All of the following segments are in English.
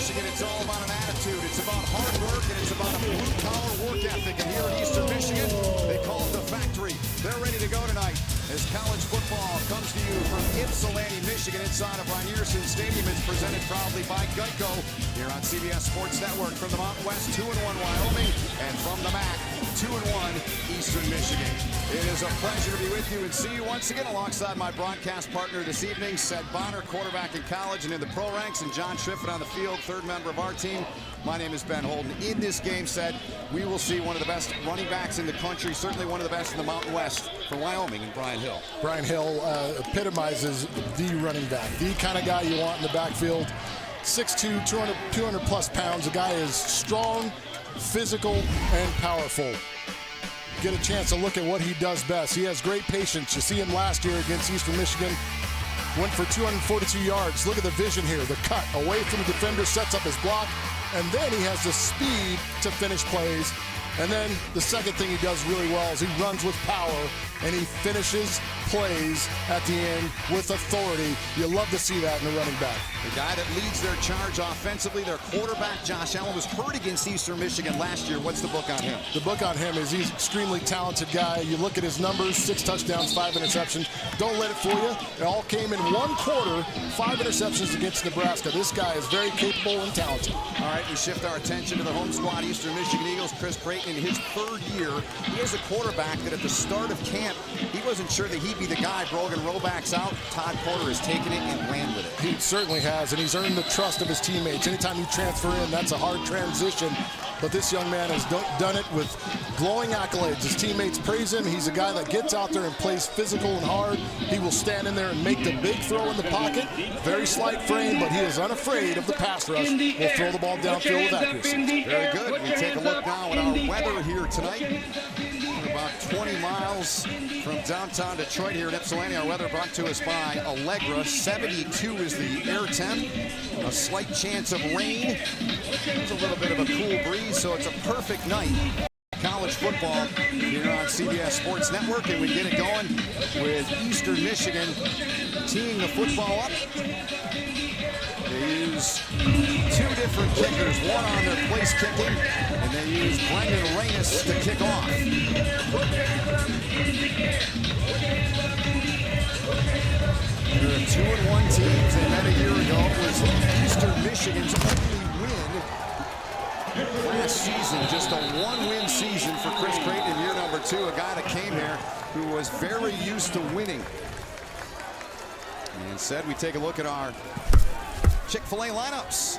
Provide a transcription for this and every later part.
Michigan, it's all about an attitude. It's about hard work, and it's about a blue-collar work ethic. And here in Eastern Michigan, they call it the factory. They're ready to go tonight as college football comes to you from Ypsilanti, Michigan, inside of Rynearson Stadium. It's presented proudly by Geico here on CBS Sports Network. From the Mountain West, 2-1 Wyoming, and from the MAC, 2-1 Eastern Michigan. It is a pleasure to be with you and see you once again alongside my broadcast partner this evening, Seth Bonner, quarterback in college and in the pro ranks, and John Triffett on the field, third member of our team. My name is Ben Holden. In this game, Seth, we will see one of the best running backs in the country, certainly one of the best in the Mountain West for Wyoming, and Brian Hill. Brian Hill epitomizes the running back, the kind of guy you want in the backfield. 6'2", 200 plus pounds. The guy is strong, physical, and powerful. Get a chance to look at what he does best. He has great patience. You see him last year against Eastern Michigan. Went for 242 yards. Look at the vision here. The cut away from the defender, sets up his block, and then he has the speed to finish plays. And then the second thing he does really well is he runs with power and he finishes plays at the end with authority. You love to see that in a running back. The guy that leads their charge offensively, their quarterback, Josh Allen, was hurt against Eastern Michigan last year. What's the book on him? The book on him is he's an extremely talented guy. You look at his numbers, 6 touchdowns, 5 interceptions. Don't let it fool you. It all came in one quarter, 5 interceptions against Nebraska. This guy is very capable and talented. All right, we shift our attention to the home squad, Eastern Michigan Eagles. Chris Creighton in his third year. He is a quarterback that at the start of camp, he wasn't sure that he'd be the guy. Brogan Roback's out. Todd Porter has taken it and ran with it. He certainly has, and he's earned the trust of his teammates. Anytime you transfer in, that's a hard transition. But this young man has done it with glowing accolades. His teammates praise him. He's a guy that gets out there and plays physical and hard. He will stand in there and make the big throw in the pocket. Very slight frame, but he is unafraid of the pass rush. Will throw the ball downfield with accuracy. Very good. We take a look now at our weather here tonight. We're about 20 miles from downtown Detroit here in Ypsilanti. Our weather brought to us by Allegra. 72 is the air temp. A slight chance of rain. There's a little bit of a cool breeze, so it's a perfect night. College football here on CBS Sports Network, and we get it going with Eastern Michigan teeing the football up. They use 2 different kickers, one on their place kicking, and they use Brendan Reyes to kick off. They're 2-1 teams. They met a year ago. It was Eastern Michigan's only win last season. Just a 1-win season for Chris Creighton in year number 2. A guy that came here who was very used to winning. And said we take a look at our Chick-fil-A lineups.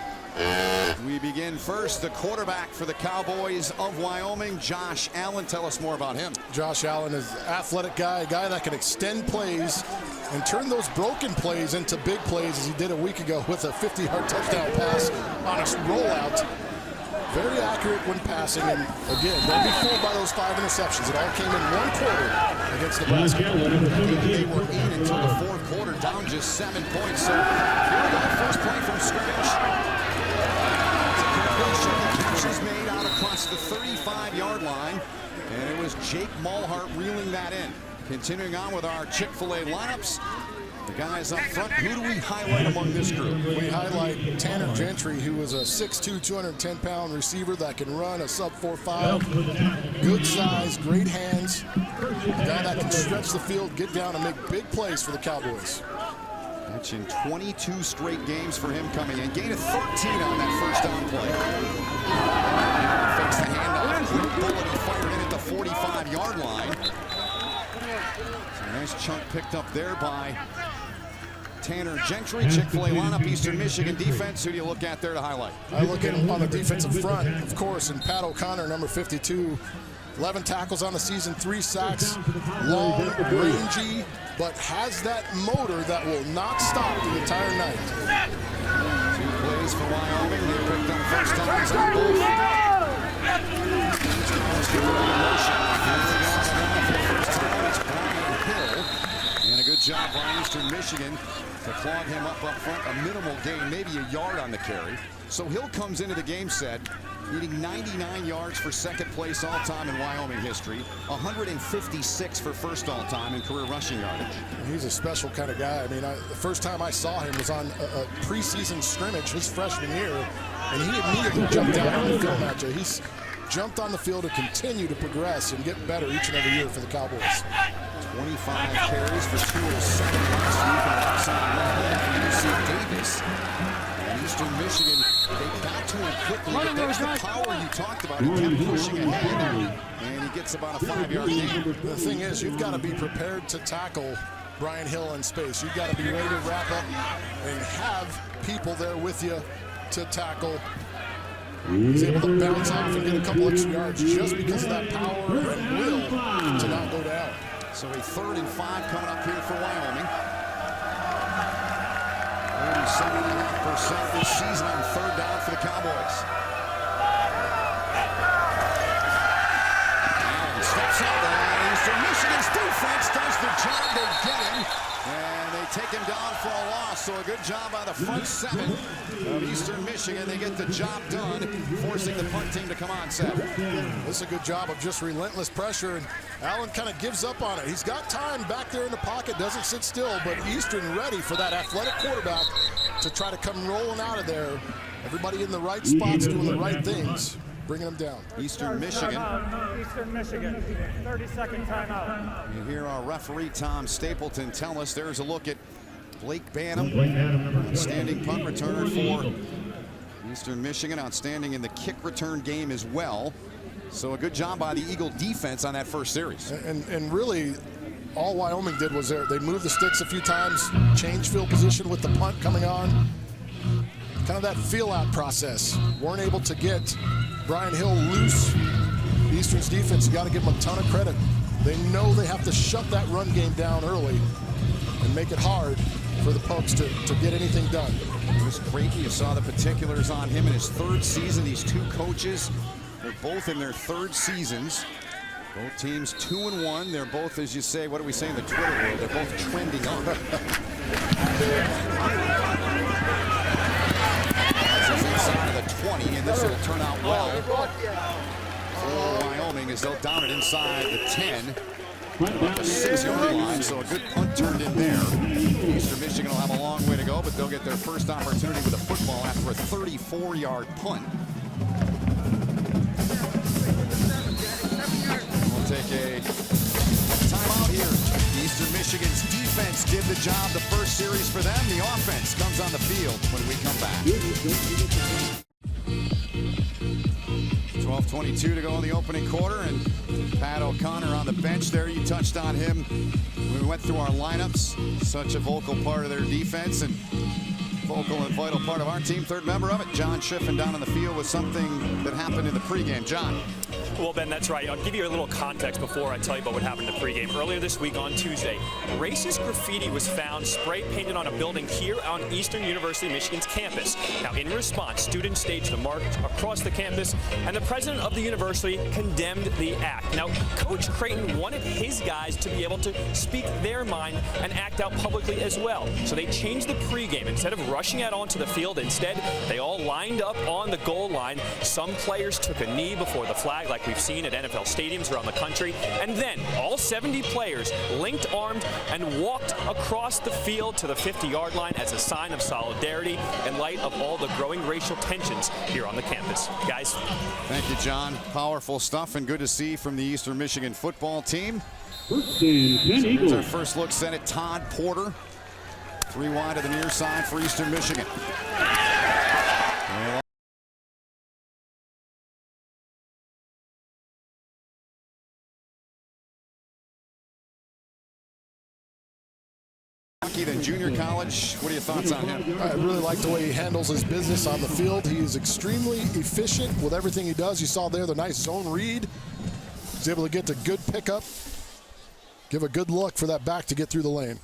We begin first, the quarterback for the Cowboys of Wyoming, Josh Allen. Tell us more about him. Josh Allen is an athletic guy, a guy that can extend plays and turn those broken plays into big plays, as he did a week ago with a 50-yard touchdown pass on a rollout. Very accurate when passing, and again, don't be fooled by those 5 interceptions. It all came in one quarter against Nebraska. They were in until the fourth quarter, down just 7 points. So here we go, first play from scrimmage. The catch is made out across the 35-yard line, and it was Jake Mulhart reeling that in. Continuing on with our Chick-fil-A lineups. The guys up front, who do we highlight among this group? We highlight Tanner Gentry, who is a 6'2", 210-pound receiver that can run a sub-4.5. Good size, great hands. A guy that can stretch the field, get down, and make big plays for the Cowboys. That's in 22 straight games for him coming in. Gain of 13 on that first down play. Fakes the handoff. Quick bullet, he fired in at the 45-yard line. So a nice chunk picked up there by Tanner Gentry. Chick-fil-A lineup, Eastern Michigan defense. Who do you look at there to highlight? I look at him on the defensive front, of course, and Pat O'Connor, number 52. 11 tackles on the season, 3 sacks, long, rangy, but has that motor that will not stop the entire night. 2 plays for Wyoming. They picked up first downs on both. And a good job by Eastern Michigan to clog him up front. A minimal gain, maybe a yard on the carry. So Hill comes into the game set needing 99 yards for second place all-time in Wyoming history, 156 for first all-time in career rushing yardage. He's a special kind of guy. I mean, the first time I saw him was on a preseason scrimmage his freshman year, and he immediately jumped out on the field match. He's jumped on the field to continue to progress and get better each and every year for the Cowboys. 25 carries for 207 last week on the outside left for UC Davis. Eastern Michigan, they got to him quickly, but that's the power you talked about. He kept pushing ahead, and he gets about a 5-yard gain. The thing is, you've got to be prepared to tackle Brian Hill in space. You've got to be ready to wrap up and have people there with you to tackle. He's able to bounce off and get a couple extra yards just because of that power and will to not go down. So a 3rd and 5 coming up here for Wyoming. 37.5% this season on 3rd down for the Cowboys. And steps out, and Eastern Michigan's defense does the job they're getting, and they take him down for a loss. So a good job by the front 7 of Eastern Michigan. They get the job done, forcing the punt team to come on set. This is a good job of just relentless pressure, and Allen kind of gives up on it. He's got time back there in the pocket, doesn't sit still, but Eastern ready for that athletic quarterback to try to come rolling out of there. Everybody in the right spots doing the right things, bringing them down. Eastern Michigan. Eastern Michigan, 30-second timeout. You hear our referee Tom Stapleton tell us there's a look at Blake Banham, outstanding punt returner for Eastern Michigan, outstanding in the kick return game as well. So a good job by the Eagle defense on that first series. And really, all Wyoming did was they moved the sticks a few times, changed field position with the punt coming on. Kind of that feel-out process. Weren't able to get Brian Hill loose. Eastern's defense, you got to give them a ton of credit. They know they have to shut that run game down early and make it hard for the Pokes to get anything done. Chris Creighton, you saw the particulars on him in his 3rd season. These two coaches, they're both in their 3rd seasons. Both teams 2-1. They're both, as you say, what do we say in the Twitter world? They're both trending up. This is inside of the 20, and this will turn out well for Wyoming as they'll down it inside the 10. The 6-yard line, so a good punt turned in there. Eastern Michigan will have a long way to go, but they'll get their first opportunity with a football after a 34-yard punt. We'll take a timeout here. Eastern Michigan's defense did the job the first series for them. The offense comes on the field when we come back. 12:22 to go in the opening quarter, and Pat O'Connor on the bench there. You touched on him. We went through our lineups. Such a vocal part of their defense and vocal and vital part of our team. 3rd member of it, John Shiffman, down on the field with something that happened in the pregame. John. Well, Ben, that's right. I'll give you a little context before I tell you about what happened in the pregame. Earlier this week on Tuesday, racist graffiti was found spray painted on a building here on Eastern University of Michigan's campus. Now, in response, students staged a march across the campus, and the president of the university condemned the act. Now, Coach Creighton wanted his guys to be able to speak their mind and act out publicly as well. So they changed the pregame. Instead of rushing out onto the field, instead, they all lined up on the goal line. Some players took a knee before the flag, like we've seen at NFL stadiums around the country, and then all 70 players linked armed and walked across the field to the 50-yard line as a sign of solidarity in light of all the growing racial tensions here on the campus. Guys. Thank you, John. Powerful stuff and good to see from the Eastern Michigan football team. Here's our first look set at Todd Porter. 3 wide to the near side for Eastern Michigan. Than junior college. What are your thoughts on him? I really like the way he handles his business on the field. He is extremely efficient with everything he does. You saw there the nice zone read. He's able to get the good pickup. Give a good look for that back to get through the lane.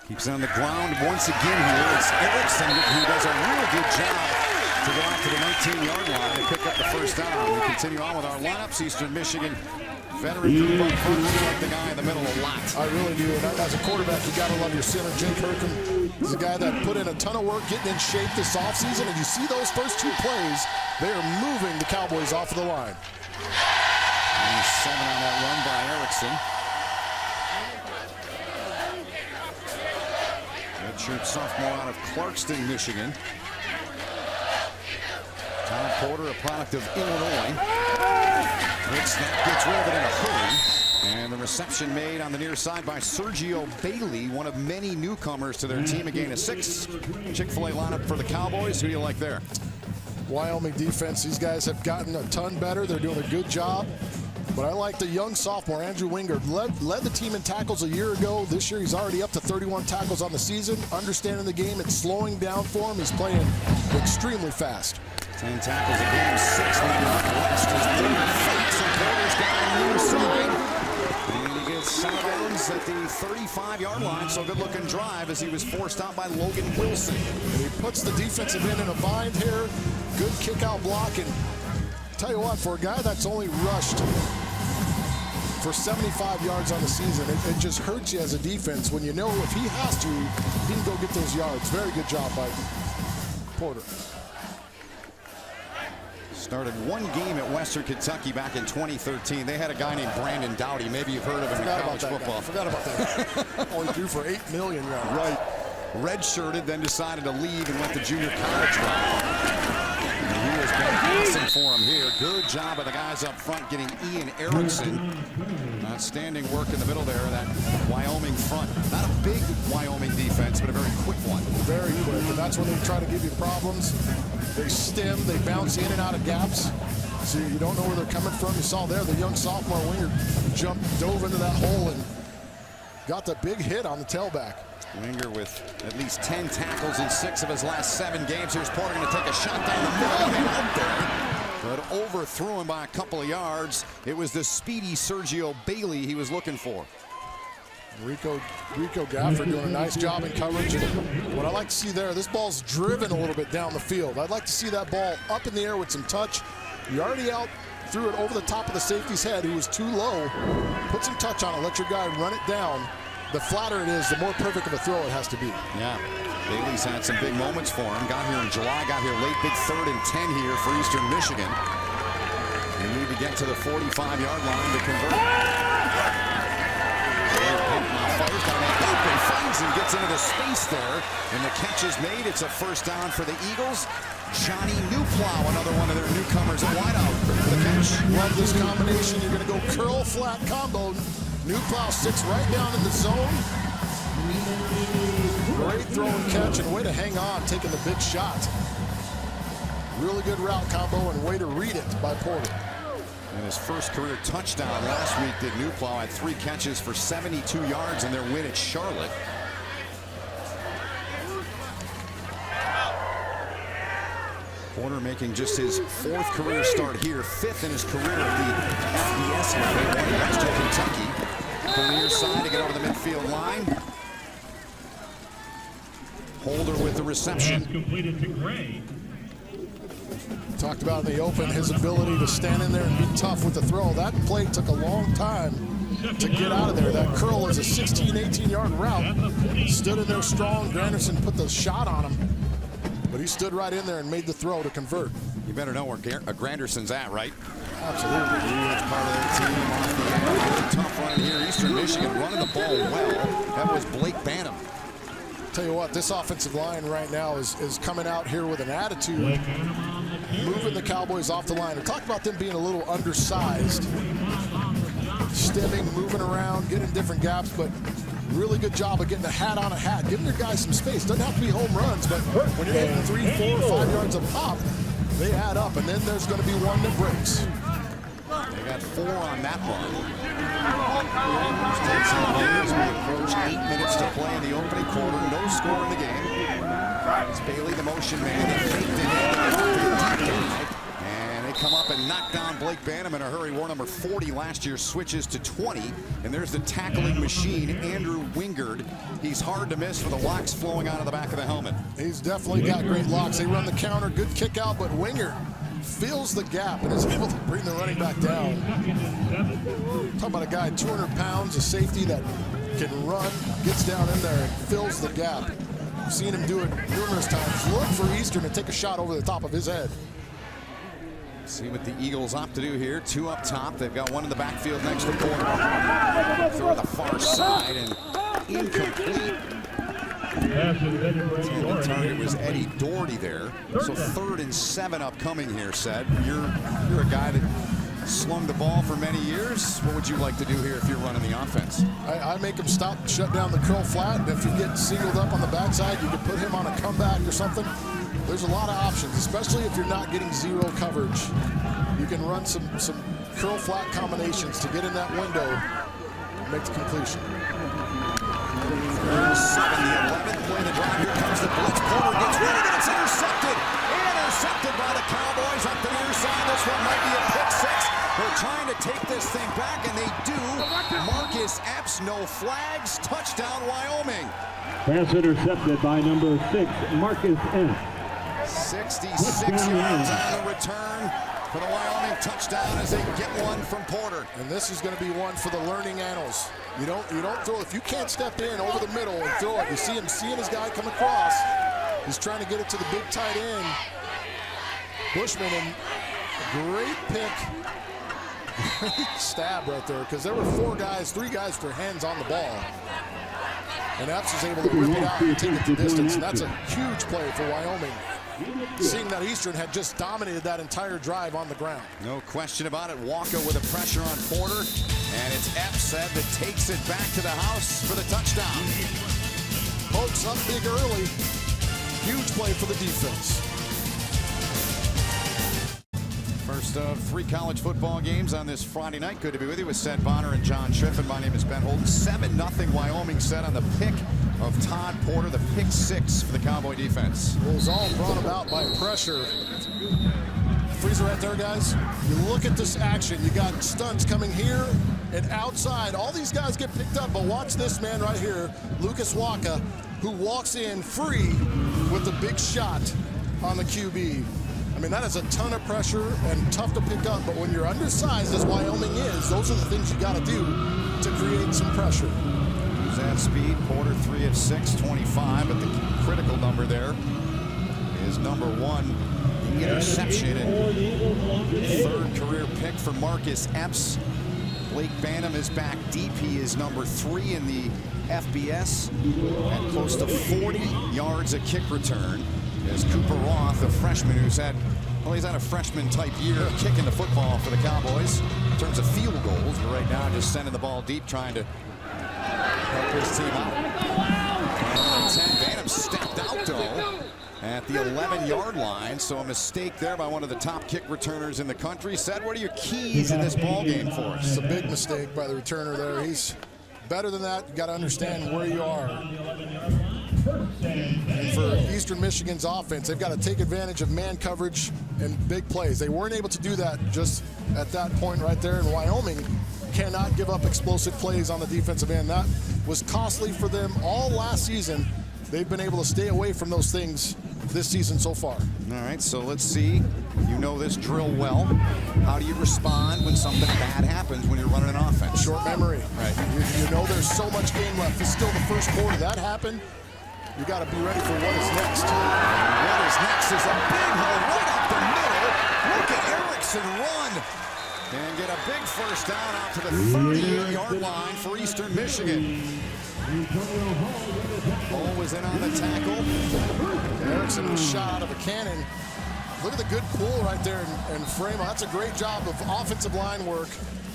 Keeps on the ground once again here. It's Erickson who does a real good job to go out to the 19-yard line and pick up the first down. We continue on with our lineups. Eastern Michigan veteran group up front. You like the guy in the middle a lot. I really do. And as a quarterback, you got to love your center, Jake Kirkham. He's a guy that put in a ton of work getting in shape this offseason. And you see those first two plays, they are moving the Cowboys off of the line. And 7 on that run by Erickson. Redshirt sophomore out of Clarkston, Michigan. Tom Porter, a product of Illinois. Good snap, gets rid of it in a hurry. And the reception made on the near side by Sergio Bailey, one of many newcomers to their team. A gain of 6. Chick-fil-A lineup for the Cowboys. Who do you like there? Wyoming defense, these guys have gotten a ton better. They're doing a good job. But I like the young sophomore, Andrew Wingard, led the team in tackles a year ago. This year he's already up to 31 tackles on the season. Understanding the game, it's slowing down for him. He's playing extremely fast. 10 tackles a game, 6 leading off west. His Porter fakes, and Porter's got on the near side. And he gets out of bounds at the 35-yard line. So good looking drive as he was forced out by Logan Wilson. And he puts the defensive end in a bind here. Good kick out block. And tell you what, for a guy that's only rushed for 75 yards on the season, it just hurts you as a defense when you know if he has to, he can go get those yards. Very good job by Porter. Started one game at Western Kentucky back in 2013. They had a guy named Brandon Dowdy. Maybe you've heard of him in college football. Forgot about that. Only threw for 8 million yards. Right. Redshirted, then decided to leave and went to junior college route. He has been awesome for him here. Good job of the guys up front getting Ian Erickson. Outstanding work in the middle there, that Wyoming front. Not a big Wyoming defense, but a very quick one. Very quick, and that's when they try to give you problems. They stem, they bounce in and out of gaps, so you don't know where they're coming from. You saw there the young sophomore winger dove into that hole and got the big hit on the tailback. Winger with at least 10 tackles in 6 of his last 7 games. Here's Porter going to take a shot down the middle and out there. But overthrew him by a couple of yards. It was the speedy Sergio Bailey he was looking for. Rico Gafford doing a nice job in coverage. And what I like to see there, this ball's driven a little bit down the field. I'd like to see that ball up in the air with some touch. You already out, threw it over the top of the safety's head, who was too low. Put some touch on it, let your guy run it down. The flatter it is, the more perfect of a throw it has to be. Yeah, Bailey's had some big moments for him. Got here in July, got here late, big 3rd and 10 here for Eastern Michigan. They need to get to the 45-yard line to convert. Open, finds and gets into the space there, and the catch is made. It's a first down for the Eagles. Johnny Newplow, another one of their newcomers at wideout for the catch. Love this combination. You're going to go curl flat combo. Newplow sticks right down in the zone. Great throw and catch, and way to hang on, taking the big shot. Really good route combo and way to read it by Porter. And his first career touchdown last week did Newplow. Had 3 catches for 72 yards in their win at Charlotte. Porter making just his 4th career start here, 5th in his career at the FBS level in Western Kentucky. From the near side to get over the midfield line. Holder with the reception. Completed to Gray. Talked about in the open his ability to stand in there and be tough with the throw. That play took a long time to get out of there. That curl is a 16, 18-yard route. Stood in there strong. Granderson put the shot on him, but he stood right in there and made the throw to convert. You better know where Granderson's at, right? Absolutely. Huge part of their team on the end. Really tough run here. Eastern Michigan running the ball well. That was Blake Banham. Tell you what, this offensive line right now is coming out here with an attitude, moving the Cowboys off the line. We talked about them being a little undersized. Stemming, moving around, getting different gaps, but really good job of getting a hat on a hat, giving your guys some space. Doesn't have to be home runs, but when you're getting 3, 4, 5 yards of pop, they add up, and then there's going to be one that breaks. They got 4 on that run. As we approach 8 minutes to play in the opening quarter, no score in the game. It's Bailey, the motion man. They faked it in, and they come up and knock down Blake Banham in a hurry. Wore number 40 last year, switches to 20. And there's the tackling machine, Andrew Wingard. He's hard to miss for the locks flowing out of the back of the helmet. He's definitely got great locks. They run the counter, good kick out, but Wingard fills the gap and is able to bring the running back down. Talk about a guy 200 pounds, a safety that can run, gets down in there and fills the gap. I've seen him do it numerous times. Look for Eastern to take a shot over the top of his head. See what the Eagles opt to do here. 2 up top. They've got 1 in the backfield next to Porter. Throw the far side and incomplete. The target was Eddie Doherty there. So 3rd and 7 upcoming here, Sed. You're a guy that slung the ball for many years. What would you like to do here if you're running the offense? I make him stop, shut down the curl flat. And if you get singled up on the backside, you can put him on a comeback or something. There's a lot of options, especially if you're not getting zero coverage. You can run some curl flat combinations to get in that window and make the completion. 3rd and 7, the 11th play of the drive. Here comes the blitz. Porter gets rid of it. It's intercepted. Intercepted by the Cowboys up the near side. This one might be a pick 6. They're trying to take this thing back, and they do. Marcus Epps, no flags. Touchdown, Wyoming. Pass intercepted by number 6, Marcus Epps. 66 yards on the return for the Wyoming touchdown as they get one from Porter. And this is going to be one for the learning annals. You don't throw, if you can't step in over the middle and throw it. You see him seeing his guy come across. He's trying to get it to the big tight end, Bushman, and great pick. Great stab right there, because there were 3 guys with their hands on the ball. And Epps is able to rip it out and take it the distance. And that's a huge play for Wyoming, seeing that Eastern had just dominated that entire drive on the ground. No question about it. Walker with a pressure on Porter. And it's Epps that takes it back to the house for the touchdown. Pokes up big early. Huge play for the defense. First of 3 college football games on this Friday night. Good to be with you with Seth Bonner and John Triffin. My name is Ben Holden. 7-0 Wyoming set on the pick of Todd Porter, the pick 6 for the Cowboy defense. It was all brought about by pressure. Freezer right there, guys. You look at this action. You got stunts coming here and outside. All these guys get picked up, but watch this man right here, Lucas Waka, who walks in free with the big shot on the QB. I mean, that is a ton of pressure and tough to pick up, but when you're undersized, as Wyoming is, those are the things you got to do to create some pressure. Who's at speed? Porter 3 of 6, 25, but the critical number there is number 1, the interception, and 3rd career pick for Marcus Epps. Blake Banham is back deep. He is number 3 in the FBS at close to 40 yards a kick return. As Cooper Roth, a freshman who's had, well, he's had a freshman-type year kicking the football for the Cowboys in terms of field goals, but right now just sending the ball deep, trying to help his team out. And 10, Banham stepped out, though, at the 11-yard line, so a mistake there by one of the top kick returners in the country. Seth, what are your keys in this ball game for us? It's a big mistake by the returner there. He's better than that. You got to understand where you are. And for Eastern Michigan's offense, they've got to take advantage of man coverage and big plays. They weren't able to do that just at that point right there, and Wyoming cannot give up explosive plays on the defensive end. That was costly for them all last season. They've been able to stay away from those things this season so far. All right, so let's see. You know this drill well. How do you respond when something bad happens when you're running an offense? Short memory. Right. You know there's so much game left. It's still the first quarter. That happened. You got to be ready for what is next. What is next is a big hole right up the middle. Look at Erickson run and get a big first down out to the 38-yard line for Eastern Michigan. Ball was in on the tackle. Erickson was shot out of a cannon. Look at the good pull right there and frame. That's a great job of offensive line work.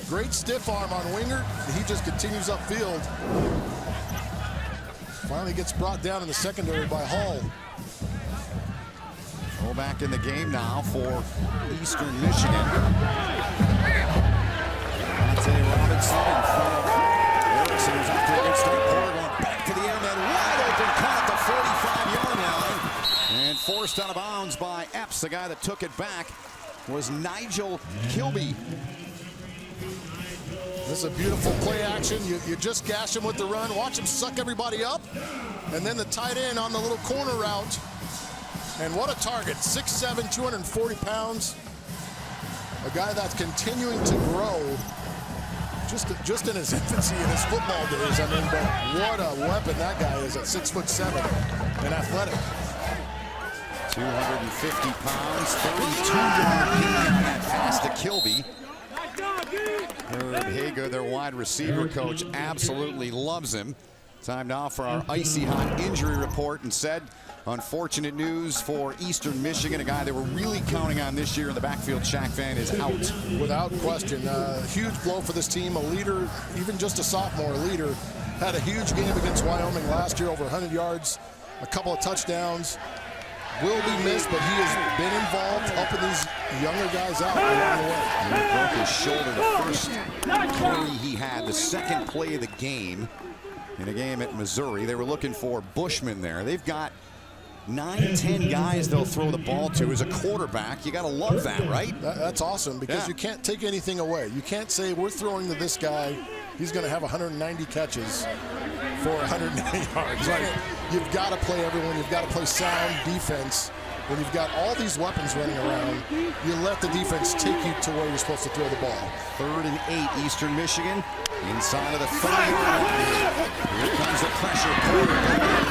Great stiff arm on Wingard. He just continues upfield. Finally gets brought down in the secondary by Hall. Go back in the game now for Eastern Michigan. Dante Robinson in front of Erickson, who's up to a good start. Porter going back to the air, man. Wide open cut at the 45-yard line. And forced out of bounds by Epps, the guy that took it back was Nigel Kilby. This is a beautiful play action. You just gash him with the run. Watch him suck everybody up. And then the tight end on the little corner route. And what a target. 6'7", 240 pounds. A guy that's continuing to grow just in his infancy in his football days. I mean, but what a weapon that guy is at 6'7" and athletic. 250 pounds, 32-yard gain on that pass to Kilby. Herb Hager, their wide receiver coach, absolutely loves him. Time now for our icy hot injury report, and said, unfortunate news for Eastern Michigan. A guy they were really counting on this year in the backfield, Shaq Van, is out. Without question. Huge blow for this team. A leader, even just a sophomore leader, had a huge game against Wyoming last year, over 100 yards, a couple of touchdowns. Will be missed, but he has been involved helping these younger guys out along the way. He broke his shoulder the first carry he had, the second play of the game in a game at Missouri. They were looking for Bushman there. They've got 9-10 guys they'll throw the ball to. As a quarterback, you got to love that, right? That's awesome, because you can't take anything away. You can't say we're throwing to this guy, he's going to have 190 catches for 190 yards. Right. You've got to play everyone. You've got to play sound defense. When you've got all these weapons running around, you let the defense take you to where you're supposed to throw the ball. 3rd and 8, Eastern Michigan. Inside of the 30-yard line. Here comes the pressure. Porter,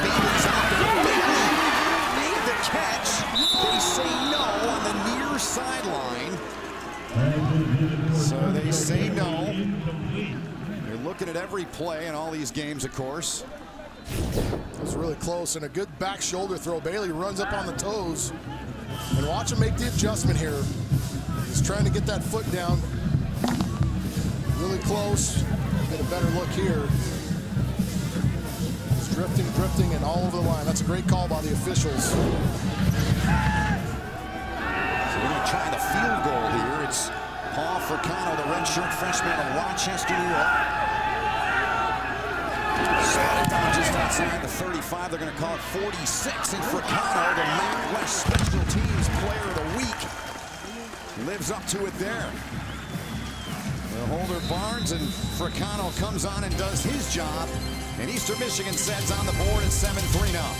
Bailey's out there. Bailey made the catch. They say no on the near sideline. So they say no. They're looking at every play in all these games, of course. It was really close, and a good back shoulder throw. Bailey runs up on the toes, and watch him make the adjustment here. He's trying to get that foot down. Really close. Get a better look here. He's drifting, and all over the line. That's a great call by the officials. So we're going to try the field goal here. It's Paul Fricano, the redshirt freshman of Rochester, New York. Slotted down just outside the 35. They're going to call it 46. And Fricano, the Mac West Special Teams Player of the Week, lives up to it there. The Holder Barnes, and Fricano comes on and does his job. And Eastern Michigan sets on the board at 7-3 now.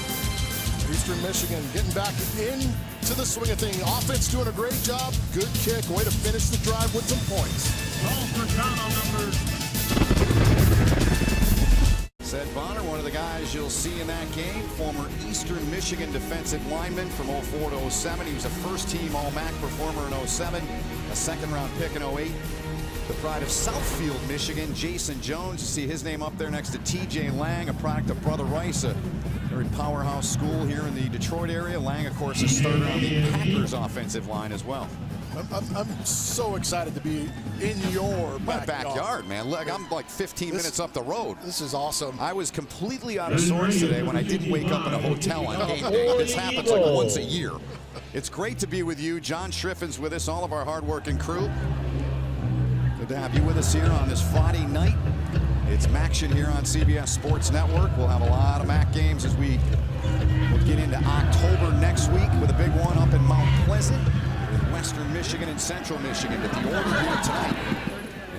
Eastern Michigan getting back into the swing of things. Offense doing a great job. Good kick. Way to finish the drive with some points. Seth Bonner, one of the guys you'll see in that game, former Eastern Michigan defensive lineman from 04 to 07. He was a first-team All-MAC performer in 07, a second-round pick in 08. The pride of Southfield, Michigan, Jason Jones. You see his name up there next to T.J. Lang, a product of Brother Rice, a very powerhouse school here in the Detroit area. Lang, of course, a starter on the Packers offensive line as well. I'm so excited to be in your backyard, man. Look, I'm like 15 minutes up the road. This is awesome. I was completely out of sorts today when I didn't wake up in a hotel on game day. This happens like once a year. It's great to be with you. John Schriffin's with us, all of our hard-working crew. Good to have you with us here on this Friday night. It's MACtion here on CBS Sports Network. We'll have a lot of MAC games as we will get into October next week with a big one up in Mount Pleasant with Western Michigan and Central Michigan. But the order here tonight,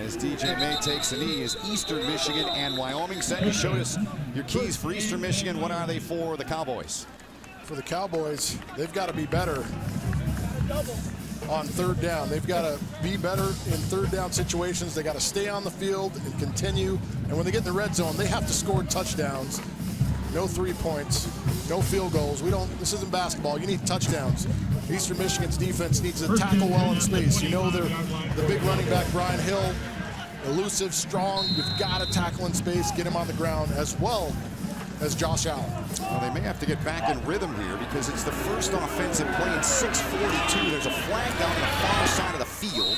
as DJ May takes a knee, is Eastern Michigan and Wyoming. Seth, you showed us your keys for Eastern Michigan. What are they for the Cowboys? For the Cowboys, they've got to be better on 3rd down. They've got to be better in 3rd down situations. They got to stay on the field and continue. And when they get in the red zone, they have to score touchdowns. No 3 points, no field goals. This isn't basketball. You need touchdowns. Eastern Michigan's defense needs to tackle well in space. You know, they're the big running back, Brian Hill, elusive, strong. You've got to tackle in space, get him on the ground, as well as Josh Allen. Well, they may have to get back in rhythm here because it's the first offensive play in 6:42. There's a flag down on the far side of the field.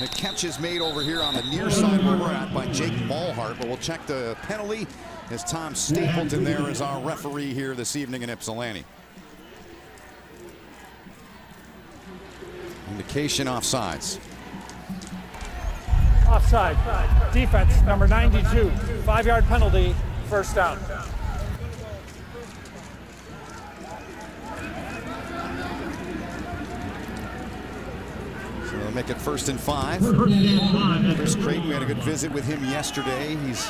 The catch is made over here on the near side where we're at by Jake Malhart, but we'll check the penalty as Tom Stapleton there is our referee here this evening in Ypsilanti. Indication offsides. Offside. Defense, number 92. 5-yard penalty, 1st down. make it 1st and 5. Chris Creighton, we had a good visit with him yesterday. He's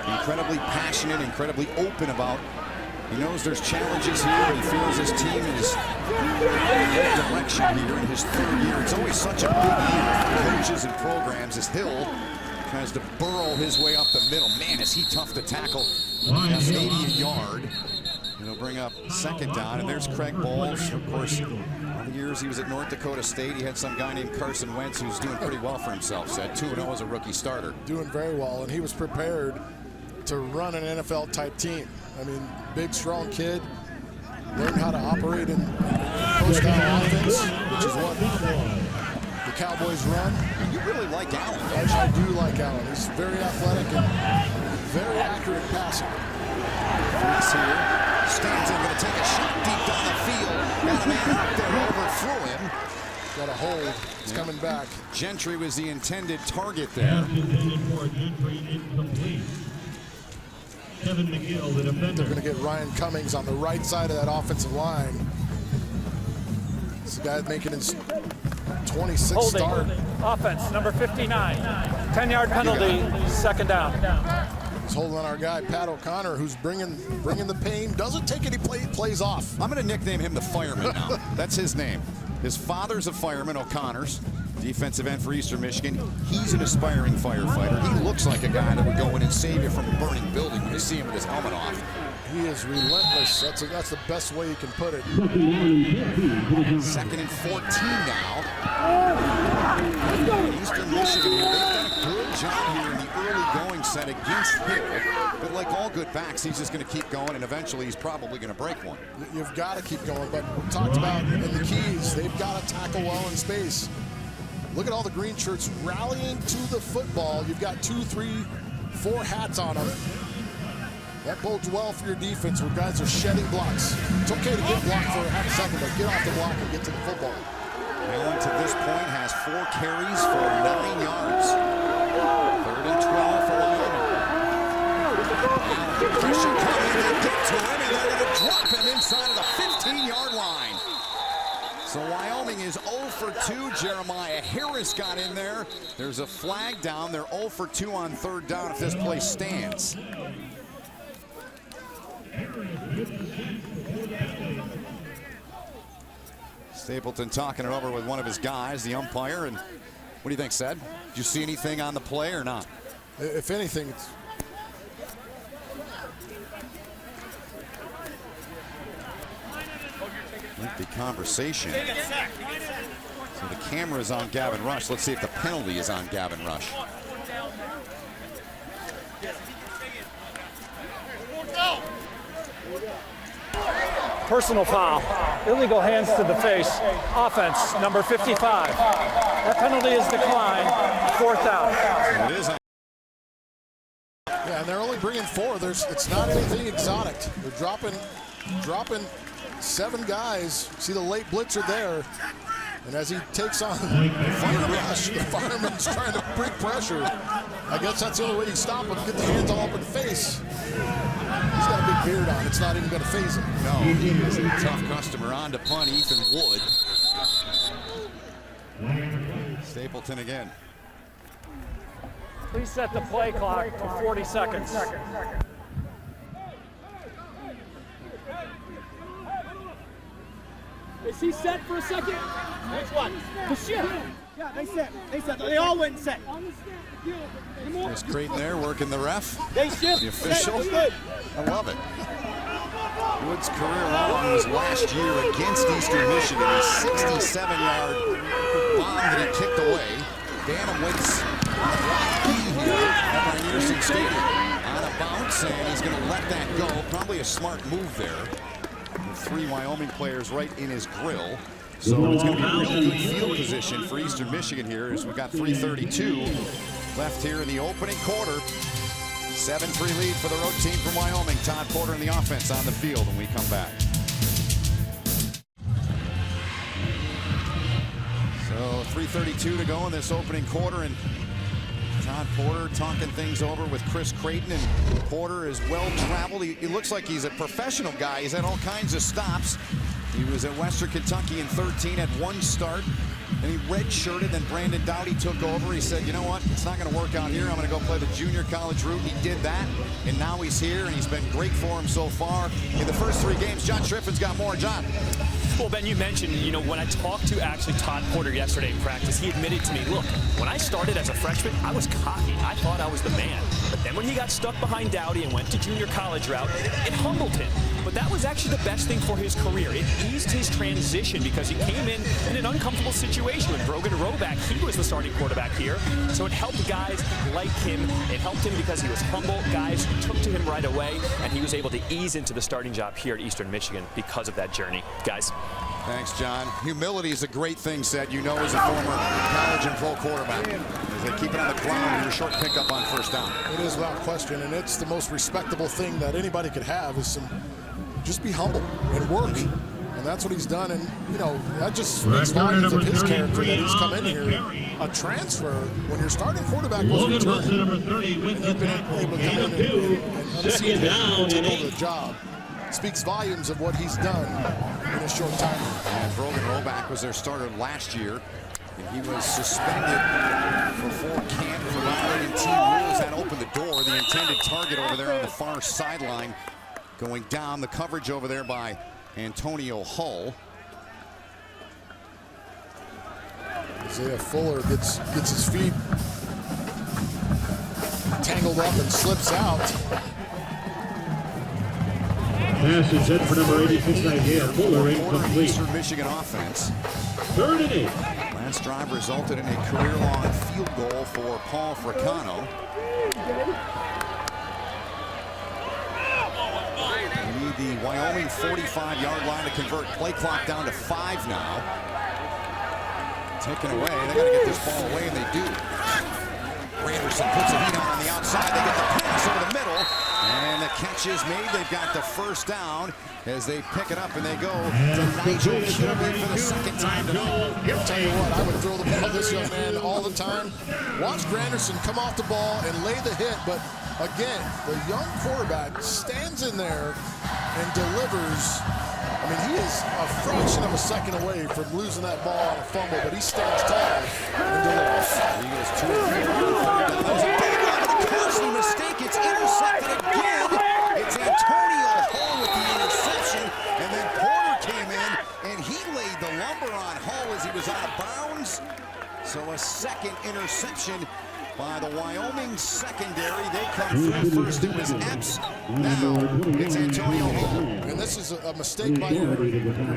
incredibly passionate, incredibly open about. He knows there's challenges here, and he feels his team is in direction here in his 3rd year. It's always such a big year for coaches and programs as Hill tries to burrow his way up the middle. Man, is he tough to tackle. That's 80 a yard. And he'll bring up 2nd down, and there's Craig Bowles. Of course, all the years he was at North Dakota State, he had some guy named Carson Wentz who's doing pretty well for himself. Said 2-0 as a rookie starter. Doing very well, and he was prepared to run an NFL-type team. I mean, big, strong kid, learned how to operate in post-down offense, which is what the Cowboys run. You really like Allen. I do like Allen. He's very athletic and very accurate passing. He's here. Stands in, going to take a shot deep down the field. Got a man out there, overthrew him. Got a hold. It's coming back. Gentry was the intended target there. Kevin McGill, the defender. They're going to get Ryan Cummings on the right side of that offensive line. This guy making his 26th Holding. start. Offense, number 59. 10-yard penalty, 2nd down. He's holding on our guy, Pat O'Connor, who's bringing the pain. Doesn't take any plays off. I'm going to nickname him the Fireman now. That's his name. His father's a fireman, O'Connor's. Defensive end for Eastern Michigan. He's an aspiring firefighter. He looks like a guy that would go in and save you from a burning building when you see him with his helmet off. He is relentless. That's the best way you can put it. 2nd and 14 now. Eastern Michigan here, they've done a good job here in the early going set against Hill. But like all good backs, he's just going to keep going, and eventually he's probably going to break one. You've got to keep going, but we talked about in the keys, they've got to tackle well in space. Look at all the green shirts rallying to the football. You've got 2, 3, 4 hats on them. That bodes well for your defense where guys are shedding blocks. It's okay to get blocked for a half a second, but get off the block and get to the football. Allen to this point has 4 carries for 9 yards. 3rd and 12 for Wyoming. Pressure coming, they get to him, and they're going to drop him inside of the 15-yard line. So Wyoming is 0 for 2. Jeremiah Harris got in there. There's a flag down. They're 0 for 2 on 3rd down if this play stands. Stapleton talking it over with one of his guys, the umpire. And what do you think, Sed? Did you see anything on the play or not? If anything, it's... lengthy conversation. So the camera is on Gavin Rush. Let's see if the penalty is on Gavin Rush. Personal foul. Illegal hands to the face. Offense, number 55. That penalty is declined. 4th down. It is. Yeah, and they're only bringing 4. It's not anything exotic. They're dropping 7 guys. See the late blitzer there. And as he takes on the fireman's trying to bring pressure. I guess that's the only way you stop him, get the hands all up in the face. He's got a big beard on. It's not even going to faze him. No, he is a tough customer. On to punt, Ethan Wood. Stapleton again. Please set the play clock for 40 seconds. Is he set for a second? Which one? The ship. Yeah, they set. They all went set. There's Creighton there working the ref. They shift. The official. I love it. Wood's career long was last year against Eastern Michigan. A 67-yard bomb that he kicked away. Banham waits on the block here at Ryerson Stadium. On a bounce, and he's going to let that go. Probably a smart move there. With 3 Wyoming players right in his grill. So it's going to be a really good field position for Eastern Michigan here as we've got 3:32 left here in the opening quarter. 7-3 lead for the road team from Wyoming. Todd Porter in the offense on the field when we come back. So 3:32 to go in this opening quarter, and Todd Porter talking things over with Chris Creighton, and Porter is well traveled. He looks like he's a professional guy. He's had all kinds of stops. He was at Western Kentucky in 13, had 1 start and he redshirted. Then Brandon Doughty took over. He said, you know what, it's not going to work out here. I'm going to go play the junior college route. He did that, and now he's here, and he's been great for him so far in the first 3 games. John Triffin's got more. John. Well, Ben, you mentioned, when I talked to actually Todd Porter yesterday in practice, he admitted to me, look, when I started as a freshman, I was cocky. I thought I was the man. But then when he got stuck behind Doughty and went to junior college route, it humbled him. But that was actually the best thing for his career. It eased his transition because he came in an uncomfortable situation. With Brogan Roback, he was the starting quarterback here. So it helped guys like him. It helped him because he was humble. Guys took to him right away, and he was able to ease into the starting job here at Eastern Michigan because of that journey. Guys. Thanks, John. Humility is a great thing, said, as a former college and pro quarterback. As they keep it on the ground and your short pickup on first down. It is without question, and it's the most respectable thing that anybody could have is just be humble and work. And that's what he's done. And, that just speaks volumes of his character that he's come in here. A transfer, when your starting quarterback was returned, and you've been able to come in and unseat him and take over the job. Speaks volumes of what he's done in a short time. And Brogan Roback was their starter last year, and he was suspended for full camp for violating team rules. That opened the door. The intended target over there on the far sideline, going down. The coverage over there by Antonio Hull. Isaiah Fuller gets his feet tangled up and slips out. Pass is set for number 86, Isaiah Fuller, incomplete. Eastern Michigan offense. 3rd and 8. Last drive resulted in a career-long field goal for Paul Fricano. We need the Wyoming 45-yard line to convert. Play clock down to 5 now. Taken away. They got to get this ball away, and they do. Granderson puts a heat on the outside. They get the pass over the middle. And the catch is made. They've got the first down as they pick it up, and they go to Nigel Kilby for the second time tonight. I'll tell you what, I would throw the ball to this young man all the time. Watch Granderson come off the ball and lay the hit, but again, the young quarterback stands in there and delivers. I mean, he is a fraction of a second away from losing that ball on a fumble, but he stands tall and delivers. He goes 2 and 3. That was a big one, but a costly mistake. It's intercepted again. It's Antonio Hull with the interception, and then Porter came in, and he laid the lumber on Hull as he was out of bounds. So a second interception by the Wyoming secondary. They come through first. It was Epps. Now it's Antonio Hull. And this is a mistake by your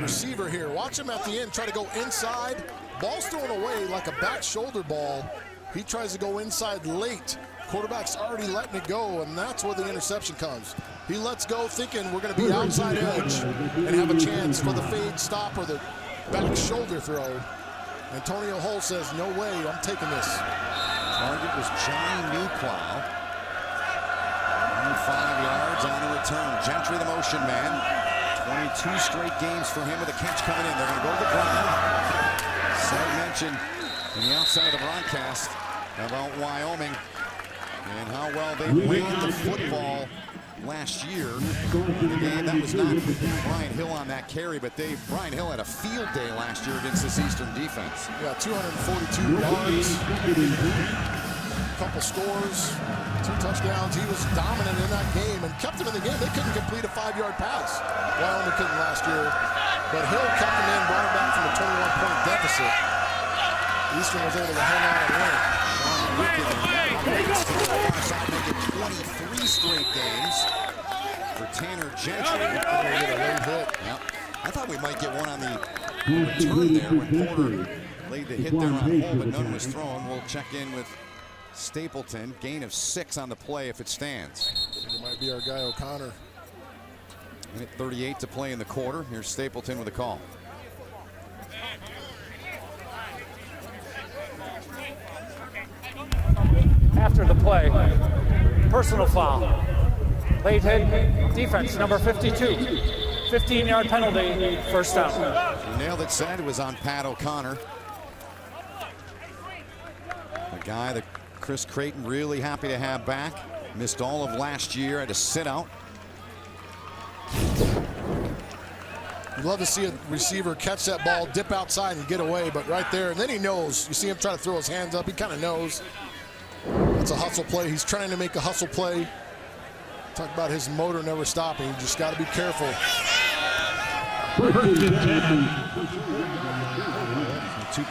receiver here. Watch him at the end try to go inside. Ball's thrown away like a back shoulder ball. He tries to go inside late. Quarterback's already letting it go, and that's where the interception comes. He lets go thinking we're going to be outside edge and have a chance for the fade stop or the back shoulder throw. Antonio Hull says, no way, I'm taking this. Target was Johnny Newplow. 5 yards on the return. Gentry, the motion man. 22 straight games for him with a catch coming in. They're going to go to the ground. Seth mentioned in the outside of the broadcast about Wyoming and how well they ran the football last year. The game that was not Brian Hill on that carry, but Brian Hill had a field day last year against this Eastern defense. Yeah, 242 yards, a couple scores, 2 touchdowns. He was dominant in that game and kept them in the game. They couldn't complete a 5-yard pass. Wyoming couldn't last year, but Hill kept them in, brought them back from a 21-point deficit. Eastern was able to hang on and win. To the far side, making 23 straight games for Tanner Gentry. Get a late hit. Yep. I thought we might get one on the return there when Porter laid the hit there on Hull, but none was thrown. We'll check in with Stapleton. Gain of 6 on the play if it stands. It might be our guy O'Connor. Minute 38 to play in the quarter. Here's Stapleton with a call. After the play, personal foul. Late hit, defense, number 52. 15-yard penalty, first down. You nailed it, said it was on Pat O'Connor. The guy that Chris Creighton really happy to have back. Missed all of last year, had to sit out. love to see a receiver catch that ball, dip outside and get away, but right there, and then he knows. You see him try to throw his hands up. He kind of knows. That's a hustle play. He's trying to make a hustle play. Talk about his motor never stopping. You just got to be careful. 2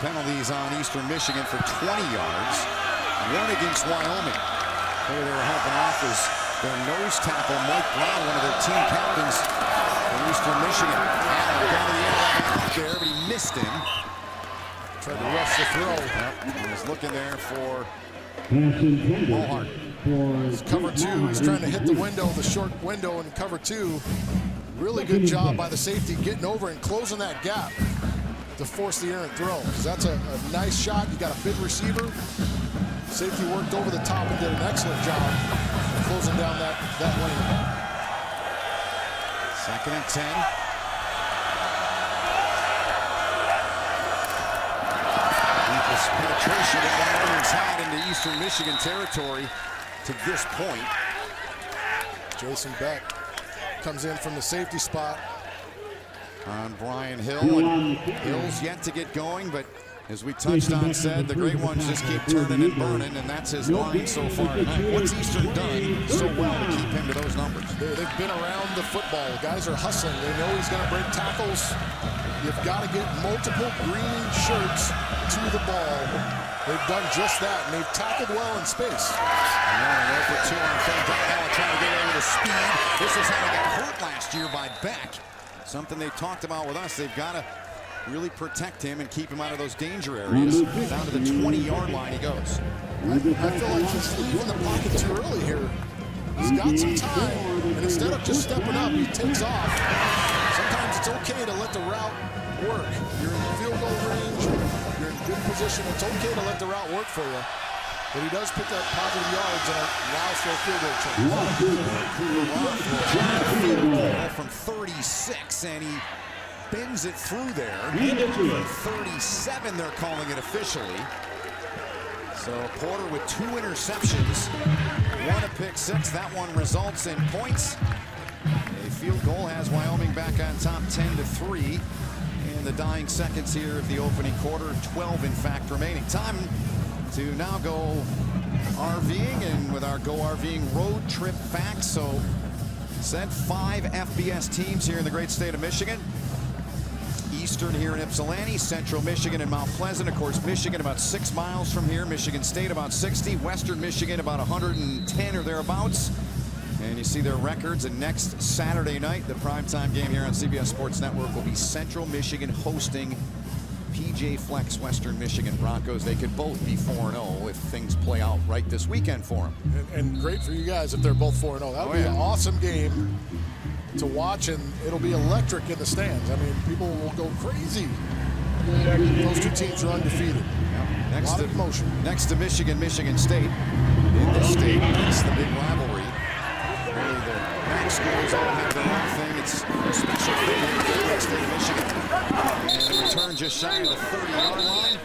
penalties on Eastern Michigan for 20 yards. 1 against Wyoming. Here they were helping off is their nose tackle, Mike Brown, one of their team captains from Eastern Michigan. Allen got to the end there, but he missed him. Tried to rush the throw. Yep, he was looking there for Mohart. It's cover 2. He's trying to hit the window, the short window in cover 2. Really good job by the safety getting over and closing that gap to force the errant throw. That's a nice shot. You got a big receiver. Safety worked over the top and did an excellent job of closing down that lane. 2nd and 10. Deepest penetration that Wyoming's had into Eastern Michigan territory to this point. Jason Beck comes in from the safety spot. On Brian Hill. And Hill's yet to get going, but as we touched on, said the great ones just keep turning and burning, and that's his line so far tonight. What's Eastern done so well to keep him to those numbers? They've been around the football. The guys are hustling. They know he's going to break tackles. You've got to get multiple green shirts to the ball. They've done just that, and they've tackled well in space. There for 2 on 3rd down. Now trying to get over the speed. This is how they got hurt last year by Beck. Something they talked about with us. They've got to really protect him and keep him out of those danger areas. Down to the 20-yard line he goes. I feel like he's leaving the pocket too early here. He's got some time, and instead of just stepping up, he takes off. Sometimes it's okay to let the route work. You're in field goal range, you're in good position. It's okay to let the route work for you. But he does pick up positive yards and allows for a field goal change. From 36, and he bends it through there. 37, they're calling it officially. So Porter with 2 interceptions, 1 a pick 6. That one results in points. A field goal has Wyoming back on top 10-3 in the dying seconds here of the opening quarter. 12, in fact, remaining. Time to now go RVing, and with our Go RVing road trip facts. So said 5 FBS teams here in the great state of Michigan. Eastern here in Ypsilanti, Central Michigan and Mount Pleasant. Of course, Michigan about 6 miles from here. Michigan State about 60. Western Michigan about 110 or thereabouts. And you see their records. And next Saturday night, the primetime game here on CBS Sports Network will be Central Michigan hosting PJ Fleck's Western Michigan Broncos. They could both be 4-0 if things play out right this weekend for them. And great for you guys if they're both 4-0. That would be an awesome game to watch, and it'll be electric in the stands. I mean, people will go crazy. Those 2 teams are undefeated. Yep. A lot of emotion. Next to Michigan, Michigan State. In this state, it's the big rivalry. Really, the back schools all have their own thing. It's a special thing in the great state of Michigan. And the return just shy of the 30-yard line.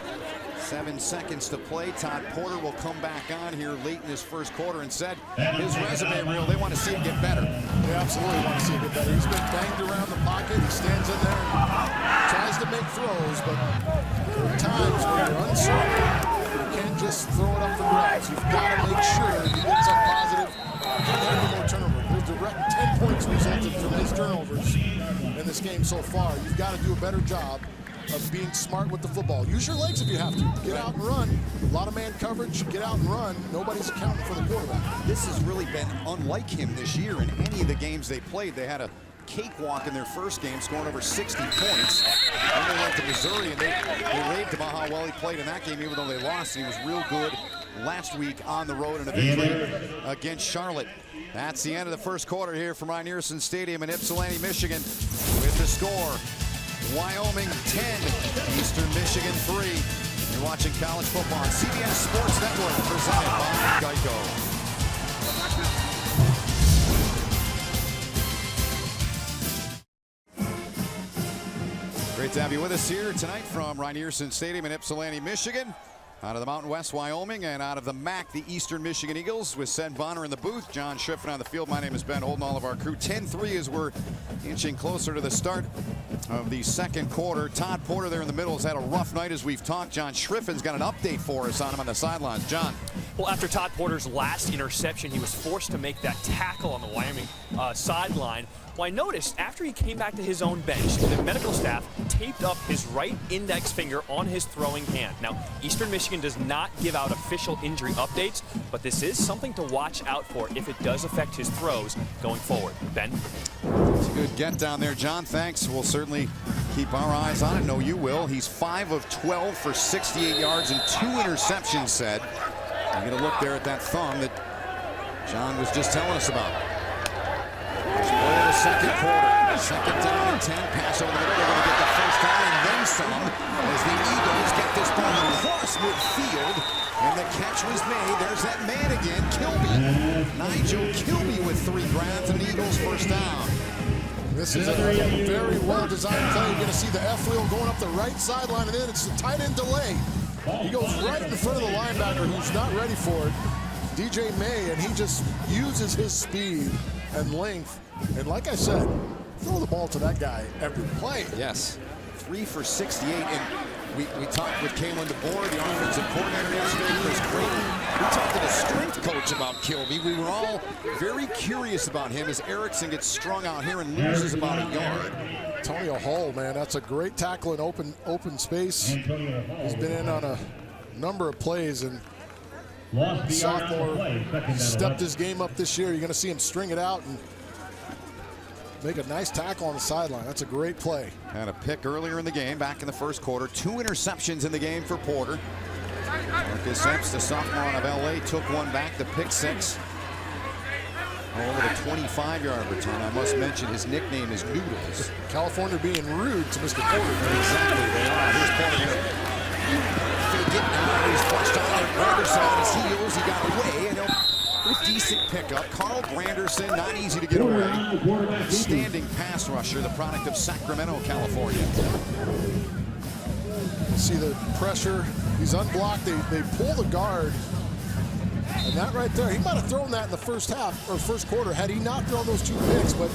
7 seconds to play. Todd Porter will come back on here late in his first quarter and said his resume reel, they want to see him get better. They absolutely want to see him get better. He's been banged around the pocket. He stands in there and tries to make throws, but there are times when you're uncertain. You can't just throw it up for grabs. You've got to make sure he gets up positive. Can't have any more turnovers. There's direct 10 points resulted from his turnovers in this game so far. You've got to do a better job of being smart with the football. Use your legs if you have to. Get out and run. A lot of man coverage. Get out and run. Nobody's accounting for the quarterback. This has really been unlike him this year. In any of the games they played, they had a cakewalk in their first game, scoring over 60 points. Then they went to Missouri, and they raved about how well he played in that game, even though they lost. He was real good last week on the road in a victory against Charlotte. That's the end of the first quarter here from Ryan Earson Stadium in Ypsilanti, Michigan, with the score: Wyoming 10, Eastern Michigan 3. You're watching college football on CBS Sports Network, presented by Geico. Great to have you with us here tonight from Ryan Earson Stadium in Ypsilanti, Michigan. Out of the Mountain West, Wyoming, and out of the MAC, the Eastern Michigan Eagles, with Sen Bonner in the booth, John Schriffen on the field. My name is Ben Holden, all of our crew. 10-3 as we're inching closer to the start of the second quarter. Todd Porter there in the middle has had a rough night as we've talked. John Schriffen's got an update for us on him on the sidelines. John. Well, after Todd Porter's last interception, he was forced to make that tackle on the Wyoming sideline. Well, I noticed after he came back to his own bench, the medical staff taped up his right index finger on his throwing hand. Now, Eastern Michigan does not give out official injury updates, but this is something to watch out for if it does affect his throws going forward. Ben? It's a good get down there, John. Thanks. We'll certainly keep our eyes on it. No, you will. He's 5 of 12 for 68 yards and 2 interceptions, said. I'm going to look there at that thumb that John was just telling us about. There's play of the second quarter. Second down and 10. Pass over the middle. They're going to get the first down and then some as the Eagles get this ball across midfield. And the catch was made. There's that man again, Kilby. Nigel Kilby with 3 grabs and the Eagles first down. This is a very well-designed play. You're going to see the F-wheel going up the right sideline, and then it's the tight end delay. He goes right in front of the linebacker who's not ready for it, DJ May, and he just uses his speed and length. And like I said, throw the ball to that guy every play. Yes. 3 for 68. And we talked with Kalen DeBoer, the offensive coordinator yesterday. Chris Creighton. We talked to the strength coach about Kilby. We were all very curious about him as Erickson gets strung out here and loses about a yard. Antonio Hall, man, that's a great tackle in open space. He's been in on a number of plays, and sophomore stepped his game up this year. You're going to see him string it out and make a nice tackle on the sideline. That's a great play. Had a pick earlier in the game, back in the first quarter. 2 interceptions in the game for Porter. Marcus Epps, the sophomore out of LA, took one back, the pick 6. Over the 25-yard return. I must mention his nickname is Noodles. California being rude to Mr. Porter. Exactly, they are. Here's Porter here. Fake it now. He's flushed on it. Granderson on his heels. He got away. And a decent pickup. Carl Granderson, not easy to get away. Standing pass rusher, the product of Sacramento, California. See the pressure. He's unblocked. They pull the guard. And that right there, he might have thrown that in the first half or first quarter had he not thrown those 2 picks, but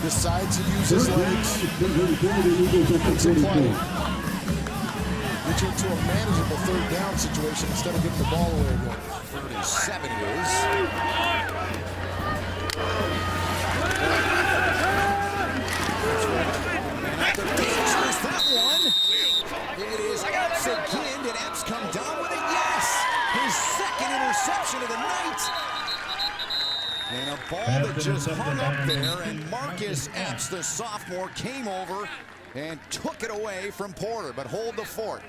decides to use his legs. It's a play. Get you into a manageable 3rd down situation instead of getting the ball away again. 3rd and 7 it is. There's that one. It is Epps again. Did Epps come down with it? Yes! His 2nd interception of the night. And a ball that just hung up there, and Marcus Epps, the sophomore, came over and took it away from Porter, but hold the fort.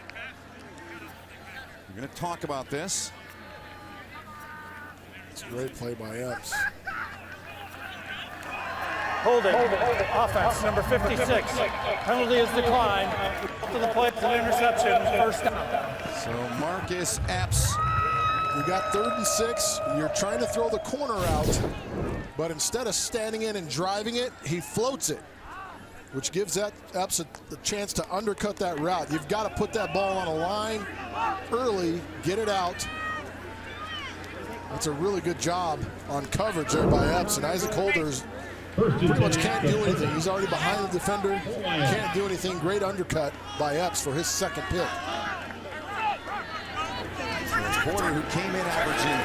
We're going to talk about this. It's a great play by Epps. Holding. Offense, number 56. Penalty is declined. To the play, to the interception, first down. So Marcus Epps. You got 3rd and 6. You're trying to throw the corner out, but instead of standing in and driving it, he floats it, which gives Epps a chance to undercut that route. You've got to put that ball on a line early, get it out. That's a really good job on coverage there by Epps, and Isaac Holders pretty much can't do anything. He's already behind the defender, can't do anything. Great undercut by Epps for his 2nd pick. Porter, who came in averaging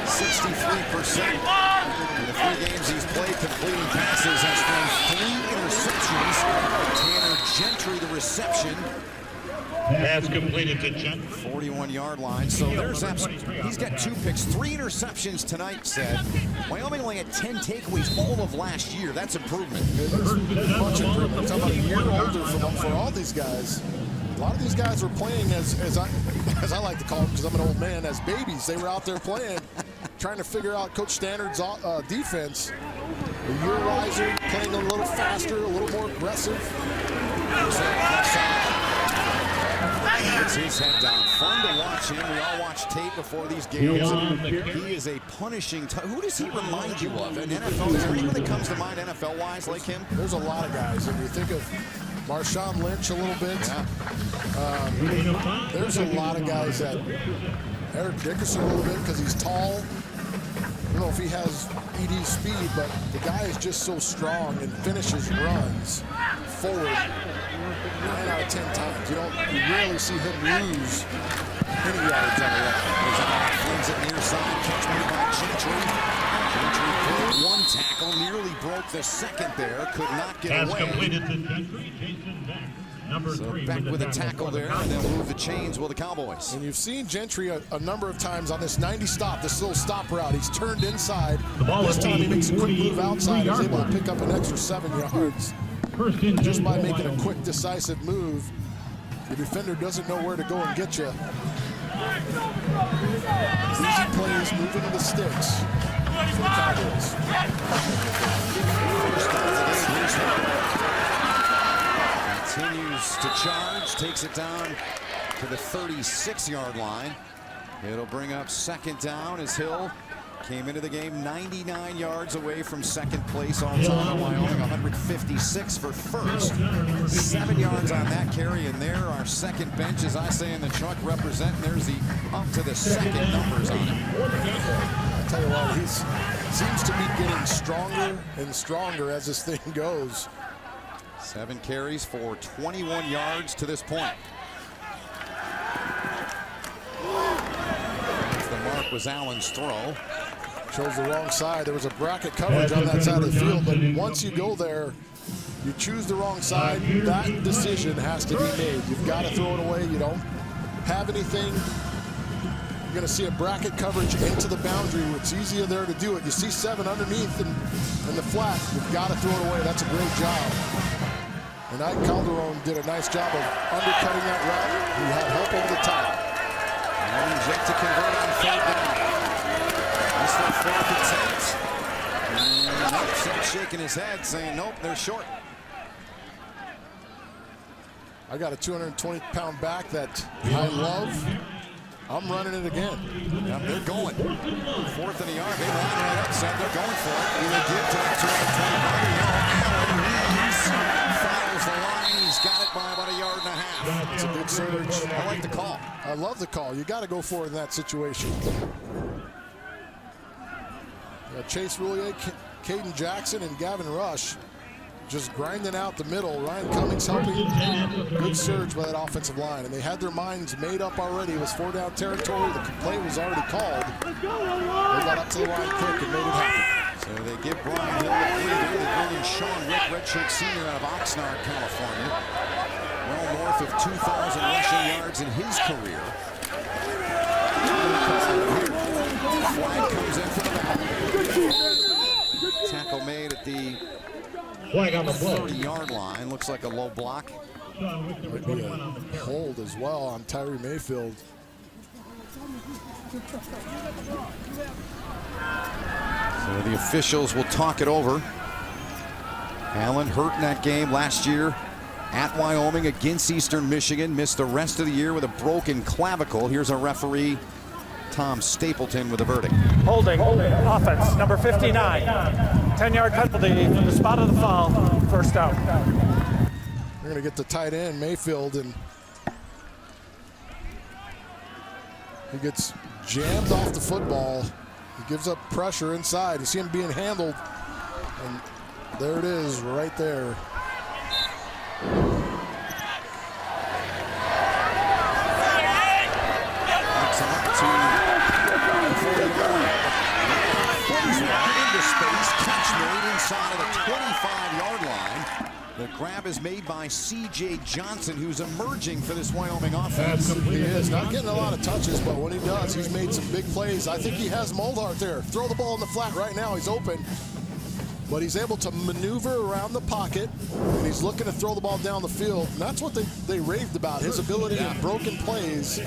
63%. In the 3 games he's played, completing passes, has thrown 3 interceptions. Tanner Gentry, the reception. Pass completed to Gentry. 41-yard line. So there's Epps. He's got 2 picks, 3 interceptions tonight, said. Wyoming only had 10 takeaways all of last year. That's improvement. Much improvement. I'm talking about a year older for all these guys. A lot of these guys were playing as I like to call them, because I'm an old man, as babies. They were out there playing, trying to figure out Coach Stannard's defense. A year riser, playing a little faster, a little more aggressive. Gets his head down. Fun to watch him. We all watch tape before these games. He is a punishing. Who does he remind you of in NFL? Is there anyone that comes to mind NFL-wise like him? There's a lot of guys. If you think of Marshawn Lynch a little bit. Yeah. There's a lot of guys that, Eric Dickerson a little bit because he's tall. I don't know if he has ED speed, but the guy is just so strong and finishes runs forward 9 out of 10 times. You rarely see him lose any yards on the left. Flings it near side, catch made by Gentry. Gentry pulled one tackle, nearly broke the second there, could not get Has away. completed to Gentry, Jason Beck. Number So 3 Beck with a tackle there, and they'll move the chains with the Cowboys. And you've seen Gentry a number of times on this 90 stop, this little stop route. He's turned inside. The ball This at time he the makes a quick move outside. He's 43-yard able to line. pick up an extra 7 yards First and just 10 by for making a Wyoming. quick, decisive move. The defender doesn't know where to go and get you. Easy plays, moving to the sticks for the Cowboys. Continues to charge, takes it down to the 36-yard line. It'll bring up second down as Hill came into the game 99 yards away from second place all time in Wyoming, 156 for first. 7 yards on that carry, and there our second bench, as I say in the truck, representing. There's the up to the second numbers on it. I'll tell you what, he seems to be getting stronger and stronger as this thing goes. 7 carries for 21 yards to this point. The mark was Allen's throw. Shows the wrong side. There was a bracket coverage on that side of the field, but once you go there, you choose the wrong side, that decision has to be made. You've got to throw it away. You don't have anything. You're going to see a bracket coverage into the boundary. It's easier there to do it. You see 7 underneath in the flat. You've got to throw it away. That's a great job. And Ike Calderon did a nice job of undercutting that route. He had help over the top. And yet to convert on third down. He's still 4th and 10. And Upset shaking his head, saying, nope, they're short. I got a 220-pound back that I love. I'm running it again. Yep, they're going. 4th and a yard. They line right up, said they're going for it. Either give to that 220. Follows the line. He's got it by about 1.5 yards. It's a good surge. I like the call. I love the call. You got to go for it in that situation. Chase Roulier, Caden Jackson, and Gavin Rush just grinding out the middle. Ryan Cummings helping. Good surge by that offensive line. And they had their minds made up already. It was 4-down territory. The play was already called. They got up to the line quick and made it happen. So they give Brian Hill the free there. They bring in Sean Wick, redshirt senior out of Oxnard, California. Well north of 2,000 rushing yards in his career. Flag comes in for the back. Tackle made at the Flag on the play. 30-yard line. Looks like a low block. Might be a hold as well on Tyree Mayfield. So the officials will talk it over. Allen hurt in that game last year at Wyoming against Eastern Michigan. Missed the rest of the year with a broken clavicle. Here's our referee, Tom Stapleton, with a verdict. Holding offense, number 59. 10-yard penalty from the spot of the foul, first down. They're going to get the tight end, Mayfield, and he gets jammed off the football. He gives up pressure inside. You see him being handled, and there it is right there. Into space, catch made inside of the 25-yard line. The grab is made by C.J. Johnson, who's emerging for this Wyoming offense. He is not getting a lot of touches, but when he does, he's made some big plays. I think he has Moldart there. Throw the ball in the flat right now. He's open, but he's able to maneuver around the pocket, and he's looking to throw the ball down the field. And that's what they raved about, his ability in broken plays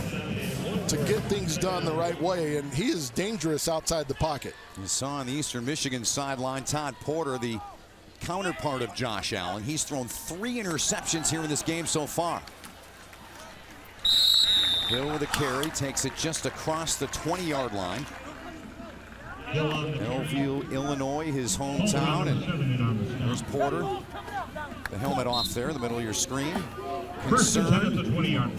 to get things done the right way, and he is dangerous outside the pocket. You saw on the Eastern Michigan sideline, Todd Porter, the counterpart of Josh Allen. He's thrown 3 interceptions here in this game so far. Hill with a carry, takes it just across the 20-yard line. Bellevue, Illinois, his hometown, and there's Porter. the helmet off there in the middle of your screen. First and 10 at the Concern. 20-yard line.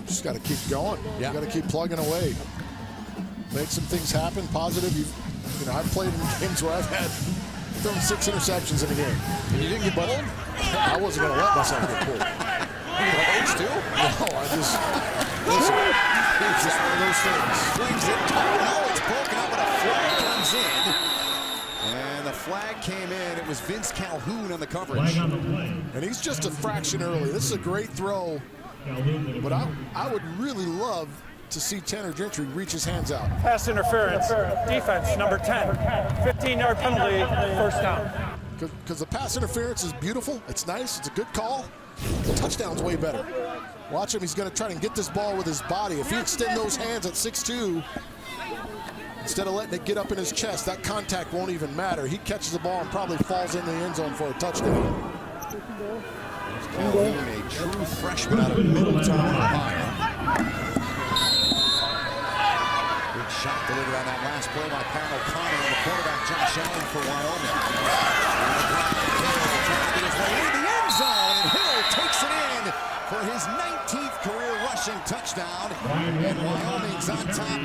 Just got to keep going. Yeah. You got to keep plugging away. Make some things happen. Positive. You know, I've played in games where I've had thrown 6 interceptions in a game. You didn't get pulled? I wasn't going to let myself get pulled. Those too? No, I just listen. It's just one of those things. Swings it. Oh no, it's broken up, but a flag comes in. And the flag came in. It was Vince Calhoun on the coverage. Flag on the play. And he's just a fraction early. This is a great throw, but I would really love to see Tanner Gentry reach his hands out. Pass interference. Defense, number 10. 15-yard penalty, first down. Because the pass interference is beautiful. It's nice. It's a good call. The touchdown's way better. Watch him. He's going to try and get this ball with his body. If he extend those hands at 6'2", instead of letting it get up in his chest, that contact won't even matter. He catches the ball and probably falls in the end zone for a touchdown. Calhoun, a true freshman out of Middletown, Ohio. Good shot delivered on that last play by Pat O'Connor and the quarterback Josh Allen for Wyoming. Hill trying to get his way into the end zone, and Hill takes it in for his 19th career rushing touchdown. And Wyoming's on top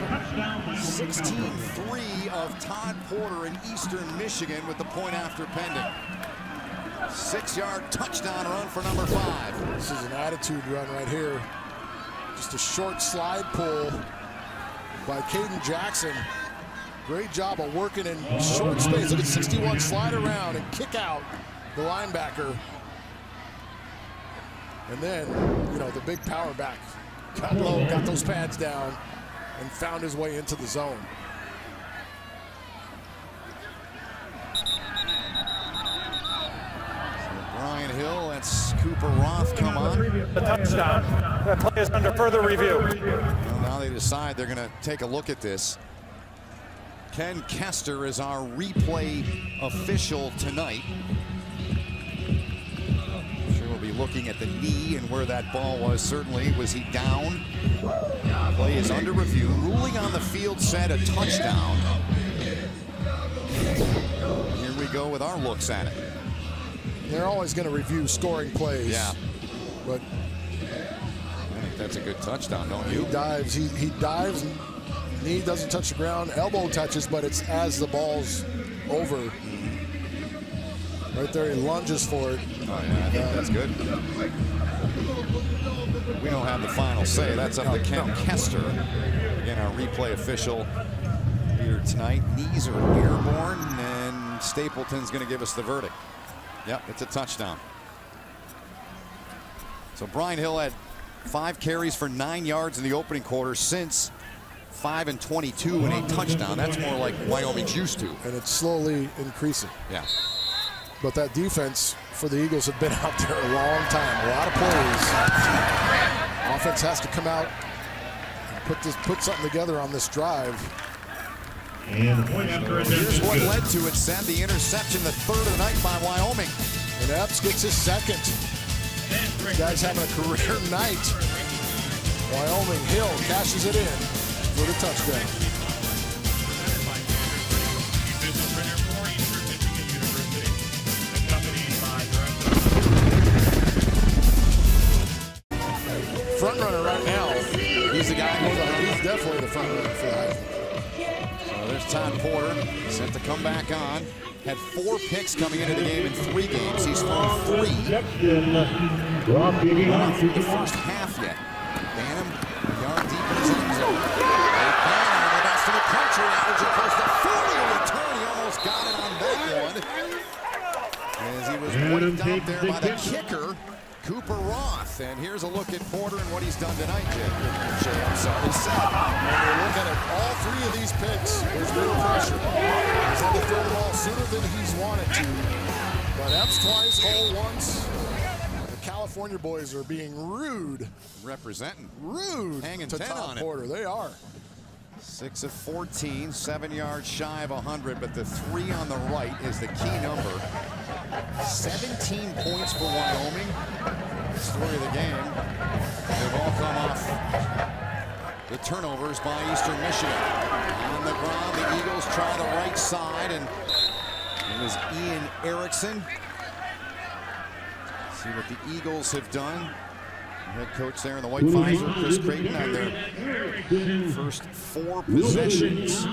16-3 of Todd Porter in Eastern Michigan with the point after pending. 6-yard touchdown run for number 5. This is an attitude run right here. Just a short slide pull by Caden Jackson. Great job of working in short space. Look at 61, slide around and kick out the linebacker. And then, you know, the big power back got low, got those pads down, and found his way into the zone. Brian Hill, that's Cooper Roth come on. The touchdown. That play is under further review. Well, now they decide they're going to take a look at this. Ken Kester is our replay official tonight. I'm sure we'll be looking at the knee and where that ball was. Certainly, was he down? Play is under review. Ruling on the field said a touchdown. Here we go with our looks at it. They're always going to review scoring plays. Yeah. But I think that's a good touchdown, don't you? he dives, he dives, and knee doesn't touch the ground, elbow touches, but it's as the ball's over. Right there, he lunges for it. Oh, yeah, I think that's good. We don't have the final say. That's up to Ken Kester, again, our replay official here tonight. Knees are airborne, and Stapleton's going to give us the verdict. Yep, it's a touchdown. So Brian Hill had 5 carries for 9 yards in the opening quarter since 5 and 22 and a touchdown. That's more like Wyoming's used to. And it's slowly increasing. Yeah. But that defense for the Eagles have been out there a long time. A lot of plays. Offense has to come out and put something together on this drive. And the point after Here's what good. led to it, Sam. The interception, the 3rd of the night by Wyoming. And Epps gets his 2nd. This guy's having a career night. Wyoming, Hill cashes it in for the touchdown. Front runner right now. He's the guy He's definitely the front runner for that. So there's Todd Porter, set to come back on. Had 4 picks coming into the game in 3 games. He's thrown 3. Not through the first half yet. Banham, a yard deep in his end zone. Banham, the best in the country, averaging close to 40 in return. He almost got it on that one. As he was wiped out there by the kicker, Cooper Roth. And here's a look at Porter and what he's done tonight, Jim. When you look at it, all 3 of these picks, there's real pressure. He's had to throw the ball sooner than he's wanted to. But Epps twice, Hole once. The California boys are being rude. Representing. Rude Hanging to 10 Todd on it. Porter. They are. 6 of 14, 7 yards shy of 100, but the 3 on the right is the key number. 17 points for Wyoming. The story of the game. They've all come off the turnovers by Eastern Michigan. On the ground, the Eagles try the right side, and it was Ian Erickson See what the Eagles have done. Head coach there in the white visor, Chris Creighton, on their first 4 possessions.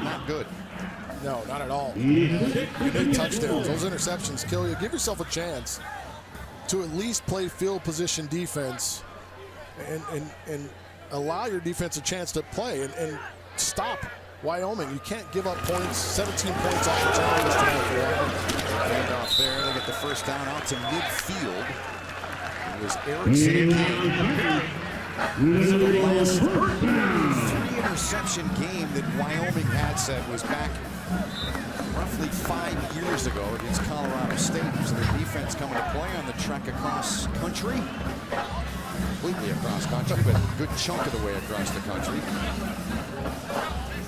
Not good. No, not at all. You need touchdowns. Those interceptions kill you. Give yourself a chance to at least play field position defense and allow your defense a chance to play and stop Wyoming. You can't give up points. 17 points off the challenge tonight. And off there, they get the first down out to midfield. It was Erickson again. So the last 3-interception game that Wyoming had set was back roughly 5 years ago against Colorado State. So their defense coming to play on the trek across country. Completely across country, but a good chunk of the way across the country.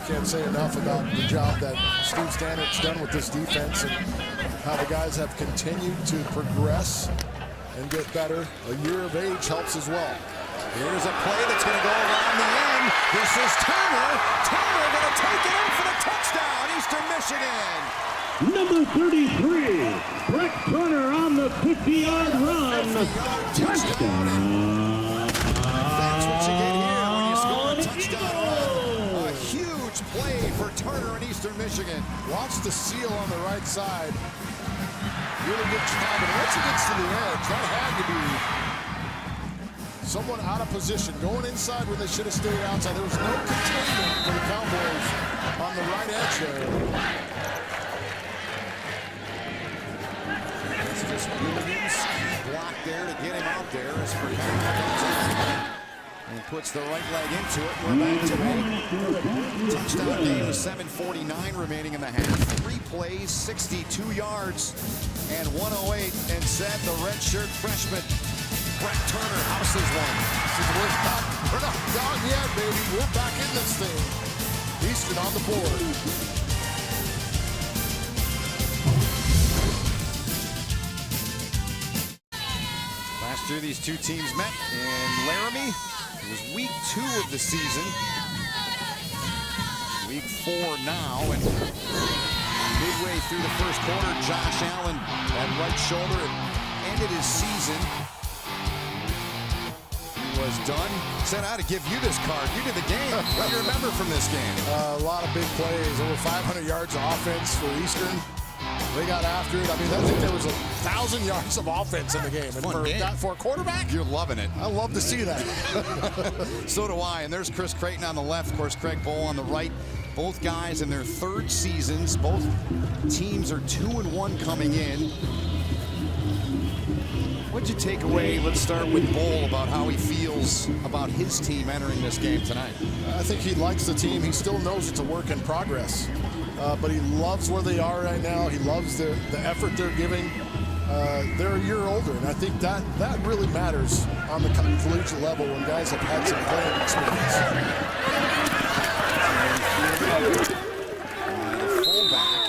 Can't say enough about the job that Steve Stanard's done with this defense and how the guys have continued to progress and get better. A year of age helps as well. Here's a play that's going to go around the end. This is Turner. Turner going to take it in for the touchdown, Eastern Michigan. Number 33, Brett Turner on the 50-yard run. Touchdown. That's what you get here when you score a touchdown run. A huge play for Turner in Eastern Michigan. Watch the seal on the right side. Really good job. And once he gets to the edge, that had to be someone out of position, going inside when they should have stayed outside. There was no containment for the Cowboys on the right edge there. It's just Williams block there to get him out there as for and puts the right leg into it. We're back to 8. Touchdown game with 7:49 remaining in the half. 3 plays, 62 yards, and 108. And said the redshirt freshman Brett Turner houses one. We're not done yet, baby. We're back in this thing. Eastern on the board. Last year, these two teams met in Laramie. It was week 2 of the season. Week 4 now, and midway through the first quarter, Josh Allen at right shoulder ended his season. He was done. Said, I had to give you this card. You did the game. What do you remember from this game? A lot of big plays. Over 500 yards of offense for Eastern. They got after it. I mean, I think there was 1,000 yards of offense in the game. And for a quarterback, you're loving it. I love to see that. So do I. And there's Chris Creighton on the left. Of course, Craig Bowl on the right. Both guys in their 3rd seasons. Both teams are 2-1 coming in. What'd you take away? Let's start with Bowl about how he feels about his team entering this game tonight. I think he likes the team. He still knows it's a work in progress. But he loves where they are right now. He loves the effort they're giving. They're a year older, and I think that really matters on the collegiate level when guys have had some playing experience. The fullback,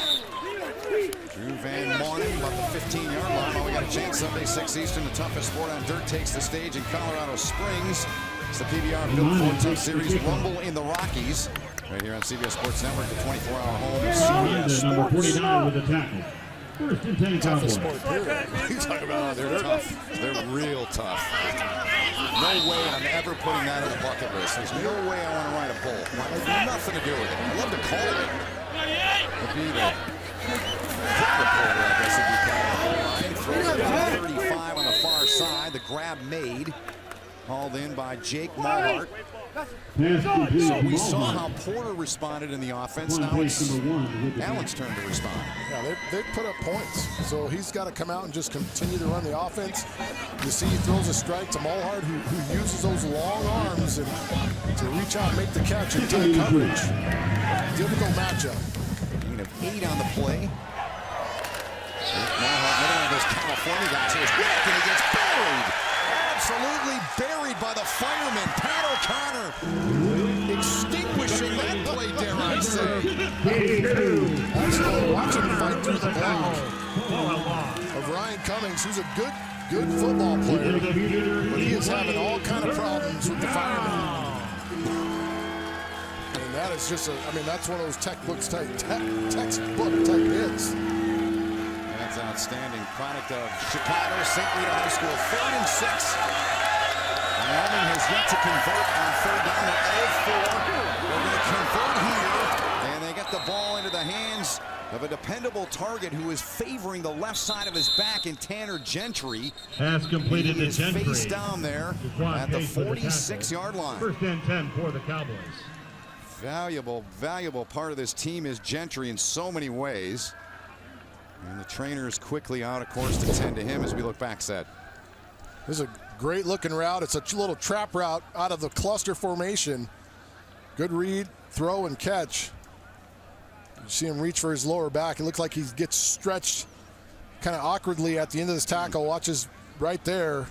Drew Van Marnin, about the 15-yard line. Oh, we got a chance Sunday, 6 Eastern. The toughest sport on dirt takes the stage in Colorado Springs. It's the PBR Built Ford Tough Series Rumble in the Rockies. Right here on CBS Sports Network, the 24-hour home of CBS Sports. Number 49 with the tackle. First and 10 Cowboys. You talk about they're tough. They're real tough. No way I'm ever putting that on the bucket list. There's no way I want to ride a bull. I have nothing to do with it. I love to call it. It'd be the puller, I guess it'd be 35 on the far side. The grab made. Hauled in by Jake Mulhart. So we saw how Porter responded in the offense. Now it's Allen's turn to respond. Yeah, they put up points. So he's got to come out and just continue to run the offense. You see he throws a strike to Mulhart, who uses those long arms and to reach out and make the catch in tight coverage. Difficult matchup. Gain of 8 on the play. Mulhart, another one of those California guys who's quick, and he gets buried. Absolutely buried by the fireman, Pat O'Connor, extinguishing that play, dare I say. Absolutely, watch him fight through the block of Ryan Cummings, who's a good football player, but he is having all kind of problems with the fireman. And that is just that's one of those textbook type hits. That's Outstanding product of Chicago, St. Rita High School, 3rd and 6. Wyoming has yet to convert on 3rd down at 0-4. They're going to convert here, and they get the ball into the hands of a dependable target who is favoring the left side of his back in Tanner Gentry. Has completed the Gentry. Face down there at the 46-yard line. 1st and 10 for the Cowboys. Valuable part of this team is Gentry in so many ways. And the trainer is quickly out, of course, to tend to him as we look back set. This is a great looking route. It's a little trap route out of the cluster formation. Good read, throw, and catch. You see him reach for his lower back. It looks like he gets stretched kind of awkwardly at the end of this tackle. Watches right there.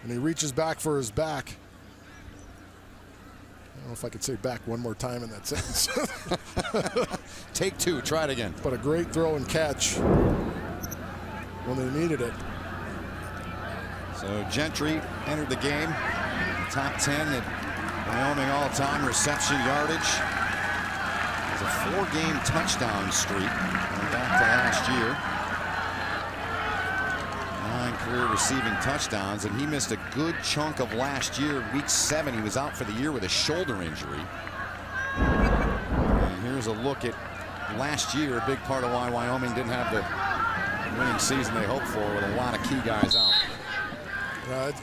And he reaches back for his back. I don't know if I could say back one more time in that sentence. Take 2, try it again. But a great throw and catch when they needed it. So Gentry entered the game. Top 10 at Wyoming all-time reception yardage. It's a 4-game touchdown streak going back to last year. 9 career receiving touchdowns, and he missed a good chunk of last year. Week 7, he was out for the year with a shoulder injury. And here's a look at last year, a big part of why Wyoming didn't have the winning season they hoped for, with a lot of key guys out.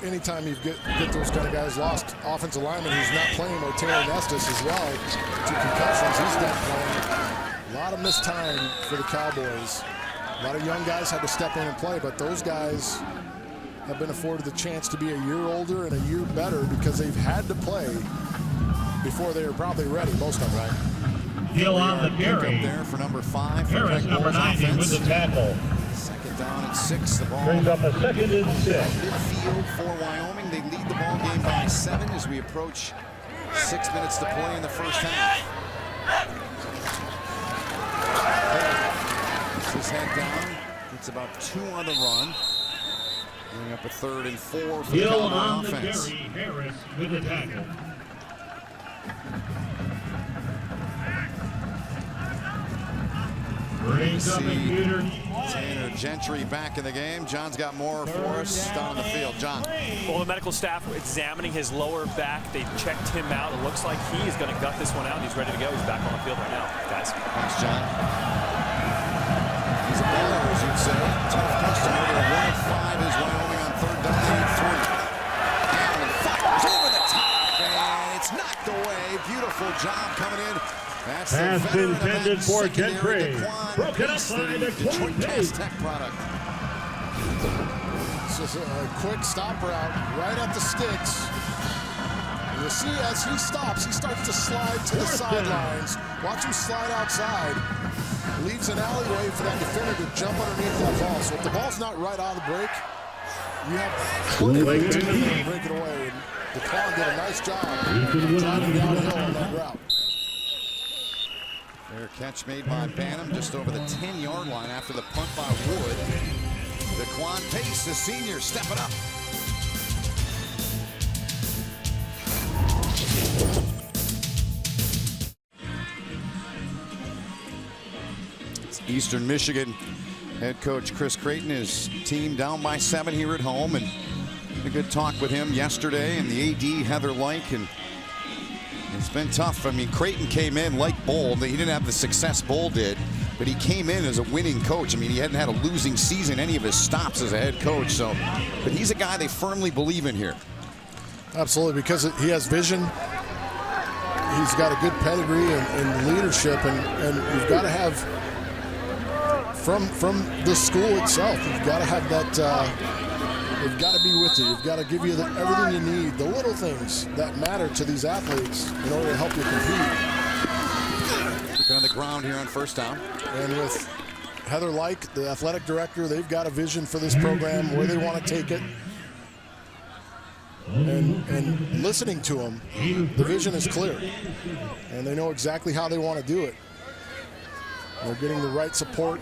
Anytime you get those kind of guys, lost offensive lineman who's not playing, or Taylor Nestus as well, 2 concussions, he's not playing. A lot of missed time for the Cowboys. A lot of young guys had to step in and play, but those guys have been afforded the chance to be a year older and a year better because they've had to play before they were probably ready, most of them. Right. Deal on the carry. There for number 5. Harris, number 90, with the tackle. 2nd down and 6. The ball Brings up a 2nd and 6. Midfield for Wyoming. They lead the ball game by 7 as we approach 6 minutes to play in the first half. His head down. It's about 2 on the run. Bring up a 3rd and 4 for the Cowboy offense. Harris with the tackle. Brings up Tanner Gentry back in the game. John's got more for us down on the field. John. Well, the medical staff examining his lower back. They checked him out. It looks like he is going to gut this one out. He's ready to go. He's back on the field right now, guys. Thanks, John. He's a baller, as you'd say. Tough customer. 1-5 is Wyoming on 3rd down and 3. Down and fires over the top, and it's knocked away. Beautiful job coming in. That's pass intended for Gentry. Broken up by the Detroit Cast Tech product. It's just a quick stop route right at the sticks. And you'll see as he stops, he starts to slide to the sidelines. Watch him slide outside. Leaves an alleyway for that defender to jump underneath that ball. So if the ball's not right out of the break, you have plenty of room to break it away. And the Clown did a nice job driving downhill on that route. Fair catch made by Banham just over the 10-yard line after the punt by Wood. Daquan Pace, the senior, stepping up. It's Eastern Michigan head coach Chris Creighton, his team down by 7 here at home, and had a good talk with him yesterday, and the AD Heather Like, and it's been tough. I mean, Creighton came in like Bowl. He didn't have the success Bowl did, but he came in as a winning coach. I mean, he hadn't had a losing season any of his stops as a head coach. So, but he's a guy they firmly believe in here. Absolutely, because he has vision. He's got a good pedigree and leadership, and you've got to have from the school itself. You've got to have that. They've got to be with you. You've got to give you everything you need, the little things that matter to these athletes in order to help you compete. Keeping on the ground here on 1st down. And with Heather Like, the athletic director, they've got a vision for this program, where they want to take it. And listening to them, the vision is clear. And they know exactly how they want to do it. They're getting the right support.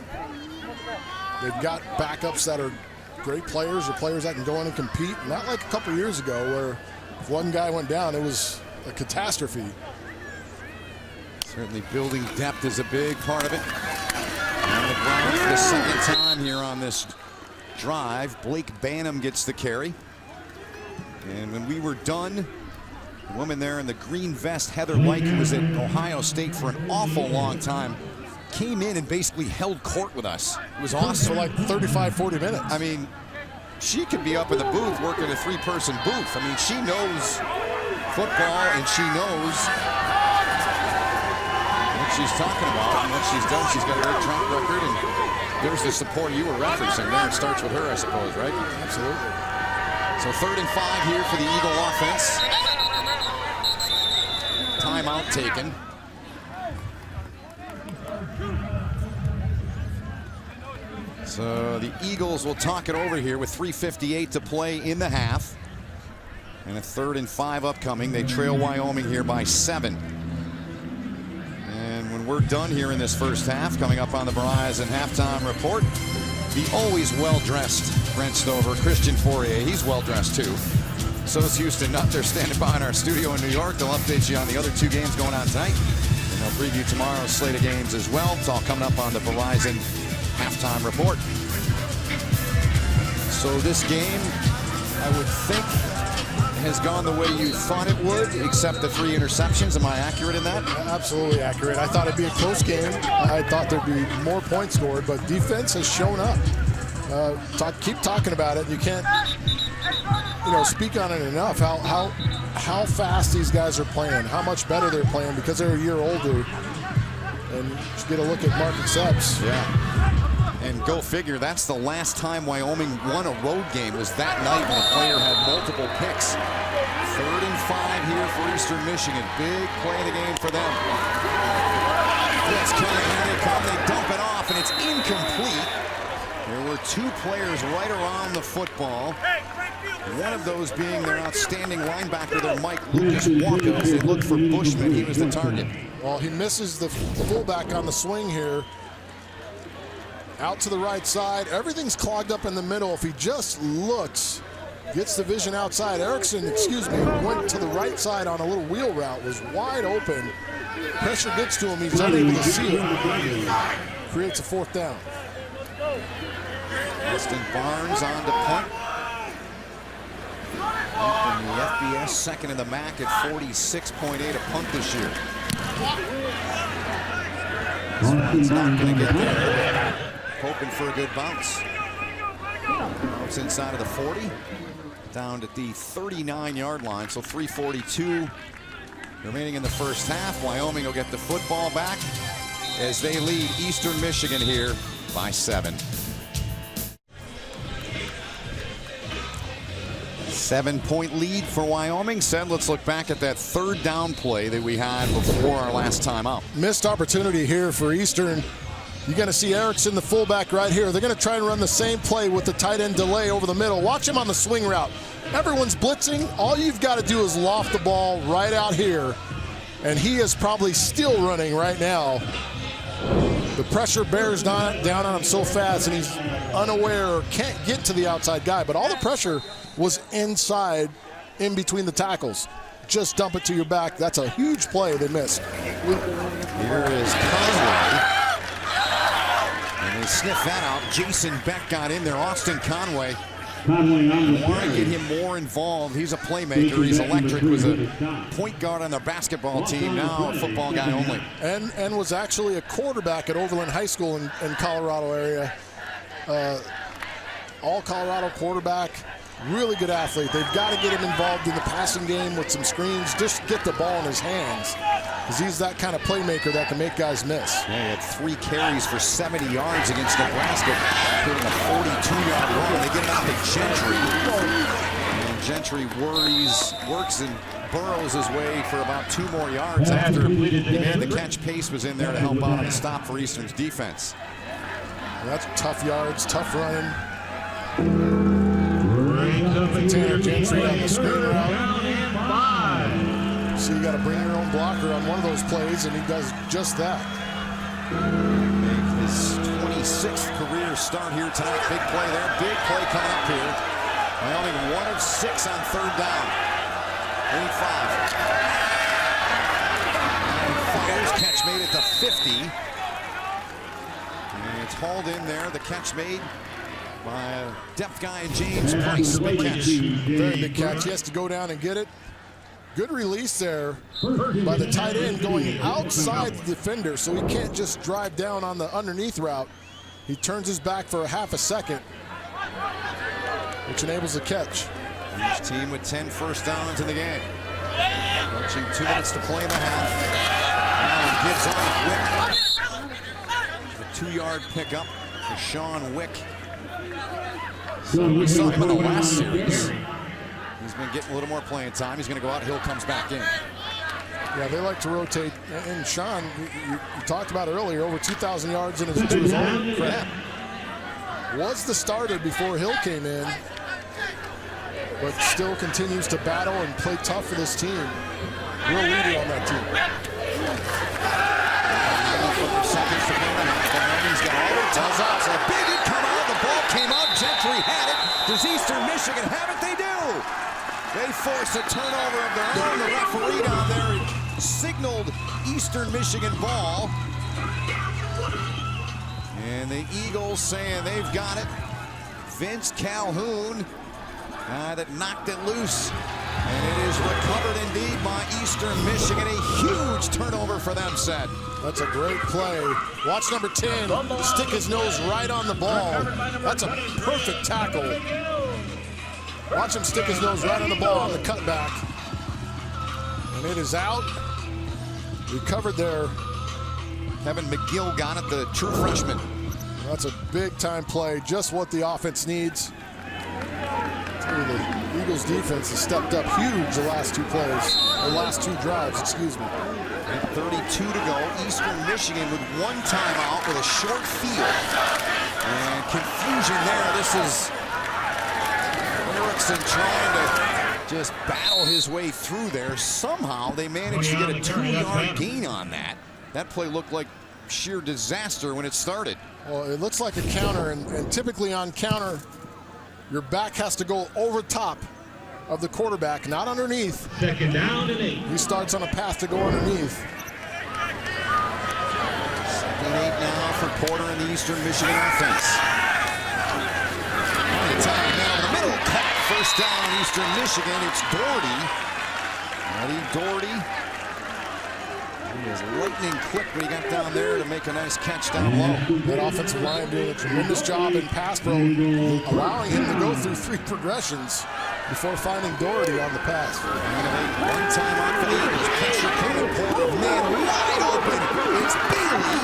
They've got backups that are great players, or players that can go in and compete. Not like a couple years ago where if one guy went down, it was a catastrophe. Certainly building depth is a big part of it. On the ground for the second time here on this drive. Blake Banham gets the carry. And when we were done, the woman there in the green vest, Heather Lyke, who was at Ohio State for an awful long time, came in and basically held court with us. It was awesome. For like 35, 40 minutes. I mean, she could be up in the booth working a 3-person booth. I mean, she knows football and she knows what she's talking about and what she's done. She's got a great track record, and there's the support you were referencing there. It starts with her, I suppose, right? Absolutely. So 3rd and 5 here for the Eagle offense. Timeout taken. So the Eagles will talk it over here with 3:58 to play in the half. And a 3rd and 5 upcoming. They trail Wyoming here by 7. And when we're done here in this first half, coming up on the Verizon halftime report, the always well-dressed Brent Stover, Christian Fourier, he's well-dressed too. So is Houston Nutt. They're standing by in our studio in New York. They'll update you on the other 2 games going on tonight. And they'll preview tomorrow's slate of games as well. It's all coming up on the Verizon halftime report. So this game, I would think, has gone the way you thought it would, except the 3 interceptions. Am I accurate in that? Absolutely accurate. I thought it'd be a close game. I thought there'd be more points scored, but defense has shown up. Keep talking about it. You can't, speak on it enough. How fast these guys are playing, how much better they're playing because they're a year older. And just get a look at Marcus Epps. Yeah. And go figure, that's the last time Wyoming won a road game, was that night when the player had multiple picks. 3rd and 5 here for Eastern Michigan. Big play of the game for them. Blitz coming, here they come, they dump it off, and it's incomplete. There were 2 players right around the football. One of those being their outstanding linebacker, their Mike Lucas Walker. As they looked for Bushman, he was the target. Well, he misses the fullback on the swing here. Out to the right side. Everything's clogged up in the middle. If he just looks, gets the vision outside. Erickson, went to the right side on a little wheel route, was wide open. Pressure gets to him. He's unable to see it. Creates a 4th down. Austin Barnes on to punt. In the FBS, 2nd in the MAC at 46.8 a punt this year. It's not going to get there. Hoping for a good bounce. Bounce inside of the 40. Down at the 39-yard line. So 3:42 remaining in the first half. Wyoming will get the football back as they lead Eastern Michigan here by 7. 7-point lead for Wyoming. Let's look back at that 3rd down play that we had before our last time out. Missed opportunity here for Eastern. You're going to see Erickson, the fullback, right here. They're going to try and run the same play with the tight end delay over the middle. Watch him on the swing route. Everyone's blitzing. All you've got to do is loft the ball right out here. And he is probably still running right now. The pressure bears down on him so fast, and he's unaware or can't get to the outside guy. But all the pressure was inside, in between the tackles. Just dump it to your back. That's a huge play they missed. Here is Conway. And they sniff that out. Jason Beck got in there. Austin Conway. Want to get him more involved. He's a playmaker. He's electric. Was a point guard on the basketball team. Now a football guy only. And was actually a quarterback at Overland High School in Colorado area. All Colorado quarterback. Really good athlete. They've got to get him involved in the passing game with some screens. Just get the ball in his hands, because he's that kind of playmaker that can make guys miss. Yeah, he had 3 carries for 70 yards against Nebraska, including a 42-yard run. They get it out to Gentry. And Gentry works and burrows his way for about 2 more yards after he made the catch. Pace was in there to help out on the stop for Eastern's defense. Well, that's tough yards, tough running. Tanner Gentry on the screen route. So you got to bring your own blocker on one of those plays, and he does just that. Make his 26th career start here tonight. Big play there. Big play coming up here. Wyoming 1 of 6 on 3rd down. 8-5. Fires catch made it to 50. And It's hauled in there. The catch made by a depth guy, James Price. Big catch. Very big catch. He has to go down and get it. Good release there by the tight end going outside the defender, so he can't just drive down on the underneath route. He turns his back for a half a second, which enables the catch. Each team with 10 first downs in the game. Approaching 2 minutes to play in the half. Now gives off Wick. A 2-yard pickup for Sean Wick. We saw him in the last series. He's been getting a little more playing time. He's going to go out. Hill comes back in. Yeah, they like to rotate. And Sean, you talked about earlier, over 2,000 yards in his own credit. Was the starter before Hill came in, but still continues to battle and play tough for this team. Real leader on that team. Seconds to play. He's got all the tells out. So a big hit come out. The ball came out. Gentry had it. Does Eastern Michigan have it? They do. They forced a turnover of their own. The referee down there signaled Eastern Michigan ball. And the Eagles saying they've got it. Vince Calhoun, guy that knocked it loose. And it is recovered indeed by Eastern Michigan. A huge turnover for them, Seth. That's a great play. Watch number 10 stick his nose right on the ball. That's a perfect tackle. Watch him stick his nose right on the ball on the cutback. And it is out. Recovered there. Kevin McGill got it, the true freshman. That's a big-time play, just what the offense needs. The Eagles defense has stepped up huge the last 2 plays, or last 2 drives, excuse me. And 32 to go. Eastern Michigan with 1 timeout with a short field. And confusion there. This is Erickson trying to just battle his way through there. Somehow they managed to get a 2-yard gain on that. That play looked like sheer disaster when it started. Well, it looks like a counter, and typically on counter, your back has to go over top of the quarterback, not underneath. Second down and 8. He starts on a path to go underneath. Second and 8 now for Porter and the Eastern Michigan offense. Time now in the middle. First down Eastern Michigan. It's Doherty. Eddie Doherty. He was lightning quick when he got down there to make a nice catch down low. That offensive line doing a tremendous job in pass pro, allowing him to go through 3 progressions before finding Doherty on the pass. 1 time out for the Eagles. Pressure coming. Porter, man, wide open. It's Bailey.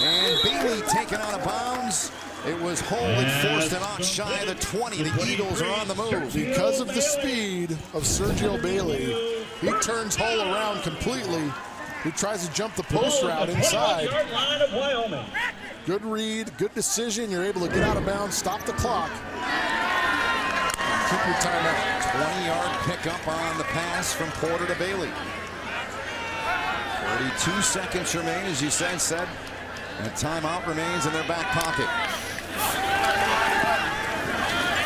And Bailey taken out of bounds. It was Holden forced him out shy of the 20. The Eagles are on the move. Because of the speed of Sergio Bailey, he turns Hull around completely. He tries to jump the post route inside. Line of Wyoming. Good read, good decision. You're able to get out of bounds, stop the clock. Keep your timeout. 20-yard pickup on the pass from Porter to Bailey. 32 seconds remain, as you said. And a timeout remains in their back pocket.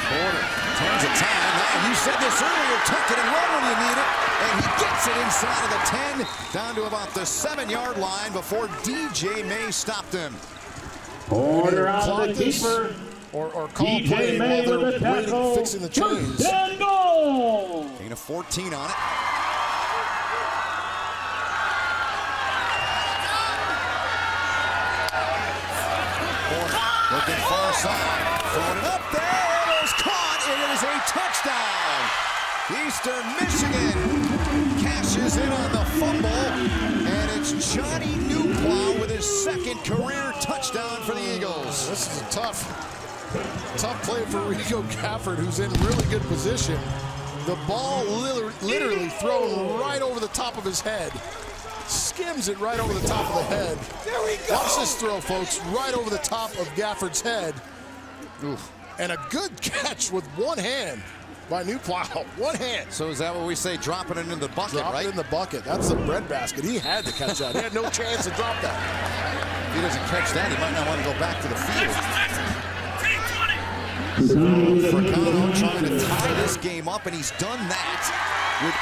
Porter turns the time. Now, you said this earlier, tuck it and run when you need it. And he gets it inside of the 10, down to about the 7-yard line before DJ May stopped him. Order on the keeper. Or call DJ play May while with they're a tackle. fixing the chains. First and goal. Gain of 14 on it. Looking far side, throwing it up there, it is caught, it is a touchdown. Eastern Michigan cashes in on the fumble, and it's Johnny Newplow with his 2nd career touchdown for the Eagles. This is a tough play for Rico Gafford, who's in really good position. The ball literally thrown right over the top of his head. Skims it right over the top of the head. There we go. Watch this throw, folks, right over the top of Gafford's head. Oof. And a good catch with 1 hand by Newplow. 1 hand. So is that what we say, dropping it into the bucket, Drop right? it in the bucket. That's the breadbasket. He had to catch that. He had no chance to drop that. If he doesn't catch that, he might not want to go back to the field. Fricano trying to tie this game up, and he's done that with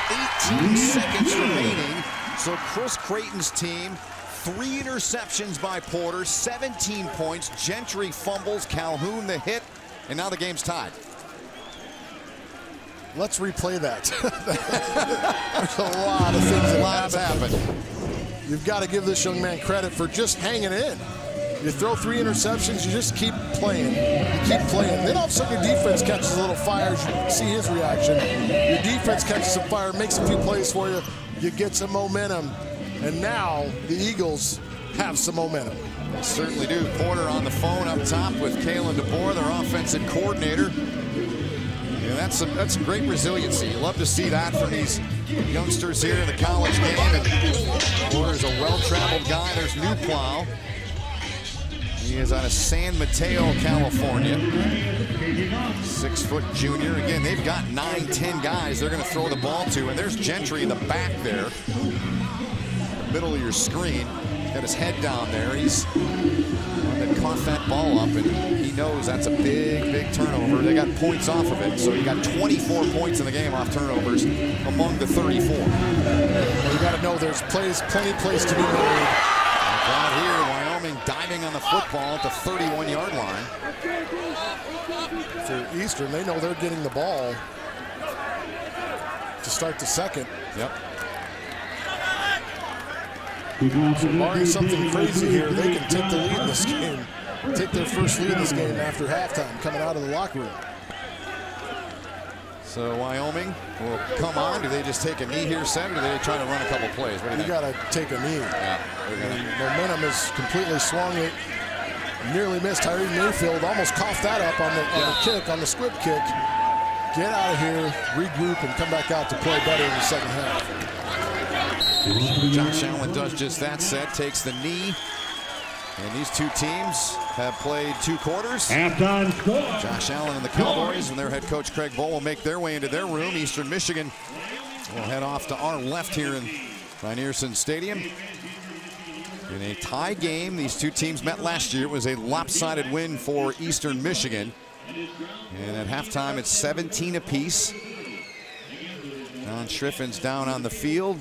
18 seconds remaining. So Chris Creighton's team 3 interceptions by Porter, 17 points. Gentry fumbles, Calhoun the hit, and now the game's tied. Let's replay that. There's a lot of things that have happened. You've got to give this young man credit for just hanging in. You throw 3 interceptions, you just keep playing. You keep playing. Then all of a sudden your defense catches a little fire. You see his reaction. Your defense catches some fire, makes a few plays for you. You get some momentum. And now the Eagles have some momentum. They certainly do. Porter on the phone up top with Kalen DeBoer, their offensive coordinator. And that's some great resiliency. You love to see that from these youngsters here in the college game. And Porter's a well-traveled guy. There's Newplow. He is out of San Mateo, California. 6-foot junior. Again, they've got 9, 10 guys they're going to throw the ball to. And there's Gentry in the back there. Middle of your screen. Got his head down there. He's one that caught that ball up, and he knows that's a big turnover. They got points off of it, so you got 24 points in the game off turnovers among the 34. Well, you got to know there's plenty of plays to be made. Out here, Wyoming diving on the football at the 31-yard line. For Eastern, they know they're getting the ball to start the second. Yep. So barring something crazy here, they can take the lead in this game. Take their first lead in this game after halftime, coming out of the locker room. So Wyoming will come on. Do they just take a knee here, Seth, or do they try to run a couple plays? What do you think? You got to take a knee. Yeah, momentum is completely swung. It nearly missed. Tyree Mayfield almost coughed that up on the kick, on the squib kick. Get out of here, regroup, and come back out to play better in the second half. Josh Allen does just that. Set takes the knee. And these two teams have played 2 quarters. Halftime score. Josh Allen and the Cowboys and their head coach Craig Bohl will make their way into their room. Eastern Michigan will head off to our left here in Rynearson Stadium. In a tie game, these two teams met last year. It was a lopsided win for Eastern Michigan. And at halftime, it's 17 apiece. John Schriffin's down on the field.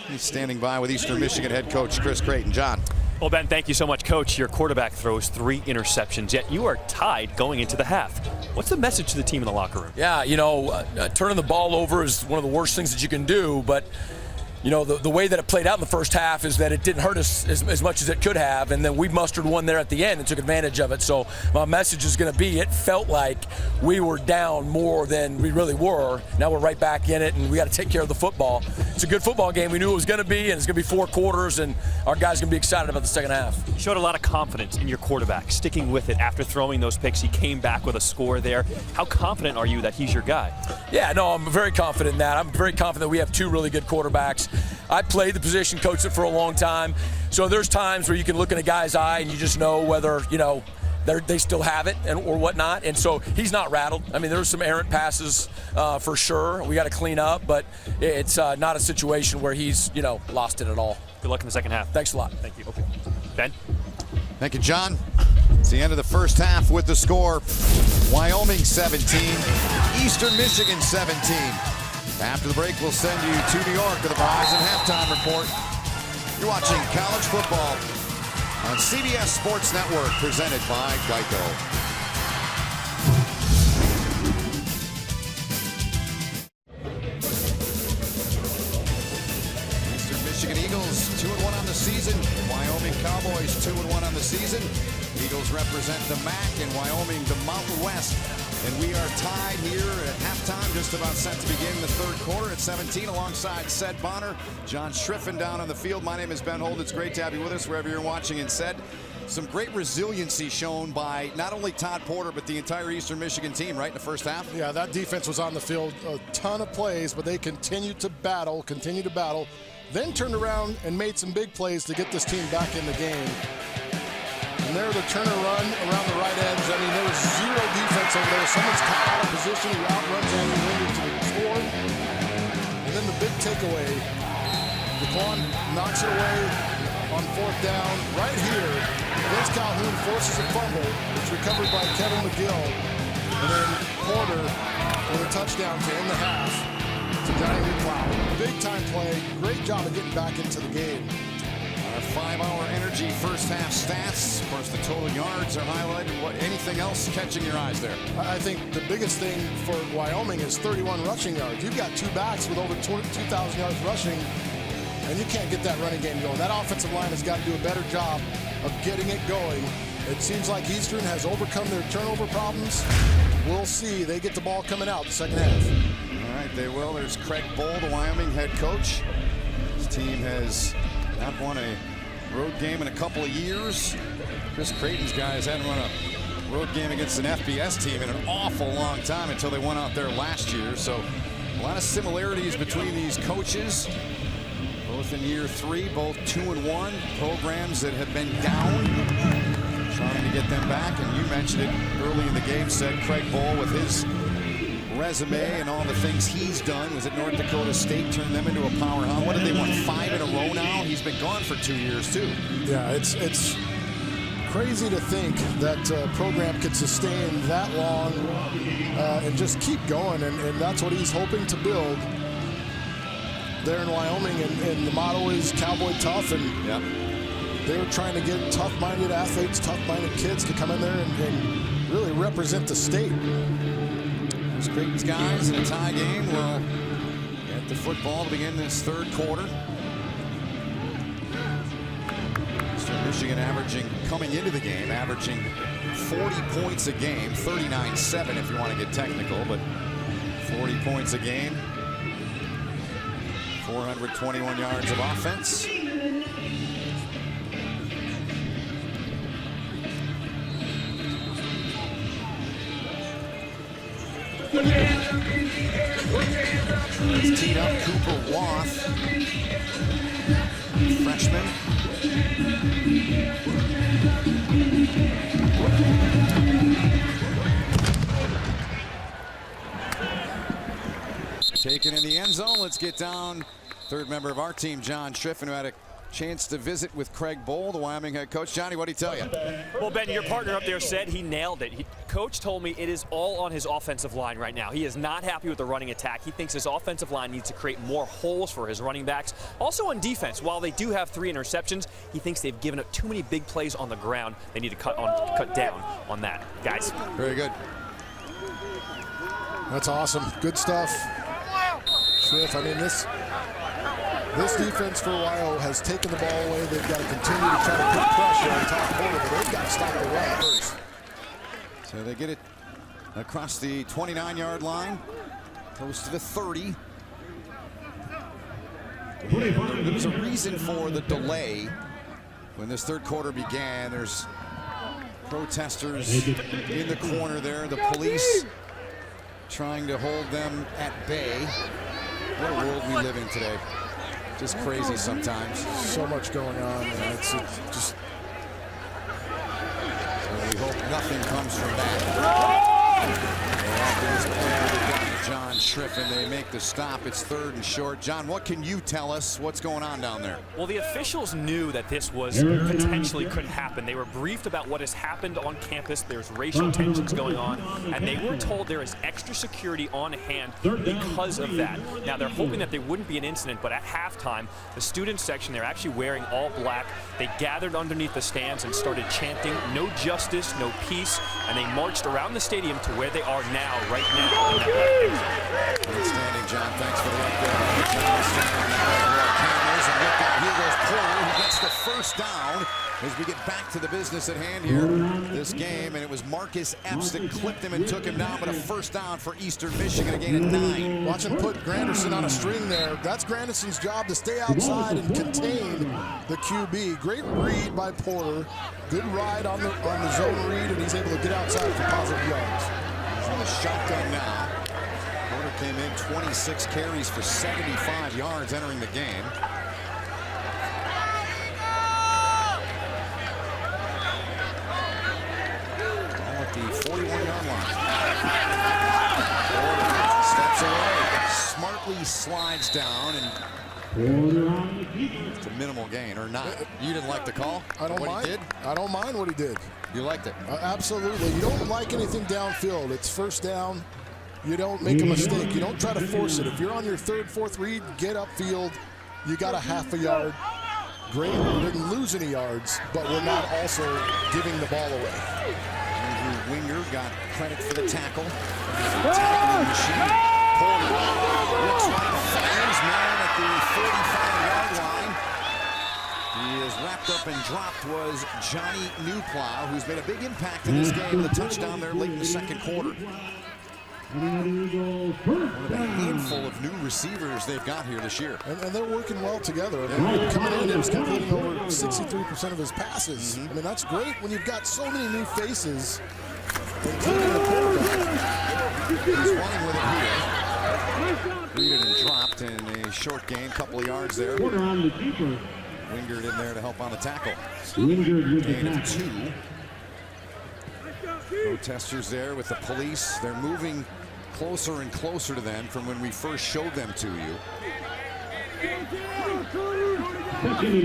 He's standing by with Eastern Michigan head coach Chris Creighton. John. Well, Ben, thank you so much, Coach. Your quarterback throws 3 interceptions, yet you are tied going into the half. What's the message to the team in the locker room? Yeah, turning the ball over is one of the worst things that you can do, but the way that it played out in the first half is that it didn't hurt us as much as it could have, and then we mustered one there at the end and took advantage of it. So my message is going to be, it felt like we were down more than we really were. Now we're right back in it, and we got to take care of the football. It's a good football game. We knew it was going to be, and it's going to be 4 quarters, and our guys are going to be excited about the second half. You showed a lot of confidence in your quarterback, sticking with it after throwing those picks. He came back with a score there. How confident are you that he's your guy? Yeah, no, I'm very confident in that. I'm very confident we have 2 really good quarterbacks. I played the position, coached it for a long time. So there's times where you can look in a guy's eye and you just know whether, they still have it or whatnot. And so he's not rattled. I mean, there's some errant passes for sure. We got to clean up, but it's not a situation where he's, lost it at all. Good luck in the second half. Thanks a lot. Thank you. Okay. Ben? Thank you, John. It's the end of the first half with the score. Wyoming 17, Eastern Michigan 17. After the break, we'll send you to New York with a Verizon halftime report. You're watching college football on CBS Sports Network, presented by Geico. Eastern Michigan Eagles 2-1 on the season. Wyoming Cowboys 2-1 on the season. Eagles represent the MAC and Wyoming the Mountain West. And we are tied here at halftime, just about set to begin the third quarter at 17, alongside Sed Bonner, John Schriffen down on the field. My name is Ben Holt. It's great to have you with us wherever you're watching. And Sed, some great resiliency shown by not only Todd Porter, but the entire Eastern Michigan team, right, in the first half? Yeah, that defense was on the field, a ton of plays, but they continued to battle, then turned around and made some big plays to get this team back in the game. And there, the turn and run around the right edge. I mean, there was 0 defense over there. Someone's caught out of position. He outruns Andrew Linder to the score. And then the big takeaway, DeQuan knocks it away on 4th down. Right here, Vince Calhoun forces a fumble. It's recovered by Kevin McGill. And then Porter with a touchdown to end the half to Johnny Newplow. Big time play. Great job of getting back into the game. Our 5-hour energy first half stats. Of course, the total yards are highlighted. Anything else catching your eyes there? I think the biggest thing for Wyoming is 31 rushing yards. You've got two backs with over 2,000 yards rushing, and you can't get that running game going. That offensive line has got to do a better job of getting it going. It seems like Eastern has overcome their turnover problems. We'll see. They get the ball coming out the second half. All right, they will. There's Craig Bohl, the Wyoming head coach. His team has not won a road game in a couple of years. Chris Creighton's guys hadn't won a road game against an FBS team in an awful long time until they went out there last year. So a lot of similarities between these coaches. Both in year 3, both 2-1 programs that have been down, trying to get them back. And you mentioned it early in the game, said Craig Bohl with his resume and all the things he's done was at North Dakota State, turned them into a powerhouse. What did they won 5 in a row now? He's been gone for 2 years too. Yeah, it's crazy to think that program could sustain that long and just keep going, and that's what he's hoping to build there in Wyoming. And the motto is Cowboy Tough, and they're trying to get tough-minded athletes, tough-minded kids to come in there and really represent the state. Creighton's guys in a tie game will get the football to begin this third quarter. Eastern Michigan coming into the game, averaging 40 points a game, 39-7 if you want to get technical, but 40 points a game, 421 yards of offense. It's teed up Cooper Wath, freshman. Taken in the end zone. Let's get down. Third member of our team, John Schriffen, who had a chance to visit with Craig Bohl, the Wyoming head coach. Johnny, what did he tell you? Well, Ben, your partner up there said he nailed it. Coach told me it is all on his offensive line right now. He is not happy with the running attack. He thinks his offensive line needs to create more holes for his running backs. Also on defense, while they do have 3 interceptions, he thinks they've given up too many big plays on the ground. They need to cut down on that, guys. Very good. That's awesome. Good stuff. Schriff, I mean, this defense for Wyoming has taken the ball away. They've got to continue to try to put pressure on top quarter, but they've got to stop the run first. So they get it across the 29-yard line, close to the 30. There was a reason for the delay when this third quarter began. There's protesters in the corner there. The police trying to hold them at bay. What a world we live in today. Just crazy sometimes. So much going on. It's just. So we hope nothing comes from that. John Schriffen, they make the stop. It's 3rd and short. John, what can you tell us? What's going on down there? Well, the officials knew that this was potentially could happen. They were briefed about what has happened on campus. There's racial tensions going on, and they were told there is extra security on hand because of that. Now, they're hoping that there wouldn't be an incident, but at halftime, the student section, they're actually wearing all black. They gathered underneath the stands and started chanting, "No justice, no peace," and they marched around the stadium to where they are now, right now. Outstanding, John. Thanks for the update. Cameras, and look out, here goes Porter, who gets the first down as we get back to the business at hand here this game. And it was Marcus Epps that clipped him and took him down, but a first down for Eastern Michigan, a gain of 9. Watch him put Granderson on a string there. That's Granderson's job, to stay outside and contain the QB. Great read by Porter. Good ride on the zone read, and he's able to get outside for positive yards. He's on the shotgun now. Porter came in 26 carries for 75 yards entering the game. Ball at the 41-yard line. Porter steps away, smartly slides down, and it's a minimal gain, or not. You didn't like the call? I don't mind. He did? I don't mind what he did. You liked it? Absolutely. You don't like anything downfield. It's first down. You don't make a mistake. You don't try to force it. If you're on your 3rd, 4th read, get upfield. You got a half a yard. great. We didn't lose any yards, but we're not also giving the ball away. Andrew Winger got credit for the tackle. Tackling machine. Porter looks like finds man at the 45-yard line. He is wrapped up and dropped was Johnny Newplow, who's made a big impact in this game with a touchdown there late in the second quarter. One of a handful of new receivers they've got here this year. And they're working well together. Coming in, he was completing over 63% of his passes. I mean, that's great when you've got so many new faces, including the quarterback. He's running with it here. Read and dropped in a short gain, couple of yards there. Wingard in there to help on the tackle. Gain of 2. Protesters there with the police. They're moving closer and closer to them from when we first showed them to you.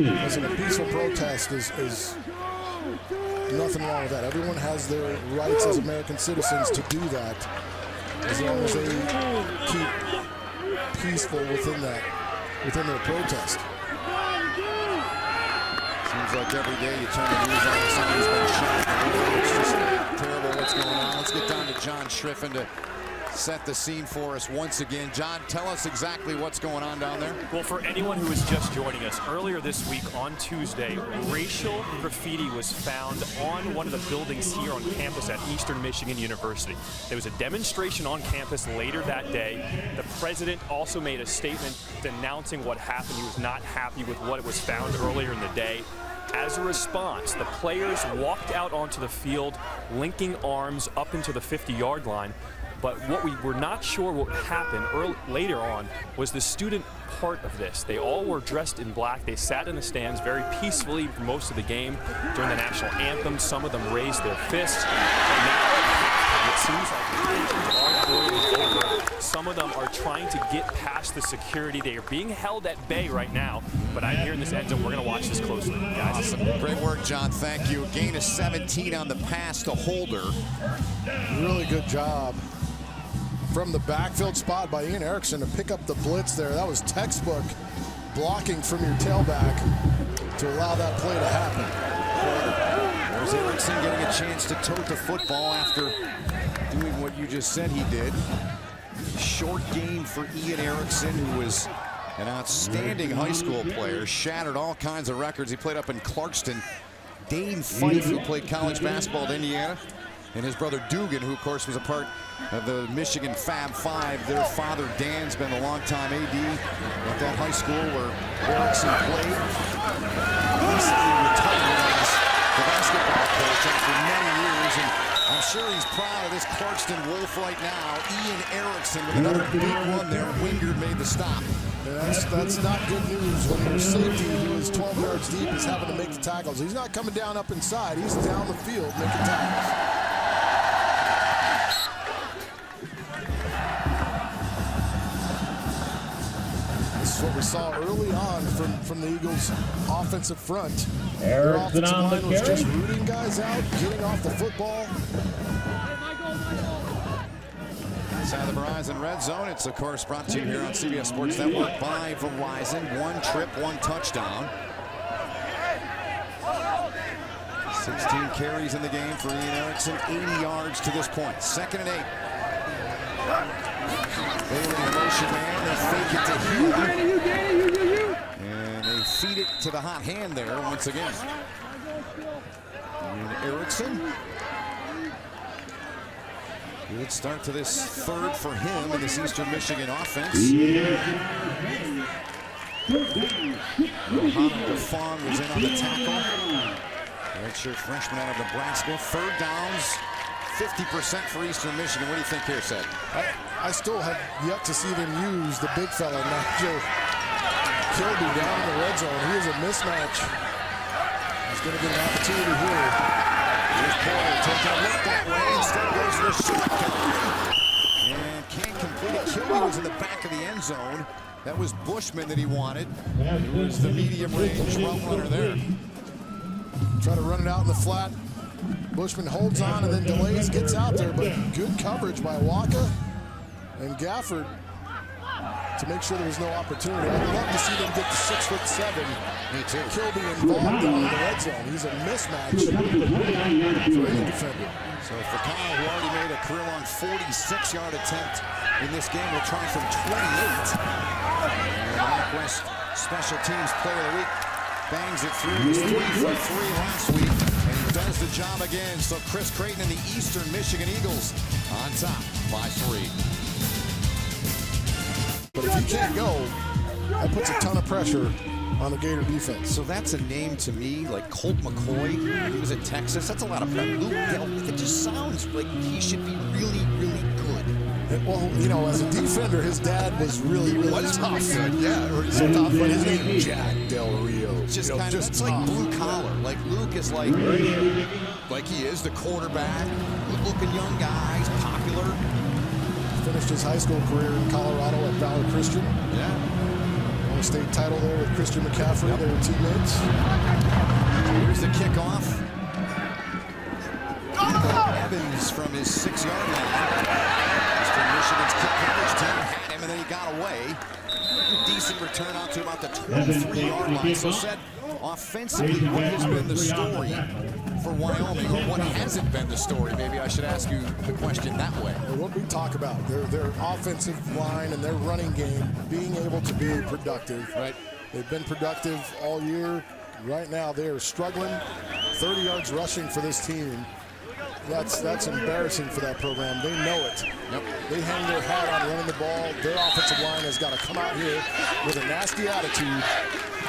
Listen, a peaceful protest is nothing wrong with that. Everyone has their rights as American citizens to do that, as long as they keep peaceful within their protest. Seems like every day you turn the news on, somebody's been shot. It's just terrible what's going on. Let's get down to John Schriffen to set the scene for us once again. John, tell us exactly what's going on down there. Well, for anyone who is just joining us, earlier this week on Tuesday, racial graffiti was found on one of the buildings here on campus at Eastern Michigan University. There was a demonstration on campus later that day. The president also made a statement denouncing what happened. He was not happy with what was found earlier in the day. As a response, the players walked out onto the field, linking arms up into the 50-yard line. But what we were not sure what would happen later on was the student part of this. They all were dressed in black. They sat in the stands very peacefully for most of the game during the national anthem. Some of them raised their fists. And now it seems like the are boiling over. Some of them are trying to get past the security. They are being held at bay right now. But I'm here in this end zone. We're going to watch this closely, guys. Awesome. Great work, John. Thank you. A gain of 17 on the pass to Holder. Really good job from the backfield spot by Ian Erickson to pick up the blitz there. That was textbook blocking from your tailback to allow that play to happen. There's Erickson getting a chance to tote the football after doing what you just said he did. Short gain for Ian Erickson, who was an outstanding high school player, shattered all kinds of records. He played up in Clarkston. Dane Fife, who played college basketball at Indiana, and his brother Dugan, who of course was a part of the Michigan Fab Five. Their father Dan's been a longtime AD at that high school where Erickson played. Recently retired as the basketball coach after many years, and I'm sure he's proud of this Clarkston Wolf right now. Ian Erickson with another big one there. Wingard made the stop. Yeah, that's not good news when your safety, who is 12 yards deep, is having to make the tackles. He's not coming down up inside. He's down the field making tackles. This is what we saw early on from the Eagles' offensive front. Their offensive line was just rooting guys out, getting off the football. Inside the Verizon Red Zone, it's of course brought to you here on CBS Sports Network by Verizon. One trip, one touchdown. 16 carries in the game for Ian Erickson, 80 yards to this point. 2nd and 8. Bailey in motion man, they fake it to him. And they feed it to the hot hand there once again. Ian Erickson. Good start to this third for him in this Eastern Michigan offense. Mohamed Gafon was in on the tackle. Redshirt freshman out of Nebraska. 3rd downs, 50% for Eastern Michigan. What do you think here, Seth? I still have yet to see them use the big fella, Nigel Kilby, down in the red zone. He is a mismatch. He's going to get an opportunity here. Here's Porter taking a look that way. Instead goes to the shortcut. And can't complete it. Kilby was in the back of the end zone. That was Bushman that he wanted. It was the medium range route runner there. Try to run it out in the flat. Bushman holds on and then delays, gets out there, but good coverage by Waka and Gafford. to make sure there was no opportunity. I'd love to see them get to 6'7". Me too. Kilby involved down in the red zone. He's a mismatch for any defender. So for Kyle, who already made a career-long 46-yard attempt in this game, will try from 28. And the Northwest Special Teams Player of the Week bangs it through. He was 3 for 3 last week, and he does the job again. So Chris Creighton and the Eastern Michigan Eagles on top by 3. But if he can't go, that puts a ton of pressure on the Gator defense. So that's a name to me, like Colt McCoy. He was at Texas. That's a lot of pressure. Luke Delpit, it just sounds like he should be really, really good. And, well, you know, as a defender, his dad was really, really tough. Yeah, or So tough, but his name is Jack Del Rio. it's just kind of, just it's tough. like blue collar. Like Luke is like he is the quarterback, good-looking young guy, he's popular. Finished his high school career in Colorado at Valor Christian. Yeah. Won a state title there with Christian McCaffrey. They were teammates. Here's the kickoff. Evans from his 6-yard line. Eastern Michigan's kick coverage team had him, and then he got away. Decent return out to about the 23-yard line. So said, offensively, what has been the story for Wyoming, or what hasn't been the story? Maybe I should ask you the question that way. What we talk about, their offensive line and their running game being able to be productive. Right. They've been productive all year. Right now, they are struggling. 30 yards rushing for this team. That's embarrassing for that program. They know it. Yep. They hang their hat on running the ball. Their offensive line has got to come out here with a nasty attitude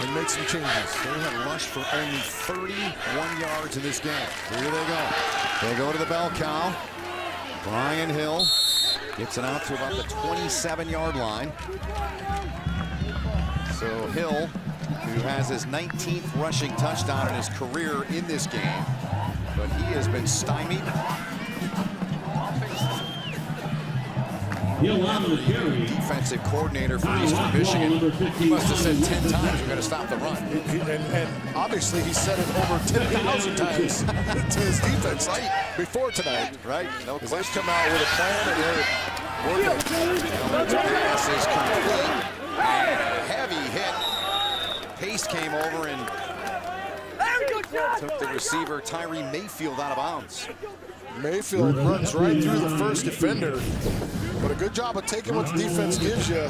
and make some changes. They have rushed for only 31 yards in this game. Here they go. They go to the bell cow. Brian Hill gets it out to about the 27-yard line. So Hill, who has his 19th rushing touchdown in his career in this game, but he has been stymied. Defensive coordinator for Eastern Michigan. He must have said 10 times, we're going to stop the run. And obviously he said it over 10,000 times to his defense before tonight. Right? No Because question. they've come out with a plan and they're working. The pass is complete. And heavy hit. Pace came over and took the receiver Tyree Mayfield out of bounds. Mayfield runs right through the first defender, but a good job of taking what the defense gives you.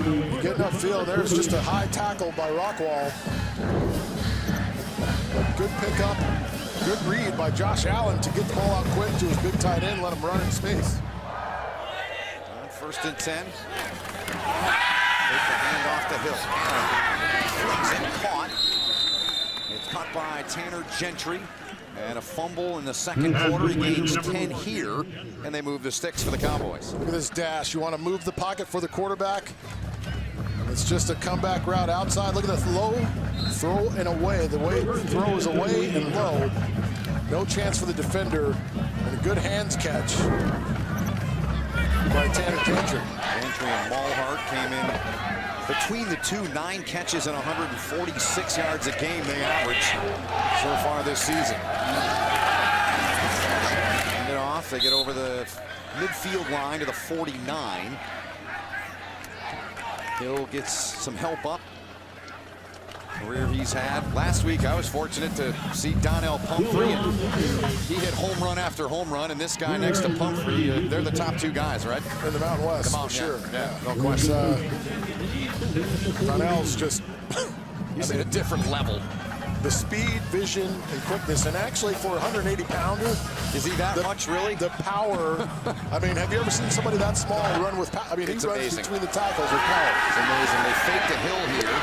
You get upfield, there's just a high tackle by Rockwall. Good pickup, good read by Josh Allen to get the ball out quick to his big tight end, let him run in space. On 1st and 10. Take the hand off to Hill. Flings it, caught. It's caught by Tanner Gentry. And a fumble in the second quarter. He gains 10 here, and they move the sticks for the Cowboys. Look at this dash. You want to move the pocket for the quarterback. It's just a comeback route outside. Look at this low throw and away. The way throw is away and low. No chance for the defender. And a good hands catch by Tanner Gentry. Gentry and Malhart came in. Between the two, 9 catches and 146 yards a game they average so far this season. Hand it off. They get over the midfield line to the 49. Hill gets some help up. Career he's had. Last week, I was fortunate to see Donnell Pumphrey, and he hit home run after home run, and this guy next to Pumphrey, they're the top 2 guys, right? In the Mountain West, The Mountain, for sure. Yeah, no question. Donnell's just He's at a different level. the speed, vision, and quickness. And actually, for a 180-pounder, Is he that much, really? The power. I mean, have you ever seen somebody that small run with power? I mean, It's he runs amazing. between the tackles with power. It's amazing. They faked a Hill here.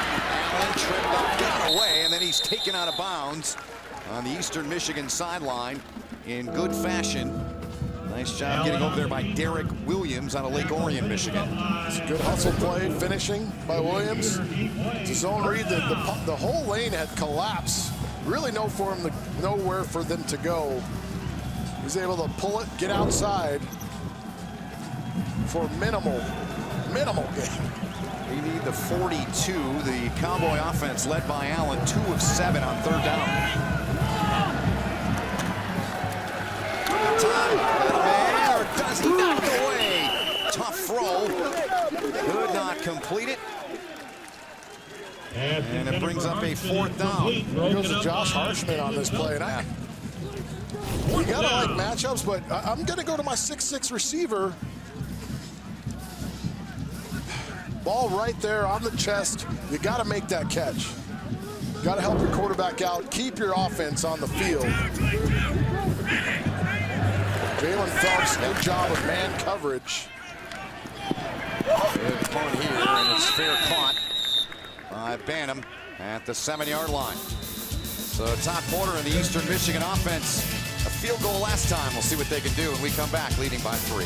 Allen tripped up, got away, and then he's taken out of bounds on the Eastern Michigan sideline in good fashion. Nice job getting over there by Derek Williams out of Lake Orion, Michigan. It's a good hustle play, finishing by Williams. It's a zone read. The whole lane had collapsed. Really nowhere for them to go. He was able to pull it, get outside for minimal gain. We need the 42. The Cowboy offense led by Allen, 2 of 7 on 3rd down. Time, or does he knock it away? Tough throw. Could not complete it. And it brings up a 4th down. Here goes to Josh Harshman on this play. And you gotta like matchups, but I'm gonna go to my 6'6" receiver. Ball right there on the chest. You gotta make that catch. You gotta help your quarterback out. Keep your offense on the field. Jalen Phelps, good job of man coverage. Good punt here, and it's fair caught by Bantam at the 7-yard line. So Todd Porter and the Eastern Michigan offense, a field goal last time. We'll see what they can do when we come back, leading by 3.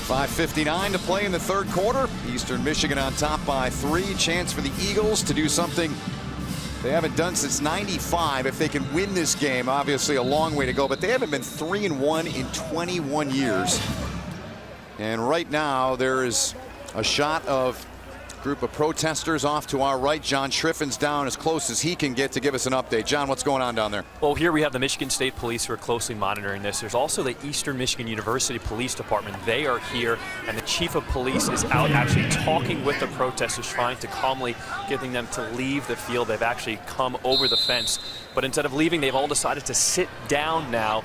5:59 to play in the 3rd quarter. Eastern Michigan on top by 3. Chance for the Eagles to do something they haven't done since '95. If they can win this game, obviously a long way to go, but they haven't been 3-1 in 21 years. And right now there is a shot of a group of protesters off to our right. John Schriffin's down as close as he can get to give us an update. John, what's going on down there? Well, here we have the Michigan State Police who are closely monitoring this. There's also the Eastern Michigan University Police Department. They are here, and the chief of police is out actually talking with the protesters, trying to calmly getting them to leave the field. They've actually come over the fence, but instead of leaving, they've all decided to sit down now.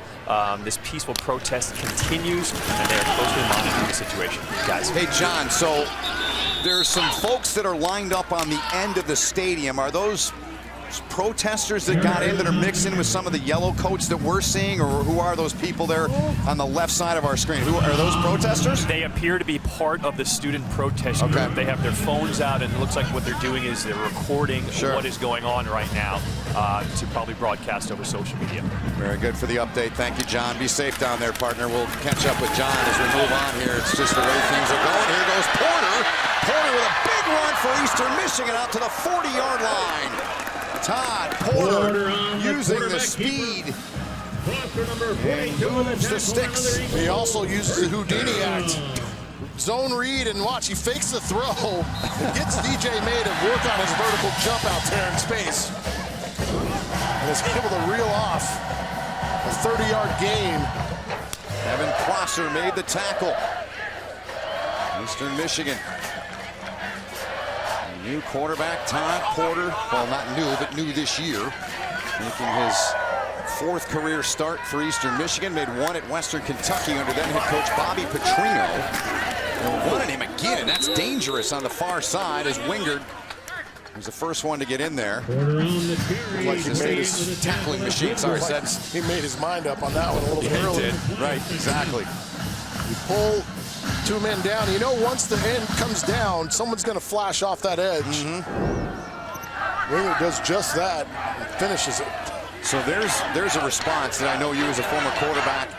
This peaceful protest continues, and they are closely monitoring the situation. Guys. Hey, John, so there's some folks that are lined up on the end of the stadium. Are those protesters that got in that are mixed in with some of the yellow coats that we're seeing, or who are those people there on the left side of our screen? Who are those protesters? They appear to be part of the student protest group. They have their phones out, and it looks like what they're doing is they're recording what is going on right now to probably broadcast over social media. Very good for the update. Thank you, John. Be safe down there, partner. We'll catch up with John as we move on here. It's just the way things are going. Here goes Porter. Porter with a big run for Eastern Michigan out to the 40-yard line. Todd Porter using the speed and moves the sticks. He also uses the Houdini act. Zone read, and watch, he fakes the throw. It gets DJ May to work on his vertical jump out there in space. And is able to reel off a 30-yard gain. Evan Prosser made the tackle. Eastern Michigan. New quarterback, Todd Porter. Well, not new, but new this year. Making his 4th career start for Eastern Michigan. Made 1 at Western Kentucky under then head coach Bobby Petrino. And 1 at him again, and that's dangerous on the far side as Wingard was the first one to get in there. Like he made his tackling machine. Sorry, Seth. He made his mind up on that one a little bit early. Right, exactly. You pull 2 men down. You know, once the end comes down, someone's going to flash off that edge. Wingard does just that and finishes it. So there's a response that I know you as a former quarterback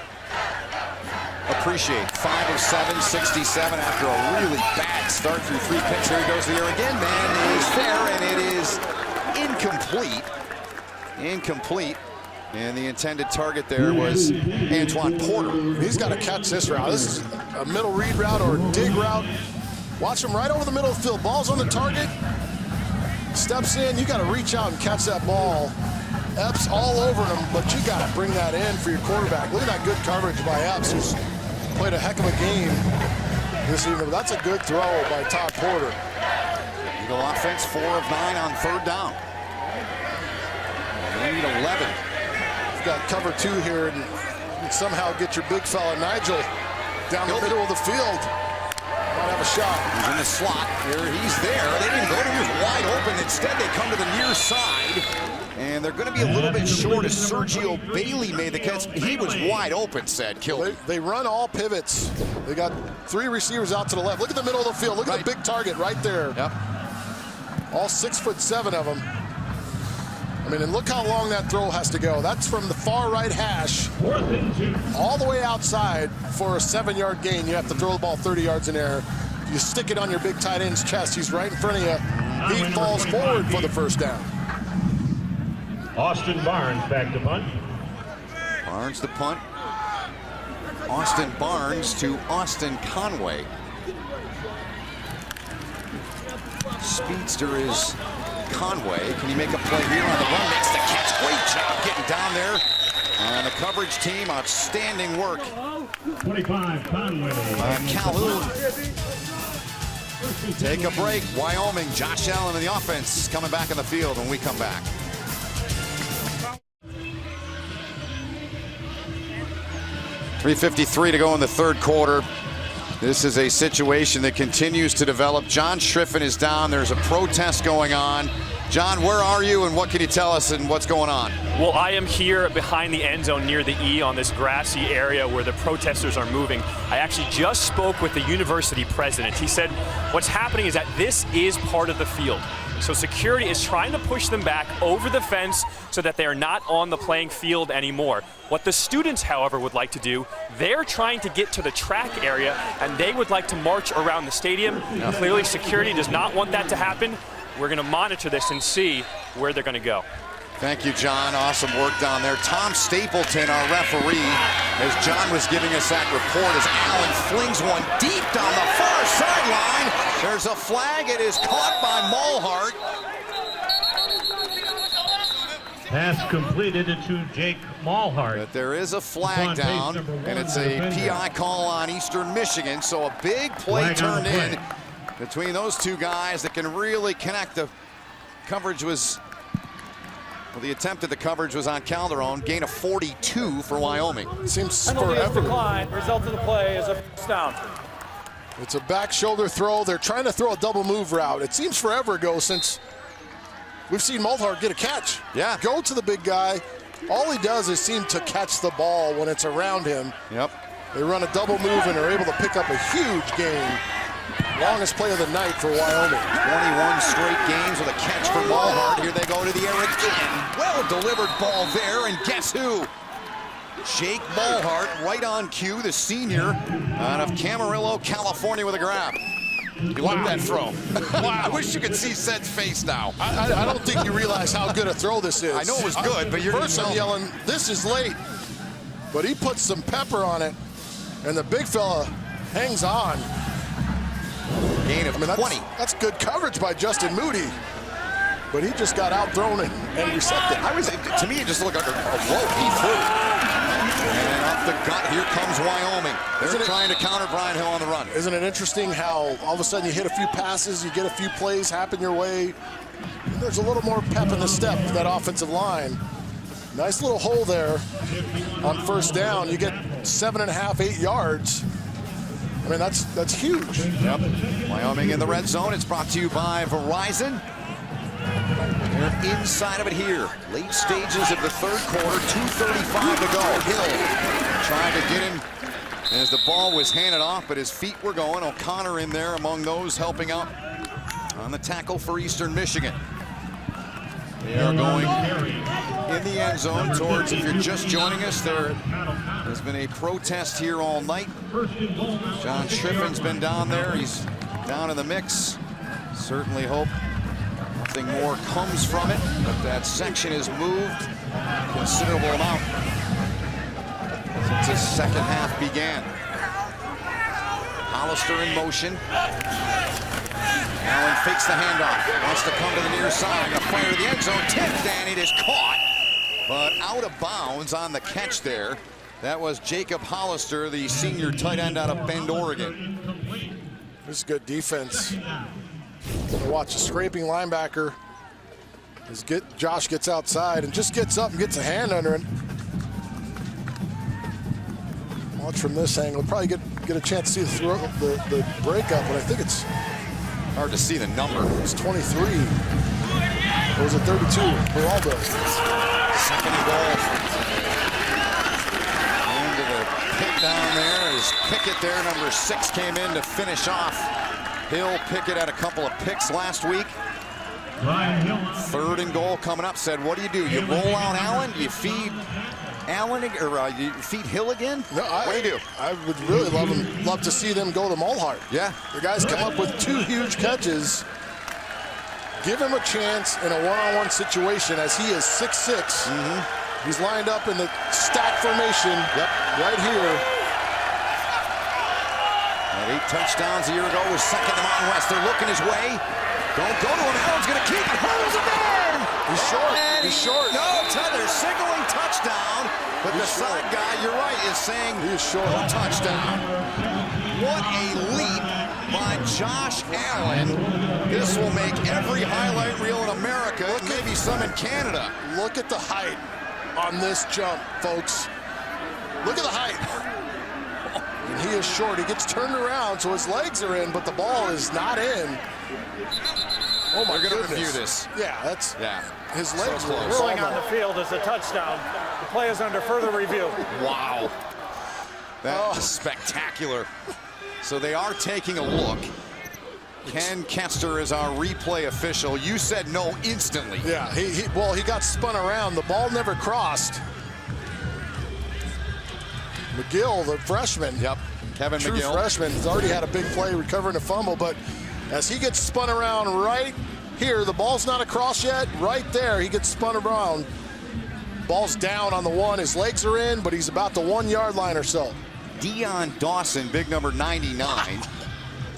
appreciate. 5 of 7, 67 after a really bad start through 3 picks. Here he goes to the air again. Man is there, and it is incomplete. Incomplete. And the intended target there was Antoine Porter. He's got to catch this route. This is a middle read route or a dig route. Watch him right over the middle of the field. Ball's on the target. Steps in. You got to reach out and catch that ball. Epps all over him, but you got to bring that in for your quarterback. Look at that good coverage by Epps, who's played a heck of a game this evening. That's a good throw by Todd Porter. Eagle offense, 4 of 9 on 3rd down. They need 11. Got cover 2 here, and somehow get your big fella Nigel down the middle of the field. Might have a shot. He's in the slot. Here he's there. They didn't go to him. He was wide open. Instead, they come to the near side, and they're going to be a little bit short as Sergio Bailey made the catch. He was wide open, said Kilby. They run all pivots. They got 3 receivers out to the left. Look at the middle of the field. Look at the big target right there. Yep. All 6'7" of them. I mean, and look how long that throw has to go. That's from the far right hash all the way outside for a 7-yard gain. You have to throw the ball 30 yards in air. You stick it on your big tight end's chest. He's right in front of you. He falls forward for the first down. Austin Barnes back to punt. Barnes the punt. Austin Barnes to Austin Conway. Speedster is Conway. Can he make a play here on the run? Makes the catch. Great job getting down there. And the coverage team, outstanding work 25 Conway. Calhoun. Take a break. Wyoming, Josh Allen in the offense coming back in the field when we come back. .353 to go in the third quarter. This is a situation that continues to develop. John Schriffen is down. There's a protest going on. John, where are you and what can you tell us and what's going on? Well, I am here behind the end zone near the E on this grassy area where the protesters are moving. I actually just spoke with the university president. He said what's happening is that this is part of the field. So security is trying to push them back over the fence so that they are not on the playing field anymore. What the students, however, would like to do, they're trying to get to the track area and they would like to march around the stadium. Clearly security does not want that to happen. We're going to monitor this and see where they're going to go. Thank you, John. Awesome work down there. Tom Stapleton, our referee, as John was giving us that report, as Allen flings one deep down the far sideline. There's a flag. It is caught by Mulhart. Pass completed to Jake Mulhart. But there is a flag down, and it's a PI call on Eastern Michigan. So a big play turned in between those two guys that can really connect. The coverage was, well, the attempt at the coverage was on Calderon. Gain of 42 for Wyoming. Seems Penalty is forever. declined. Result of the play is a first down. It's a back shoulder throw. They're trying to throw a double move route. It seems forever ago since we've seen Mulhart get a catch. Yeah. Go to the big guy. All he does is seem to catch the ball when it's around him. Yep. They run a double move and are able to pick up a huge gain. Longest play of the night for Wyoming. 21 straight games with a catch for Mulhart. Here they go to the air again. Well delivered ball there, and guess who? Jake Mulhart, right on cue, the senior out of Camarillo, California, with a grab. You like that throw? Wow. I wish you could see Sed's face now. I don't think you realize how good a throw this is. I know it was good, but you're first I'm yelling, this is late. But he puts some pepper on it, and the big fella hangs on. Gain of 20. That's good coverage by Justin Moody. But he just got outthrown and recepted. To me, it just looked like a rope he threw. And up the gut, here comes Wyoming. They're trying to counter Brian Hill on the run. Isn't it interesting how all of a sudden you hit a few passes, you get a few plays happen your way. There's a little more pep in the step to that offensive line. Nice little hole there on first down. You get 7.5, 8 yards. I mean, that's huge. Yep. Wyoming in the red zone. It's brought to you by Verizon. They're inside of it here. Late stages of the third quarter. 2:35 to go. Hill trying to get him as the ball was handed off, but his feet were going. O'Connor in there among those helping out on the tackle for Eastern Michigan. They are going in the end zone towards, if you're just joining us, there has been a protest here all night. John Schriffen's been down there. He's down in the mix. Certainly hope nothing more comes from it, but that section has moved a considerable amount since the second half began. Hollister in motion. Allen fakes the handoff, wants to come to the near side, gonna fire to the end zone, tipped, and it is caught, but out of bounds on the catch there. That was Jacob Hollister, the senior tight end out of Bend, Oregon. This is good defense. Watch the scraping linebacker. Josh gets outside and just gets up and gets a hand under it. Watch from this angle. Probably get a chance to see the breakup, but I think it's hard to see the number. It's 23. Or was it 32? Geraldo. Second and goal. Into the pick down there is Pickett there. Number 6 came in to finish off. Hill. Pickett had a couple of picks last week. Third and goal coming up. Said, what do? You roll out Allen? You feed Allen, or you feed Hill again? No, what do you do? I would really love to see them go to Mulhart. Yeah. The guys come up with 2 huge catches. Give him a chance in a one-on-one situation, as he is 6'6". He's lined up in the stack formation right here. Had 8 touchdowns a year ago, was second to Mountain West. They're looking his way. Don't go to him. Allen's going to keep it. Hurdles it in. He's short. He's short. No, they're signaling touchdown, but the side guy, you're right, is saying he is short. No touchdown. What a leap by Josh Allen. This will make every highlight reel in America, and maybe some in Canada. Look at the height on this jump, folks. Look at the height. And he is short. He gets turned around, so his legs are in, but the ball is not in. Oh my goodness. Review this. Yeah, that's his legs So were close. Ruling on the field is a touchdown. The play is under further review. Wow. That is spectacular. So they are taking a look. Ken Kester is our replay official. You said no instantly. Yeah, he got spun around. The ball never crossed. McGill, the freshman. Yep. Kevin True McGill. freshman. He's already had a big play recovering a fumble, but as he gets spun around right here, the ball's not across yet. Right there, he gets spun around. Ball's down on the 1. His legs are in, but he's about the 1 yard line or so. Dion Dawson, big number 99.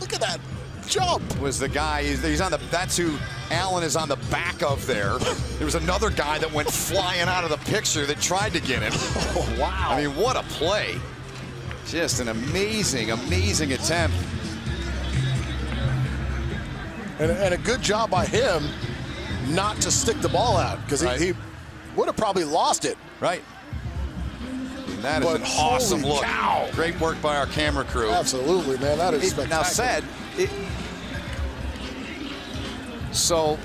Look at that jump. Was the guy, he's on the, that's who Allen is on the back of there. There was another guy that went flying out of the picture that tried to get him. Oh, wow. I mean, what a play. Just an amazing, amazing attempt. And a good job by him not to stick the ball out, because he would have probably lost it. Right. And that is But an awesome holy look. cow. Great work by our camera crew. Absolutely, man. That is spectacular. Now said, so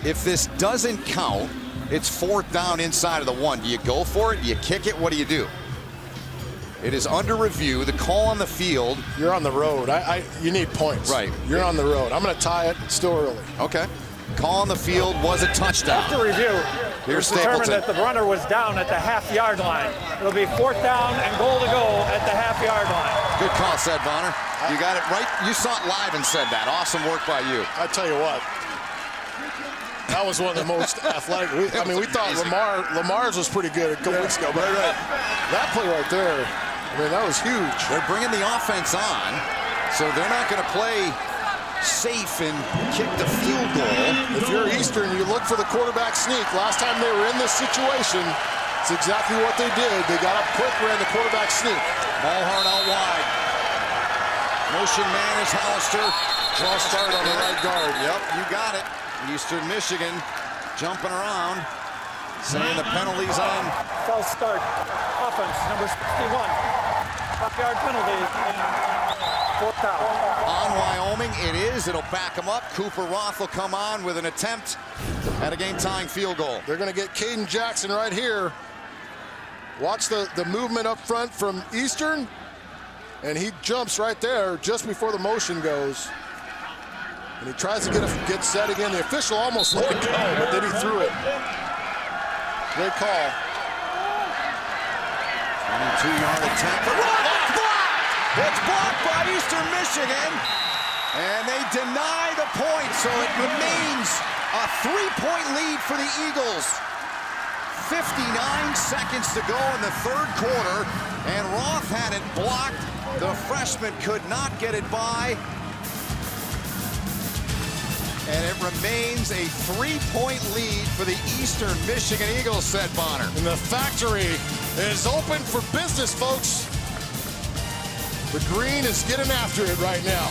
if this doesn't count, it's 4th down inside of the 1. Do you go for it? Do you kick it? What do you do? It is under review. The call on the field. You're on the road. You need points. Right. You're on the road. I'm going to tie it. Still early. Okay. Call on the field was a touchdown. After review, Here's it's determined Stapleton. that the runner was down at the half-yard line. It'll be 4th down and goal to go at the half-yard line. Good call, said Bonner. You got it right. You saw it live and said that. Awesome work by you. I tell you what. That was one of the most athletic. We thought Lamar's was pretty good a couple weeks ago, but that play right there, I mean, that was huge. They're bringing the offense on, so they're not going to play safe and kick the field goal. If you're Eastern, you look for the quarterback sneak. Last time they were in this situation, it's exactly what they did. They got up quick, ran the quarterback sneak. Mulhern out wide. Motion man is Hollister. Draw start on the right guard. Yep, you got it. Eastern Michigan jumping around, saying the penalty's on. False start. Offense, number 61. 5-yard penalty. 4th down. On Wyoming, it is. It'll back him up. Cooper Roth will come on with an attempt at a game-tying field goal. They're going to get Caden Jackson right here. Watch the movement up front from Eastern, and he jumps right there just before the motion goes. And he tries to get set again. The official almost let it go, but then he threw it. Great call. 22-yard attempt. It's blocked! It's blocked by Eastern Michigan. And they deny the point, so it remains a 3-point lead for the Eagles. 59 seconds to go in the 3rd quarter, and Roth had it blocked. The freshman could not get it by. And it remains a 3-point lead for the Eastern Michigan Eagles, said Bonner. And the factory is open for business, folks. The green is getting after it right now.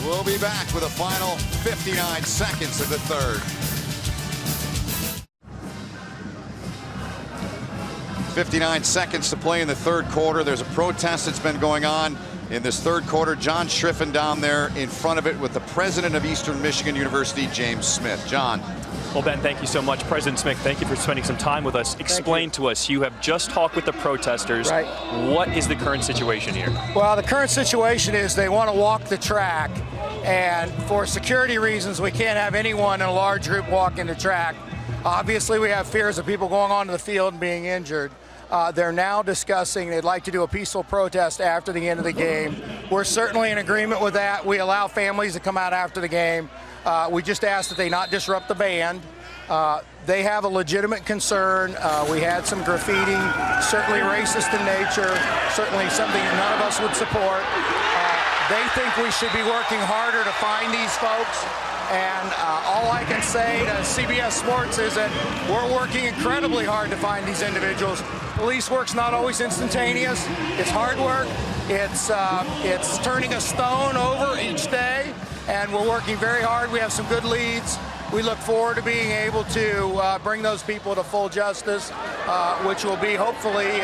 We'll be back with a final 59 seconds of the 3rd. 59 seconds to play in the 3rd quarter. There's a protest that's been going on in this 3rd quarter. John Schriffen down there in front of it with the president of Eastern Michigan University, James Smith. John. Well, Ben, thank you so much. President Smith, thank you for spending some time with us. Explain to us, you have just talked with the protesters. Right. What is the current situation here? Well, the current situation is they want to walk the track, and for security reasons, we can't have anyone in a large group walking the track. Obviously, we have fears of people going onto the field and being injured. They're now discussing they'd like to do a peaceful protest after the end of the game. We're certainly in agreement with that. We allow families to come out after the game. We just ask that they not disrupt the band. They have a legitimate concern. We had some graffiti, certainly racist in nature, certainly something that none of us would support. They think we should be working harder to find these folks. And all I can say to CBS Sports is that we're working incredibly hard to find these individuals. Police work's not always instantaneous. It's hard work. It's turning a stone over each day, and we're working very hard. We have some good leads. We look forward to being able to bring those people to full justice, which will be hopefully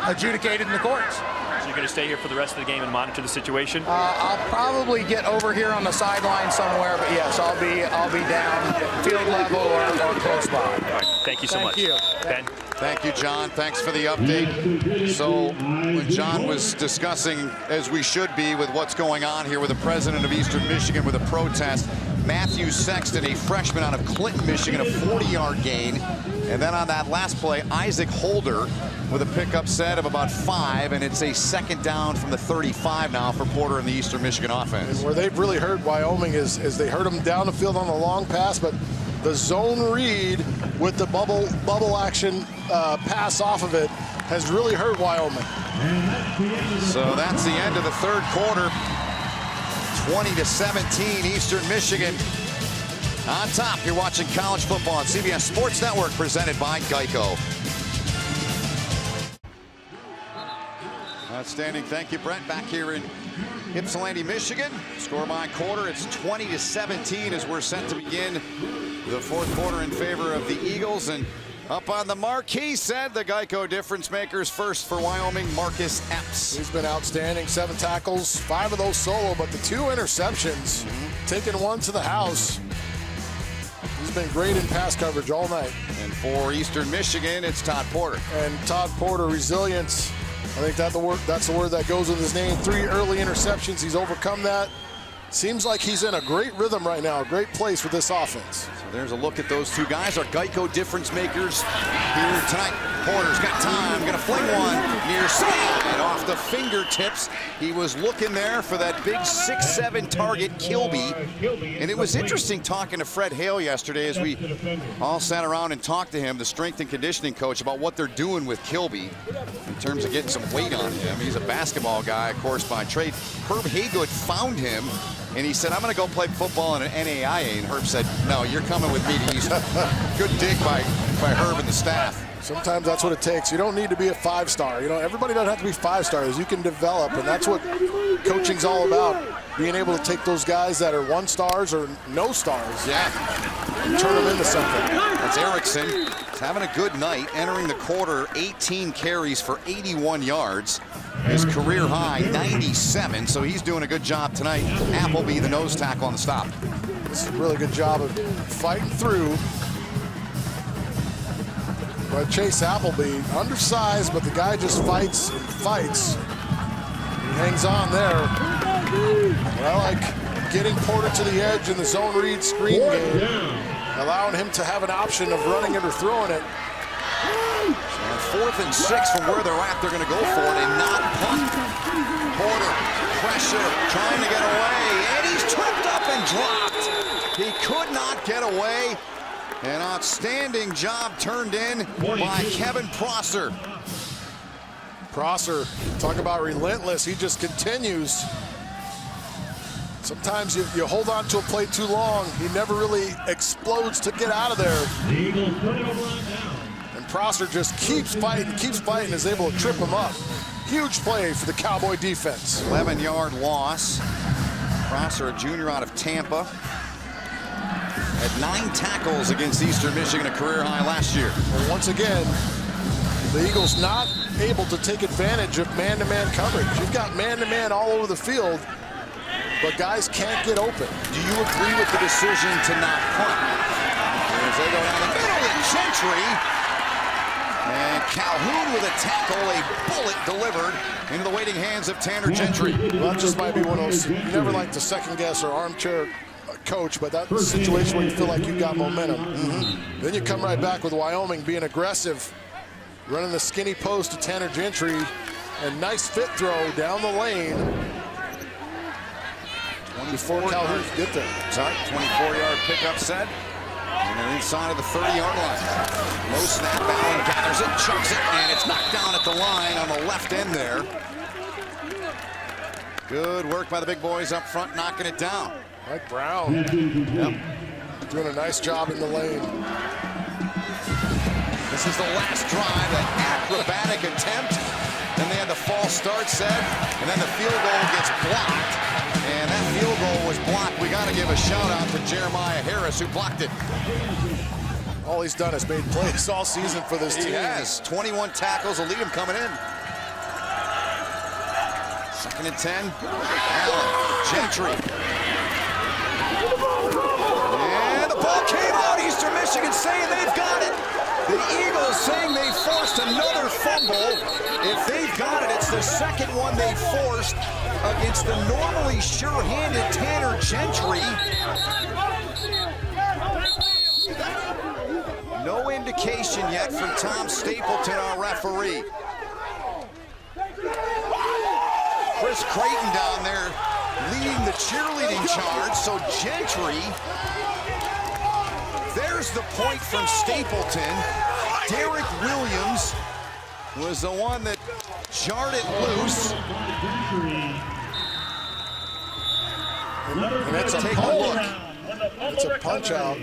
adjudicated in the courts. So you're going to stay here for the rest of the game and monitor the situation? I'll probably get over here on the sideline somewhere, but yes, I'll be down field level or close by. All right, thank you so much. Ben? Thank you, John. Thanks for the update. So when John was discussing, as we should be, with what's going on here with the president of Eastern Michigan with a protest, Matthew Sexton, a freshman out of Clinton, Michigan, a 40-yard gain. And then on that last play, Isaac Holder with a pickup set of about 5, and it's a second down from the 35 now for Porter and the Eastern Michigan offense. And where they've really hurt Wyoming is they hurt them down the field on the long pass, but the zone read with the bubble action pass off of it has really hurt Wyoming. So that's the end of the third quarter. 20-17, Eastern Michigan on top. You're watching college football on CBS Sports Network, presented by Geico. Outstanding. Thank you, Brent. Back here in Ypsilanti, Michigan. Score by quarter. It's 20-17 as we're set to begin the fourth quarter in favor of the Eagles. And up on the marquee said the Geico difference makers. First for Wyoming, Marcus Epps. He's been outstanding. 7 tackles, 5 of those solo, but the 2 interceptions, taking one to the house. He's been great in pass coverage all night. And for Eastern Michigan, it's Todd Porter. And Todd Porter, resilience. I think that's the word that goes with his name. 3 early interceptions. He's overcome that. Seems like he's in a great rhythm right now, a great place with this offense. So there's a look at those 2 guys, our Geico difference makers here tonight. Porter's got time, gonna fling one near side off the fingertips. He was looking there for that big 6'7" target, Kilby. And it was interesting talking to Fred Hale yesterday as we all sat around and talked to him, the strength and conditioning coach, about what they're doing with Kilby in terms of getting some weight on him. He's a basketball guy, of course, by trade. Herb Haygood found him, and he said, I'm going to go play football in an NAIA. And Herb said, no, you're coming with me to Eastern. Good dig by Herb and the staff. Sometimes that's what it takes. You don't need to be a 5-star. You know, everybody doesn't have to be 5 stars. You can develop, and that's what coaching's all about. Being able to take those guys that are 1 stars or no stars, and turn them into something. That's Erickson. He's having a good night. Entering the quarter, 18 carries for 81 yards. His career high, 97. So he's doing a good job tonight. Appleby, the nose tackle on the stop. This is a really good job of fighting through. But Chase Appleby, undersized, but the guy just fights and fights. He hangs on there. And I like getting Porter to the edge in the zone read screen game, allowing him to have an option of running it or throwing it. So on 4th and 6 from where they're at, they're going to go for it and not punt. Porter, pressure, trying to get away, and he's tripped up and dropped. He could not get away. An outstanding job turned in by Kevin Prosser. Prosser, talk about relentless. He just continues. Sometimes you hold on to a play too long. He never really explodes to get out of there. And Prosser just keeps fighting, is able to trip him up. Huge play for the Cowboy defense. 11-yard loss. Prosser, a junior out of Tampa. Had 9 tackles against Eastern Michigan, a career high last year. And once again, the Eagles not able to take advantage of man-to-man coverage. You've got man-to-man all over the field, but guys can't get open. Do you agree with the decision to not punt? As they go down the middle to Gentry. And Calhoun with a tackle, a bullet delivered into the waiting hands of Tanner Gentry. Well, that just might be one of those, you never like to second guess or armchair coach, but that's a situation where you feel like you've got momentum. Then you come right back with Wyoming being aggressive, running the skinny post to Tanner Gentry, and nice fit throw down the lane before Calhoun could get there. Sorry, 24-yard pickup set. And they're inside of the 30-yard line. Low snap, Allen gathers it, chucks it, and it's knocked down at the line on the left end there. Good work by the big boys up front, knocking it down. Mike Brown. Yep. Doing a nice job in the lane. This is the last drive, an acrobatic attempt. Then they had the false start set, and then the field goal gets blocked. And that field goal was blocked. We got to give a shout out to Jeremiah Harris, who blocked it. All he's done is made plays all season for this team. He has 21 tackles, will lead him coming in. 2nd and 10. Allen, Gentry. And the ball came out. Eastern Michigan saying they've got it. The Eagles saying they forced another fumble. If they've got it, it's the second one they forced against the normally sure-handed Tanner Gentry. No indication yet from Tom Stapleton, our referee. Chris Creighton down there leading the cheerleading charge. So Gentry, there's the point from Stapleton. Derek Williams was the one that jarred it loose. And that's a look. It's a punch out.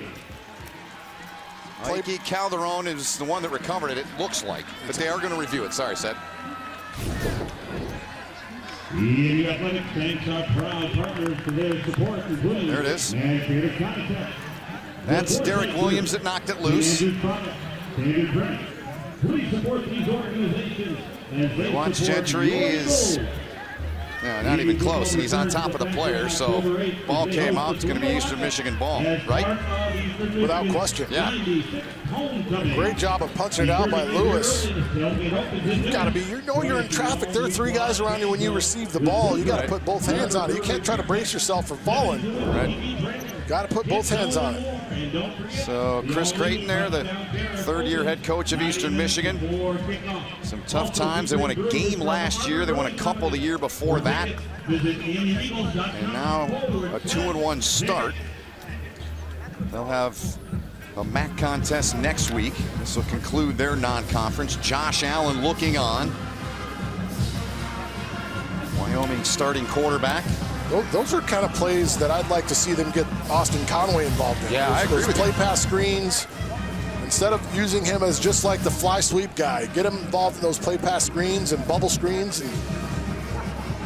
Mikey Calderon is the one that recovered it, it looks like. But they are going to review it. Sorry, Seth. The Athletic thanks our proud partners for their support, including there it is. and Creative Content. That's Derek Williams that knocked it loose. Please support these organizations as they Once support Gentry your is goals. not even close, and he's on top of the player, so ball came out. It's going to be Eastern Michigan ball, right? Without question. Yeah. Great job of punching it out by Lewis. You got to be, you know you're in traffic. There are 3 guys around you when you receive the ball. You got to put both hands on it. You can't try to brace yourself for falling. Right. Got to put both hands on it. So Chris Creighton there, the 3rd-year head coach of Eastern Michigan. Some tough times. They won a game last year. They won a couple the year before that. And now a 2-1 start. They'll have a MAC contest next week. This will conclude their non-conference. Josh Allen looking on. Wyoming starting quarterback. Those are kind of plays that I'd like to see them get Austin Conway involved in. Yeah, I agree with you. Play pass screens. Instead of using him as just like the fly sweep guy, get him involved in those play pass screens and bubble screens and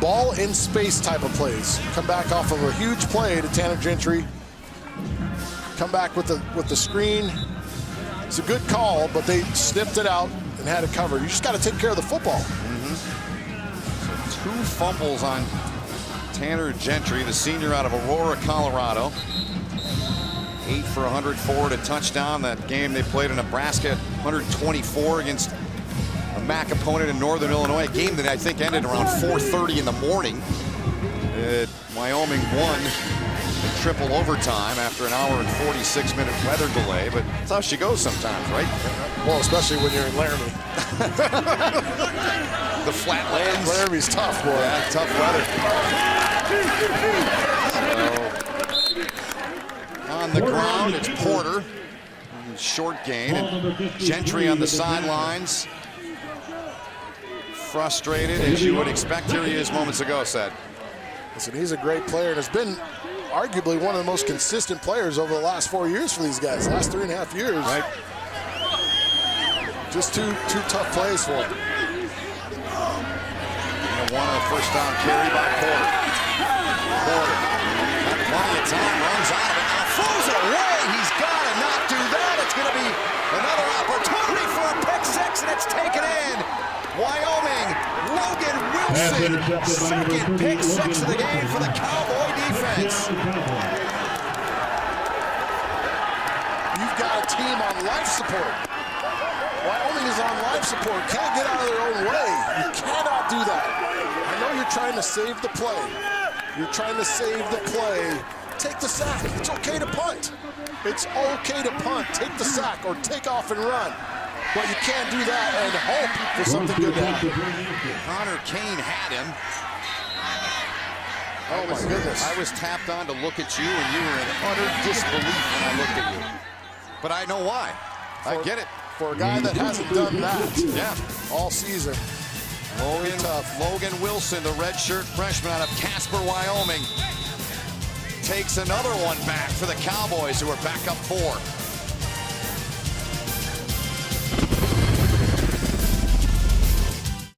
ball in space type of plays. Come back off of a huge play to Tanner Gentry. Come back with the screen. It's a good call, but they snipped it out and had it covered. You just got to take care of the football. So 2 fumbles on Tanner Gentry, the senior out of Aurora, Colorado. 8 for 104 to touchdown. That game they played in Nebraska, 124 against a MAC opponent in Northern Illinois. A game that I think ended around 4:30 in the morning. Wyoming won in triple overtime after an hour and 46-minute weather delay. But that's how she goes sometimes, right? Well, especially when you're in Laramie. The flatlands. Laramie's tough, boy. Yeah, tough weather. So, on the ground, it's Porter. Short gain. And Gentry on the sidelines. Frustrated, as you would expect. Here he is moments ago, said. Listen, he's a great player and has been arguably one of the most consistent players over the last 4 years for these guys. The last 3.5 years. Right. Just two tough plays for him. One on the first down carry by Porter. Porter got plenty of time, runs out of it, now throws it away. He's got to not do that. It's going to be another opportunity for a pick 6, and it's taken in. Wyoming, Logan Wilson, second pick 6 of the game for the Cowboy defense. You've got a team on life support. Wyoming is on life support. Can't get out of their own way. You cannot do that. I know you're trying to save the play. You're trying to save the play. Take the sack. It's okay to punt. It's okay to punt. Take the sack or take off and run. But you can't do that and hope for something good to happen. Connor Kane had him. Oh my goodness. I was tapped on to look at you, and you were in utter disbelief when I looked at you. But I know why. I get it. For a guy that hasn't done that yeah, all season. Logan Logan Wilson, the redshirt freshman out of Casper, Wyoming, takes another one back for the Cowboys, who are back up 4.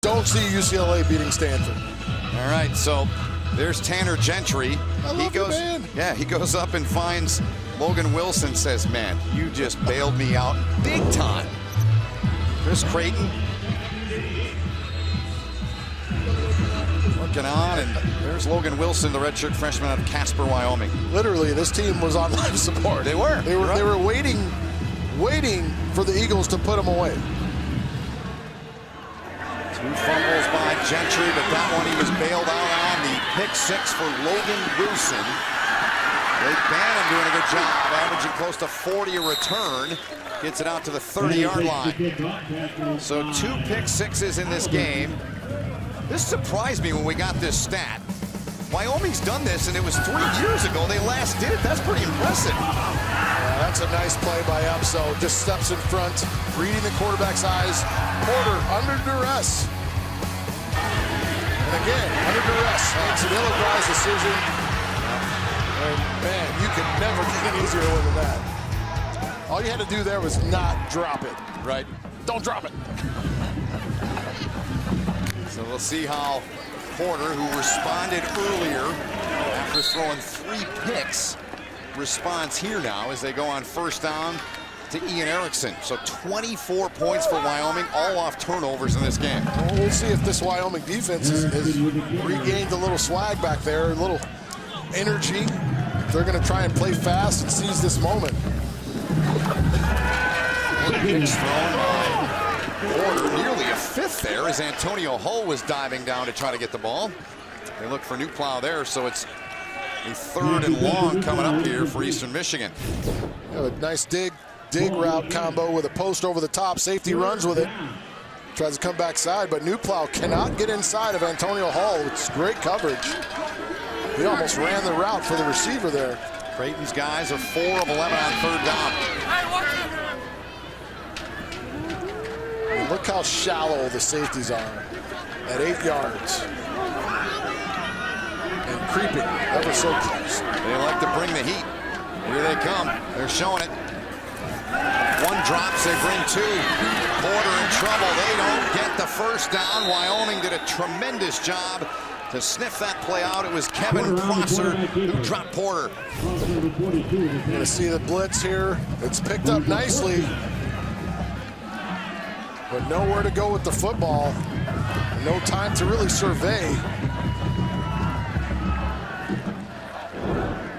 Don't see UCLA beating Stanford. All right, so there's Tanner Gentry. He goes up and finds Logan Wilson, says, man, you just bailed me out big time. Chris Creighton working on, and there's Logan Wilson, the redshirt freshman out of Casper, Wyoming. Literally, this team was on life support. They were. They were waiting for the Eagles to put them away. 2 fumbles by Gentry, but that one he was bailed out on. The pick 6 for Logan Wilson. Blake Bannon doing a good job, averaging close to 40 a return. Gets it out to the 30-yard line. So 2 pick 6s in this game. This surprised me when we got this stat. Wyoming's done this, and it was 3 years ago they last did it. That's pretty impressive. Yeah, that's a nice play by Epso. Just steps in front, reading the quarterback's eyes. Porter under duress. And again, under duress, makes an ill-advised decision. And man, you could never get an easier one than that. All you had to do there was not drop it. Right. Don't drop it. So we'll see how Porter, who responded earlier after throwing 3 picks, responds here now as they go on first down to Ian Erickson. So 24 points for Wyoming, all off turnovers in this game. Well, we'll see if this Wyoming defense has regained a little swag back there, a little energy. They're going to try and play fast and seize this moment. Picks thrown by Porter, nearly a 5th there as Antonio Hull was diving down to try to get the ball. They look for New Plow there, so it's a 3rd and long coming up here for Eastern Michigan. A nice dig route combo with a post over the top. Safety runs with it. Tries to come backside, but New Plow cannot get inside of Antonio Hall. It's great coverage. He almost ran the route for the receiver there. Creighton's guys are 4 of 11 on 3rd down. And look how shallow the safeties are at 8 yards. And creeping ever so close. They like to bring the heat. Here they come. They're showing it. 1 drops, they bring 2. Porter in trouble. They don't get the first down. Wyoming did a tremendous job to sniff that play out. It was Kevin Prosser who dropped Porter. You're going to see the blitz here. It's picked up nicely, but nowhere to go with the football. No time to really survey.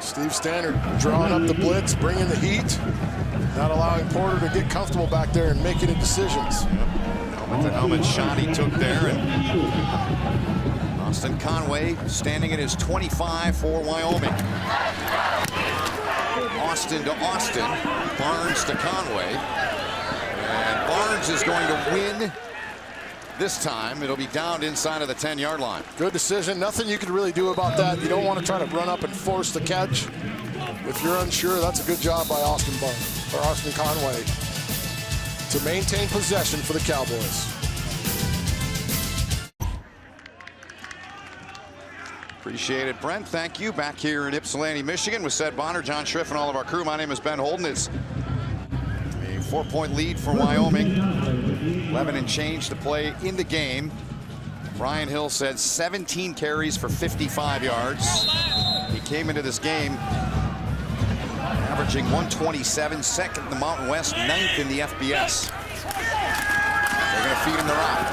Steve Stannard drawing up the blitz, bringing the heat, not allowing Porter to get comfortable back there and making decisions. Helmet to helmet shot he took there, and Austin Conway standing at his 25 for Wyoming. Austin to Austin, Barnes to Conway, and Barnes is going to win this time. It'll be down inside of the 10-yard line. Good decision. Nothing you can really do about that. You don't want to try to run up and force the catch. If you're unsure, that's a good job by Austin Conway to maintain possession for the Cowboys. Appreciate it, Brent. Thank you. Back here in Ypsilanti, Michigan with Seth Bonner, John Schriff, and all of our crew. My name is Ben Holden. It's a 4-point lead for Wyoming. 11 and change to play in the game. Brian Hill said 17 carries for 55 yards. He came into this game averaging 127, 2nd in the Mountain West, 9th in the FBS. They're going to feed him the rock.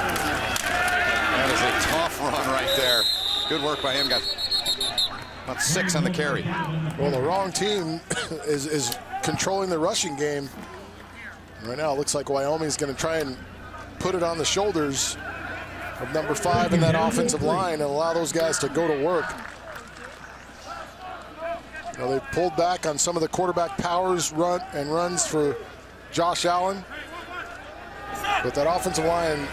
That is a tough run right there. Good work by him. Got about 6 on the carry. Well, the wrong team is controlling the rushing game. Right now, it looks like Wyoming's going to try and put it on the shoulders of number 5 in that offensive line and allow those guys to go to work. You know, they pulled back on some of the quarterback powers runs for Josh Allen. But that offensive line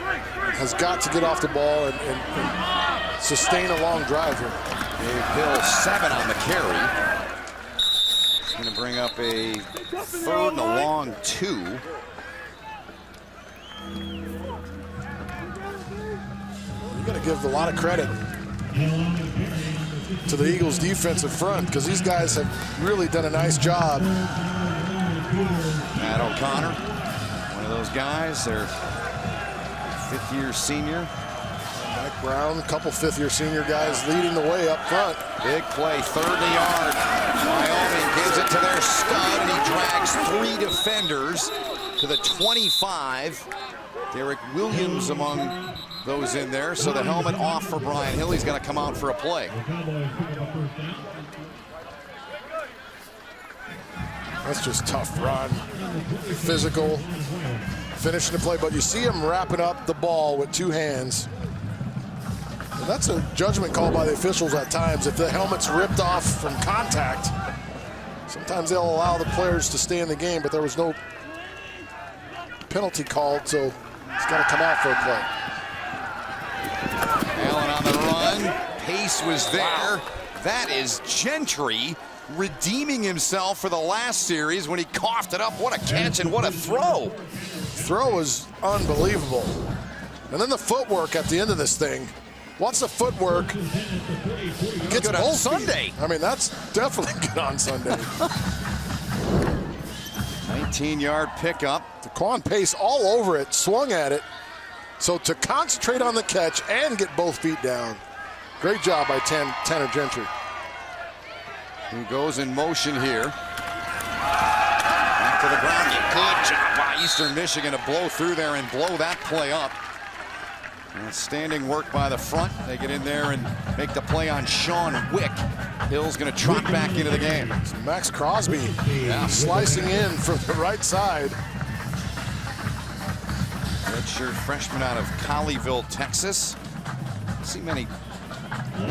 has got to get off the ball and sustain a long drive here. Dave Hill, 7 on the carry. He's going to bring up a 3rd and a long 2. You got to give a lot of credit to the Eagles' defensive front because these guys have really done a nice job. Matt O'Connor, one of those guys, their fifth-year senior. Mike Brown, a couple fifth-year senior guys leading the way up front. Big play, third and a yard. Wyoming gives it to their stud, and he drags 3 defenders to the 25. Derek Williams among those in there, so the helmet off for Brian Hill. He's going to come out for a play. That's just tough, Ron. Physical, finishing the play, but you see him wrapping up the ball with 2 hands. And that's a judgment call by the officials at times. If the helmet's ripped off from contact, sometimes they'll allow the players to stay in the game, but there was no penalty called, so he's got to come out for a play. Allen on the run. Pace was there. Wow. That is Gentry redeeming himself for the last series when he coughed it up. What a catch and what a throw. Throw was unbelievable. And then the footwork at the end of this thing. Once the footwork gets good on Sunday. I mean, that's definitely good on Sunday. 19-yard pickup. Daquan Pace all over it, swung at it. So to concentrate on the catch and get both feet down. Great job by Tanner Gentry. Who goes in motion here. Back to the ground. Good job by Eastern Michigan to blow through there and blow that play up. Outstanding work by the front. They get in there and make the play on Sean Wick. Hill's going to trot back into the game. It's Max Crosby slicing in from the right side. Redshirt freshman out of Colleyville, Texas. See many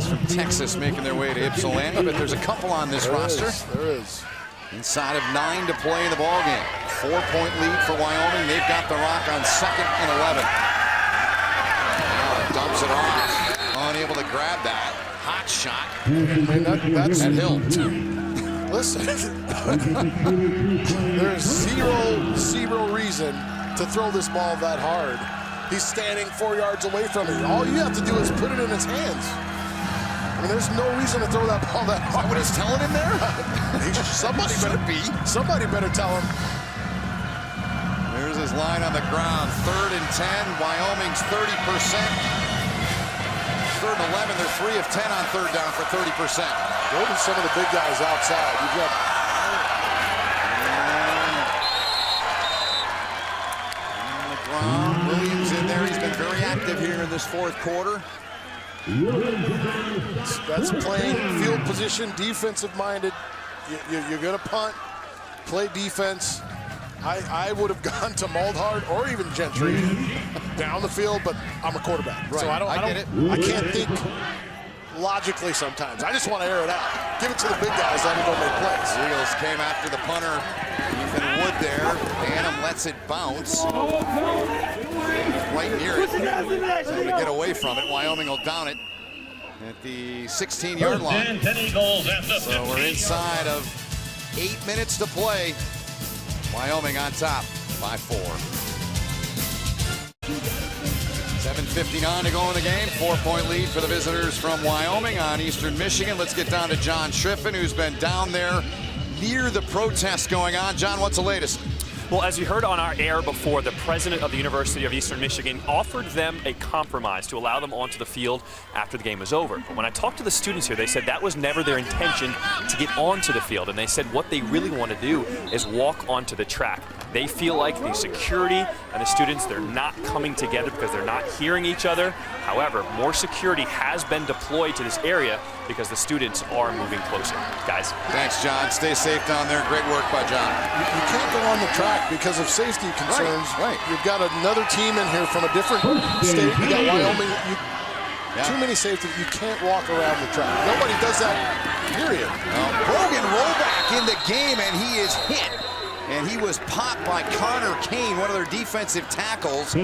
from Texas making their way to Ypsilanti, but there's a couple on this roster. There is. Inside of 9 to play in the ballgame. 4-point lead for Wyoming. They've got the rock on 2nd and 11. Dumps it off. Unable to grab that. Hot shot. I mean, that's at Hill. Listen, there's zero reason to throw this ball that hard. He's standing 4 yards away from it. All you have to do is put it in his hands. I mean, there's no reason to throw that ball that hard. Is that what he's telling him there? Somebody better tell him. There's his line on the ground. 3rd and 10. Wyoming's 30%. 3rd and 11. They're 3 of 10 on 3rd down for 30%. Go to some of the big guys outside. You've got on the ground. Williams in there. He's been very active here in this 4th quarter. That's playing field position, defensive-minded. You're going to punt, play defense. I would have gone to Moldhard or even Gentry down the field, but I'm a quarterback. Right. So I get it. I can't think logically sometimes. I just want to air it out. Give it to the big guys, let them go make plays. Eagles came after the punter, Ethan Wood there. Banham lets it bounce. Right near it. So to get away from it, Wyoming will down it at the 16-yard line. So we're inside of 8 minutes to play. Wyoming on top by 4. 7:59 to go in the game. 4-point lead for the visitors from Wyoming on Eastern Michigan. Let's get down to John Schriffen, who's been down there near the protest going on. John, what's the latest? Well, as you heard on our air before, the president of the University of Eastern Michigan offered them a compromise to allow them onto the field after the game was over. But when I talked to the students here, they said that was never their intention to get onto the field. And they said what they really want to do is walk onto the track. They feel like the security and the students, they're not coming together because they're not hearing each other. However, more security has been deployed to this area because the students are moving closer. Guys. Thanks, John. Stay safe down there. Great work by John. You can't go on the track because of safety concerns. Right. You've got another team in here from a different state. You got Wyoming. Too many safeties. You can't walk around the track. Nobody does that, period. Brogan rollback in the game, and he is hit. And he was popped by Connor Kane, one of their defensive tackles.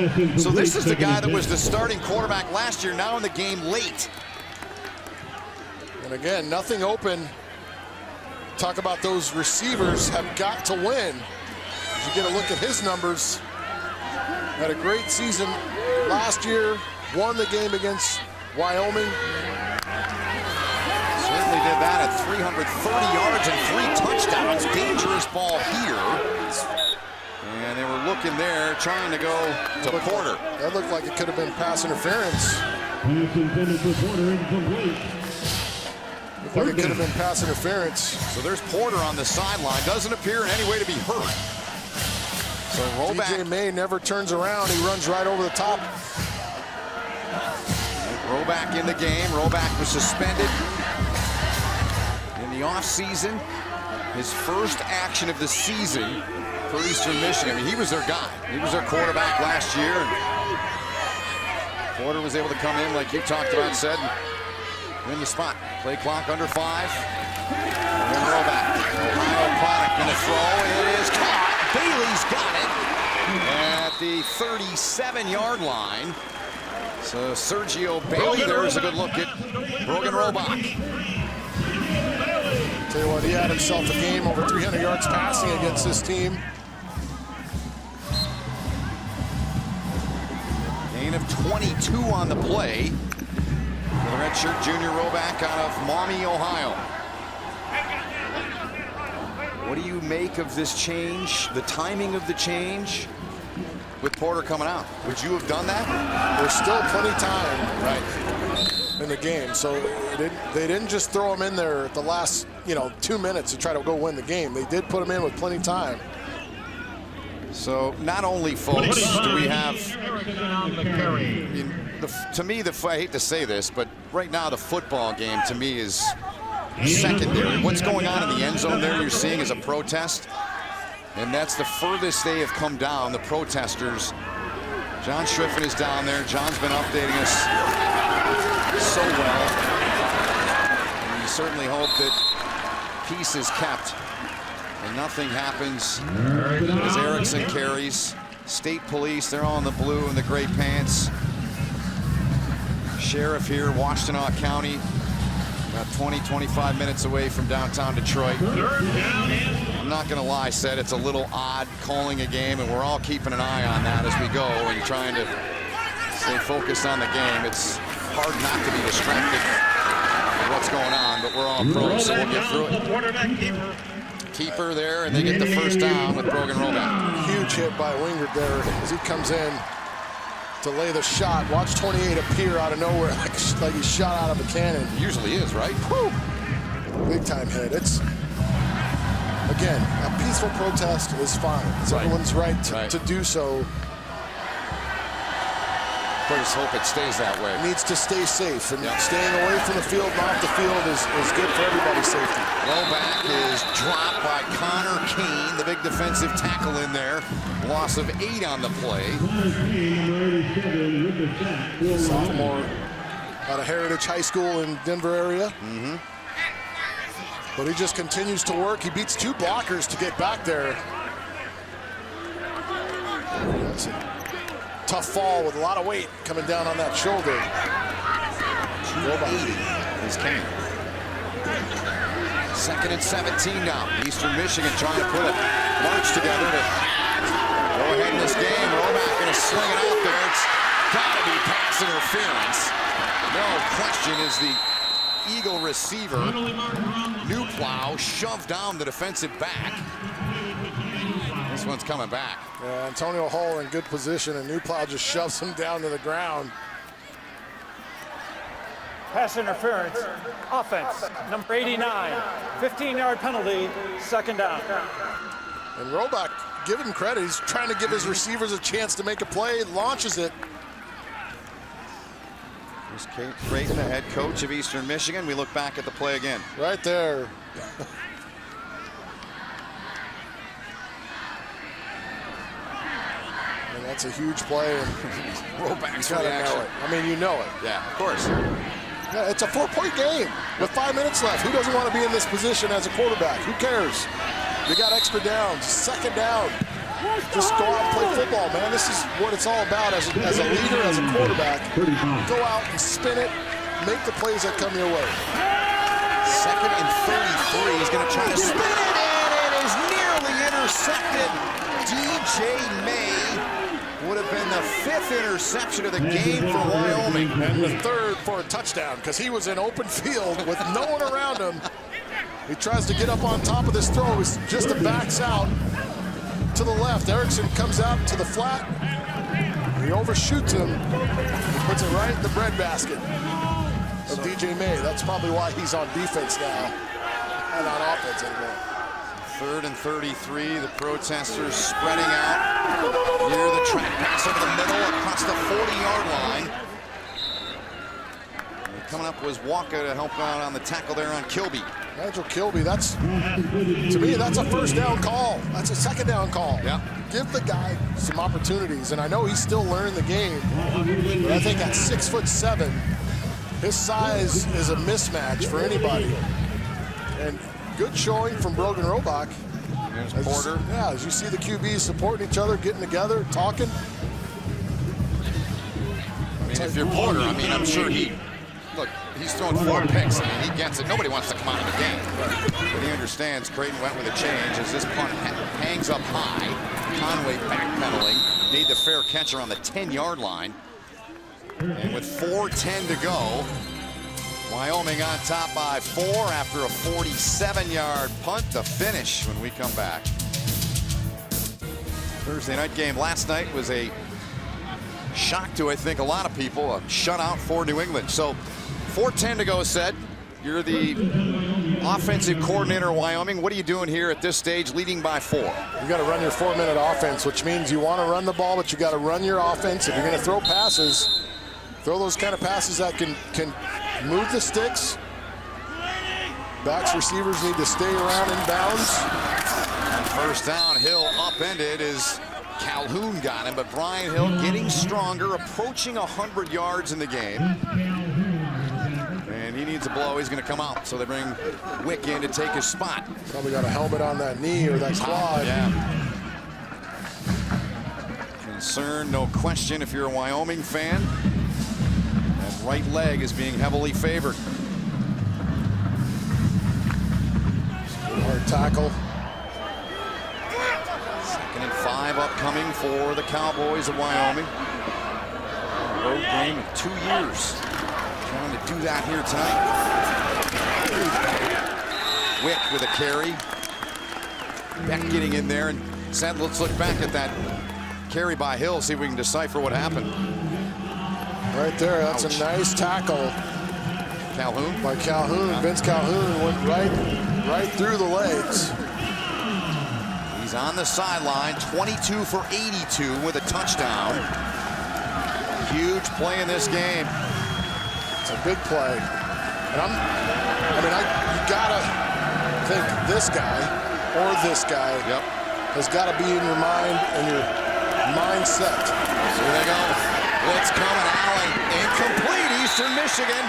So this is the guy that was the starting quarterback last year, now in the game late. And again, nothing open. Talk about those receivers have got to win. As you get a look at his numbers, had a great season last year, won the game against Wyoming. Certainly did that at 330 yards and 3 touchdowns. Dangerous ball here. And they were looking there, trying to go to Porter. That looked like it could have been pass interference. Pass intended for Porter, incomplete. Looked like it could have been pass interference. So there's Porter on the sideline. Doesn't appear in any way to be hurt. So rollback. DJ May never turns around. He runs right over the top. Rollback in the game. Rollback was suspended in the offseason. His first action of the season for Eastern Michigan. I mean, he was their guy. He was their quarterback last year. And Porter was able to come in, like you talked about, said, and win the spot. Play clock under 5. And then rollback. Ohio product going to throw. It is caught. Bailey's got it at the 37-yard line. So Sergio Bailey, there's a good look at Brogan Robach. Tell you what, he had himself a game over 300 yards passing against this team. Gain of 22 on the play. The redshirt junior Robach out of Maumee, Ohio. What do you make of this change, the timing of the change with Porter coming out? Would you have done that? There's still plenty of time in the game, so they didn't just throw him in there at the last 2 minutes to try to go win the game. They did put him in with plenty of time. So not only, folks, do we have, to me, I hate to say this, but right now the football game to me is secondary. What's going on in the end zone there you're seeing is a protest, and that's the furthest they have come down, the protesters. John Schriffen is down there. John's been updating us so well. And we certainly hope that peace is kept and nothing happens as Erickson carries. State police, they're all in the blue and the gray pants. Sheriff here, Washtenaw County, about 20-25 minutes away from downtown Detroit. I'm not going to lie, said it's a little odd calling a game, and we're all keeping an eye on that as we go and trying to stay focused on the game. It's hard not to be distracted with what's going on, but we're all pros, so we'll get through it. Keeper there, and they get the first down with Brogan Robach. Huge hit by Wingard there as he comes in to lay the shot. Watch 28 appear out of nowhere like he's shot out of a cannon. He usually is, right? Whew. Big time hit. It's, again, a peaceful protest is fine. It's everyone's right to do so. I just hope it stays that way. It needs to stay safe, and staying away from the field and off the field is good for everybody's safety. Rollback is dropped by Connor Kane, the big defensive tackle in there. Loss of 8 on the play. Sophomore out of Heritage High School in Denver area. But he just continues to work. He beats 2 blockers to get back there. That's a tough fall with a lot of weight coming down on that shoulder. 280 is Kane. 2nd and 17 now. Eastern Michigan trying to put a march together to go ahead in this game. Robach going to sling it out there. It's got to be pass interference. No question is the Eagle receiver, Newplow, shoved down the defensive back. This one's coming back. Yeah, Antonio Hall in good position, and Newplow just shoves him down to the ground. Pass interference, offense, number 89, 15-yard penalty, 2nd down. And Robach, give him credit. He's trying to give his receivers a chance to make a play, launches it. Here's Kate Creighton, the head coach of Eastern Michigan. We look back at the play again. Right there. And that's a huge play. And Robach's you gotta reaction. know it. I mean, you know it. Yeah, of course. Yeah, it's a 4-point game with 5 minutes left. Who doesn't want to be in this position as a quarterback? Who cares? You got extra downs, 2nd down. Just go out and play football, man. This is what it's all about as a leader, as a quarterback. Go out and spin it, make the plays that come your way. 2nd and 33. He's going to try to spin it, and it is nearly intercepted. DJ May would have been the 5th interception of the game for Wyoming. And the 3rd for a touchdown because he was in open field with no one around him. He tries to get up on top of this throw. It's just a backs out to the left. Erickson comes out to the flat. He overshoots him. He puts it right in the breadbasket of DJ May. That's probably why he's on defense now and not offense anymore. 3rd and 33. The protesters spreading out near the track pass over the middle across the 40-yard line. And coming up was Walker to help out on the tackle there on Kilby. Nigel Kilby, to me, that's a first down call. That's a second down call. Yeah. Give the guy some opportunities, and I know he's still learning the game, but I think at 6'7", his size is a mismatch for anybody. And good showing from Brogan Robach. There's Porter. As you see the QBs supporting each other, getting together, talking. I mean, if you're Porter, I mean, I'm sure look, he's throwing 4 picks. I mean, he gets it. Nobody wants to come out of the game. But he understands Creighton went with a change as this punt hangs up high. Conway backpedaling. Made the fair catcher on the 10-yard line. And with 4:10 to go, Wyoming on top by 4 after a 47-yard punt. The finish when we come back. Thursday night game last night was a shock to, I think, a lot of people. A shutout for New England. So 4:10 to go, said. You're the offensive coordinator of Wyoming. What are you doing here at this stage, leading by 4? You got to run your 4-minute offense, which means you want to run the ball, but you got to run your offense. If you're going to throw passes, throw those kind of passes that can move the sticks. Backs receivers need to stay around in bounds. And first down, Hill upended as Calhoun got him, but Brian Hill getting stronger, approaching 100 yards in the game. And he needs a blow. He's going to come out. So they bring Wick in to take his spot. Probably got a helmet on that knee or that quad. Yeah. Concern, no question, if you're a Wyoming fan. That right leg is being heavily favored. Hard tackle. 2nd and 5 upcoming for the Cowboys of Wyoming. Road game in 2 years. Trying to do that here tonight. Wick with a carry. Beck getting in there and said, let's look back at that carry by Hill, see if we can decipher what happened. Right there, that's a nice tackle. Calhoun? By Calhoun. Yeah. Vince Calhoun went right through the legs. He's on the sideline, 22 for 82 with a touchdown. Huge play in this game. It's a big play. And you gotta think this guy or this guy has got to be in your mind and your mindset. Here they go. Blitz coming, Allen. Incomplete. Eastern Michigan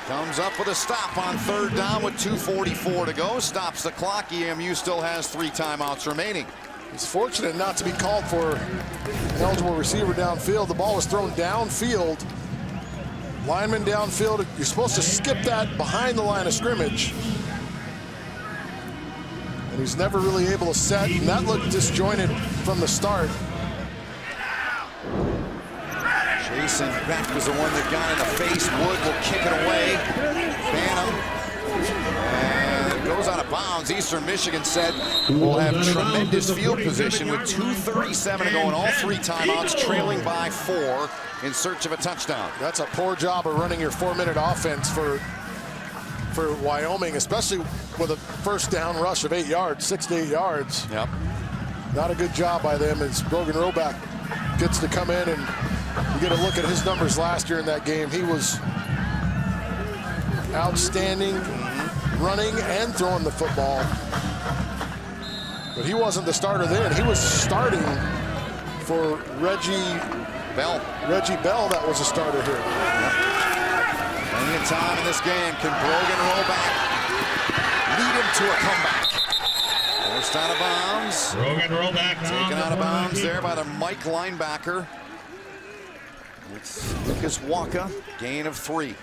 comes up with a stop on 3rd down with 2:44 to go. Stops the clock. EMU still has 3 timeouts remaining. He's fortunate not to be called for an eligible receiver downfield. The ball was thrown downfield. Lineman downfield. You're supposed to skip that behind the line of scrimmage. And he's never really able to set, and that looked disjointed from the start. Jason Beck was the one that got in the face. Wood will kick it away. Banham. And it goes out of bounds. Eastern Michigan said we'll have tremendous field position with 2:37 to go and all 3 timeouts, trailing by 4 in search of a touchdown. That's a poor job of running your 4-minute offense for Wyoming, especially with a first down rush of 8 yards, 6 to 8 yards. Yep. Not a good job by them as Brogan Robach gets to come in, and you get a look at his numbers last year in that game. He was outstanding running and throwing the football. But he wasn't the starter then. He was starting for Reggie Bell. That was a starter here. Plenty of time in this game. Can Brogan Robach lead him to a comeback? Forced out of bounds. Brogan Robach Taken out of bounds there by the Mike linebacker. It's Lucas Walker, gain of 3.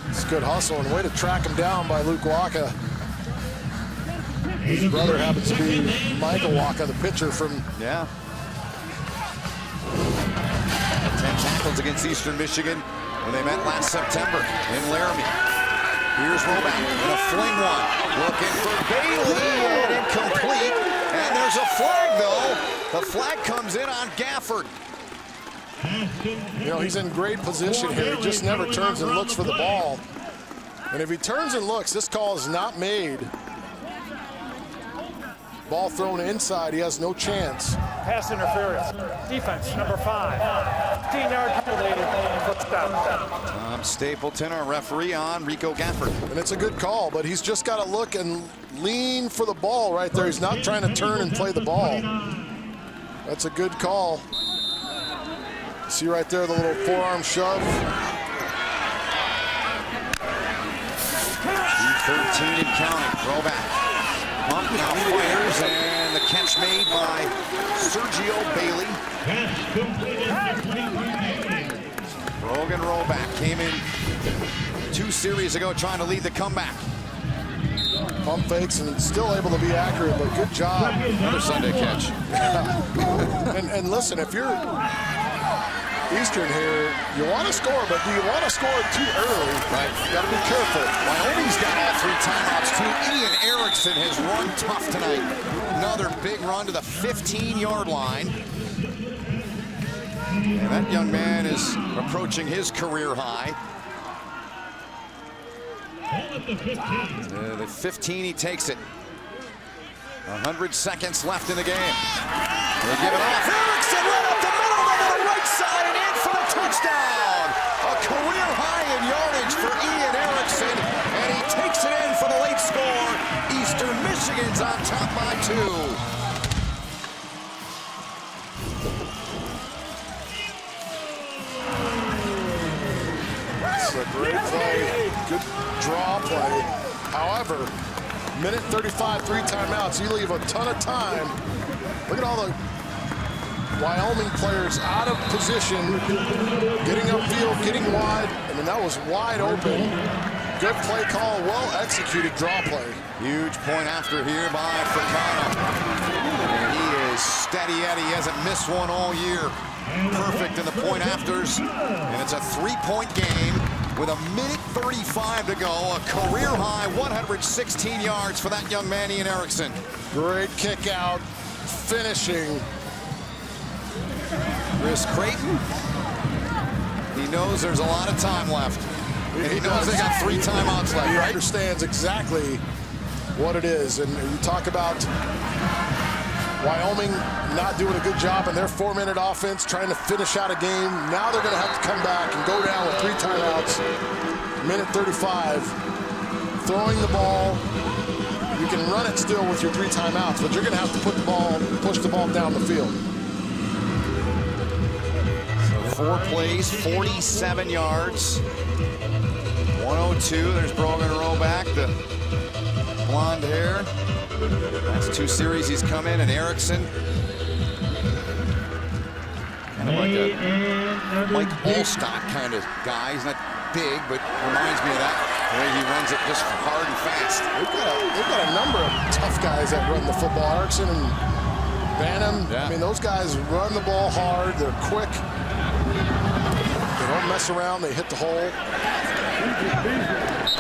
It's good hustle and way to track him down by Luke Walker. His brother happens to be Michael Walker, the pitcher from... Yeah. 10 tackles against Eastern Michigan when they met last September in Laramie. Here's Roback in a fling one. Looking for Bailey and incomplete. And there's a flag, though. The flag comes in on Gafford. You know, he's in great position here. He just never turns and looks for the ball. And if he turns and looks, this call is not made. Ball thrown inside, he has no chance. Pass interference. Defense, number 5. 15-yard penalty, first down. Tom Stapleton, our referee, on Rico Gafford. And it's a good call, but he's just got to look and lean for the ball right there. He's not trying to turn and play the ball. That's a good call. See right there, the little forearm shove. 2:13 and counting. Roback. Pump now fires, and the catch made by Sergio Bailey. Brogan Roback came in 2 series ago trying to lead the comeback. Pump fakes and still able to be accurate, but good job. Another Sunday catch. and listen, if you're Eastern here, you want to score, but do you want to score too early? Right. You got to be careful. Wyoming's got all 3 timeouts too. Ian Erickson has run tough tonight. Another big run to the 15-yard line. And that young man is approaching his career high. The 15, he takes it. 100 seconds left in the game. They give it off. Erickson right up the middle to the right side and in for the touchdown. A career high in yardage for Ian Erickson, and he takes it in for the late score. Eastern Michigan's on top by 2. It's a great play, good draw play. However, minute 35, 3 timeouts. You leave a ton of time. Look at all the Wyoming players out of position, getting upfield, getting wide. I mean, that was wide open. Good play call, well executed draw play. Huge point after here by Fricano. And he is steady Eddie. He hasn't missed one all year. Perfect in the point afters. And it's a 3-point game with a minute 35 to go. A career high 116 yards for that young man, Ian Erickson. Great kick out, finishing. Chris Creighton, he knows there's a lot of time left. And he knows they got 3 timeouts left, He right? understands exactly what it is. And you talk about Wyoming not doing a good job in their 4-minute offense, trying to finish out a game. Now they're going to have to come back and go down with 3 timeouts. Minute 35. Throwing the ball. You can run it still with your 3 timeouts, but you're going to have to put the ball, push the ball down the field. 4 plays, 47 yards. 102. There's Brogan Roback, the blonde hair. Last 2 series he's come in, and Erickson. Kind of like a Mike Allstock kind of guy. He's not big, but reminds me of that. The way he runs it just hard and fast. They've got a number of tough guys that run the football. Erickson and Banham. Yeah. I mean, those guys run the ball hard. They're quick. They don't mess around. They hit the hole.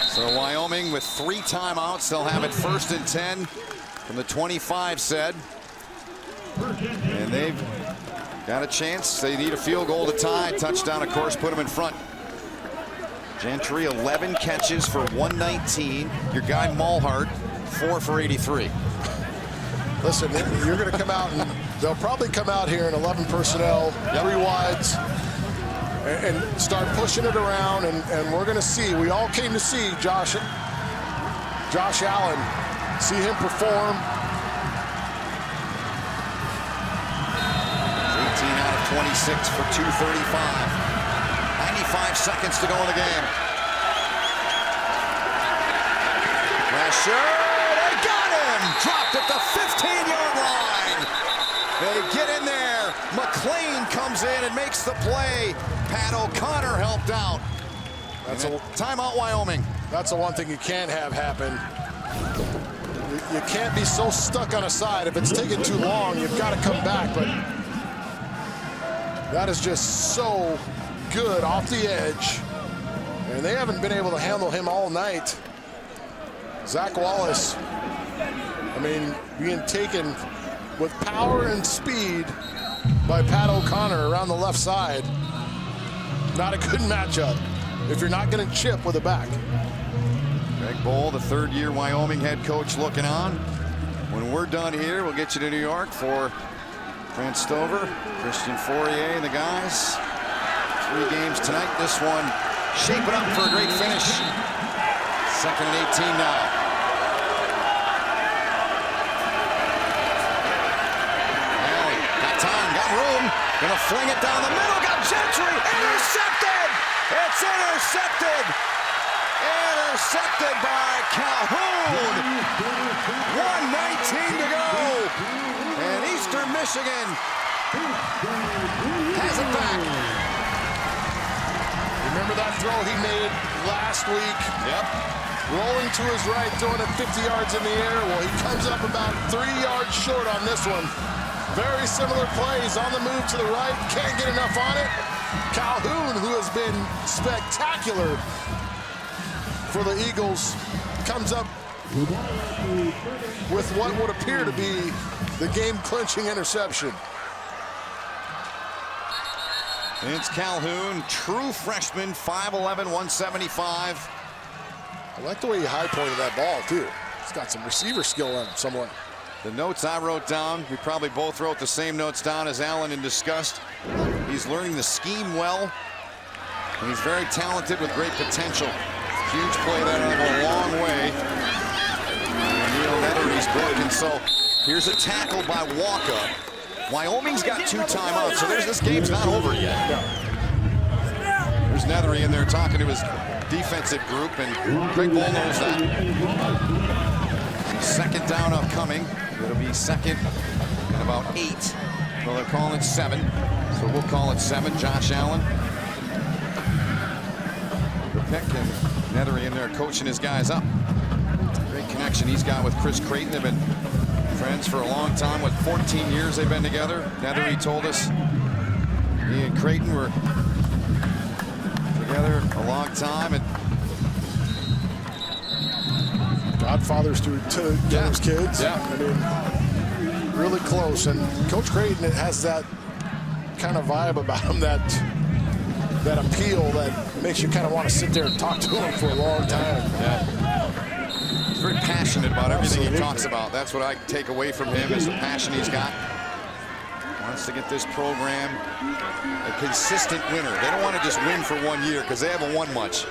So Wyoming with 3 timeouts. They'll have it 1st and 10 from the 25 said. And they've got a chance. They need a field goal to tie. Touchdown, of course, put them in front. Gentry, 11 catches for 119. Your guy Mulhart, 4 for 83. Listen, you're going to come out, and they'll probably come out here in 11 personnel, 3 wides, and start pushing it around, and we're going to see. We all came to see Josh Allen, see him perform. 18 out of 26 for 235. 95 seconds to go in the game. Pressure, they got him! Dropped at the 15-yard line. They get in there. McLean comes in and makes the play. Pat O'Connor helped out. That's a timeout, Wyoming. That's the one thing you can't have happen. You can't be so stuck on a side. If it's taking too long, you've got to come back. But That is just so good off the edge. And they haven't been able to handle him all night. Zach Wallace, I mean, being taken with power and speed by Pat O'Connor around the left side. Not a good matchup if you're not going to chip with a back. Greg Bowl, the third-year Wyoming head coach, looking on. When we're done here, we'll get you to New York for Trent Stover, Christian Fourier, and the guys. 3 games tonight. This one shaping up for a great finish. 2nd and 18 now. Allen got time, got room. Gonna fling it down the middle. Got Gentry. Intercepted. It's intercepted. Intercepted by Calhoun. 1:19 to go. And Eastern Michigan has it back. Remember that throw he made last week? Yep. Rolling to his right, throwing it 50 yards in the air. Well, he comes up about 3 yards short on this one. Very similar plays on the move to the right. Can't get enough on it. Calhoun, who has been spectacular for the Eagles, comes up with what would appear to be the game-clinching interception. It's Calhoun, true freshman, 5'11", 175. I like the way he high-pointed that ball, too. He's got some receiver skill in him somewhat. The notes I wrote down, we probably both wrote the same notes down as Allen and discussed. He's learning the scheme well, and he's very talented with great potential. Huge play there, will go a long way. And Neil Nethery's broken, so here's a tackle by Walker. Wyoming's got 2 timeouts, so this game's not over yet. There's Nethery in there talking to his defensive group, and Greg Bowl knows that. 2nd down upcoming. It'll be 2nd and about 8. Well, they're calling it 7, so we'll call it 7. Josh Allen. The pick, and Nethery in there coaching his guys up. Great connection he's got with Chris Creighton. They've been friends for a long time. With 14 years they've been together. Nethery told us he and Creighton were together a long time. And Godfathers to his kids. Yeah. I mean, really close. And Coach Creighton has that kind of vibe about him, that appeal that makes you kind of want to sit there and talk to him for a long time. Yeah. He's very passionate about everything he talks about. That's what I take away from him, is the passion he's got. Wants to get this program a consistent winner. They don't want to just win for 1 year, because they haven't won much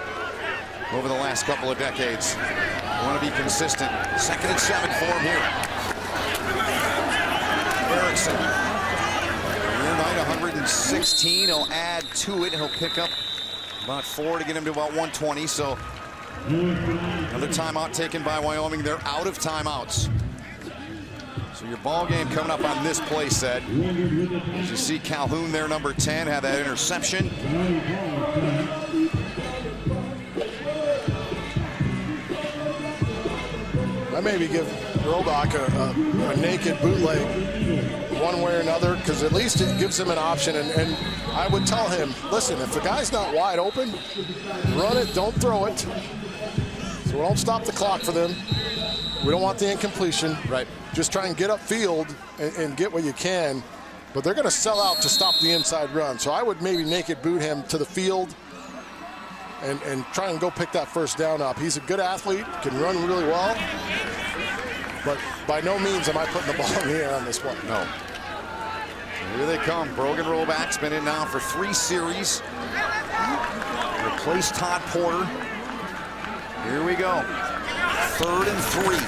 over the last couple of decades. They want to be consistent. 2nd and 7 for him here. Erickson. Career night 116. He'll add to it. He'll pick up about 4 to get him to about 120. So another timeout taken by Wyoming. They're out of timeouts. So your ball game coming up on this play set. As you see Calhoun there, number 10, had that interception. I maybe give Robach a naked bootleg one way or another, because at least it gives him an option. And I would tell him, listen, if the guy's not wide open, run it, don't throw it. So we don't stop the clock for them. We don't want the incompletion. Right. Just try and get upfield and get what you can. But they're going to sell out to stop the inside run. So I would maybe naked boot him to the field and try and go pick that first down up. He's a good athlete, can run really well. But by no means am I putting the ball in the air on this one. No. Here they come. Brogan Roback's been in now for 3 series. Replaced Todd Porter. Here we go. 3rd and 3.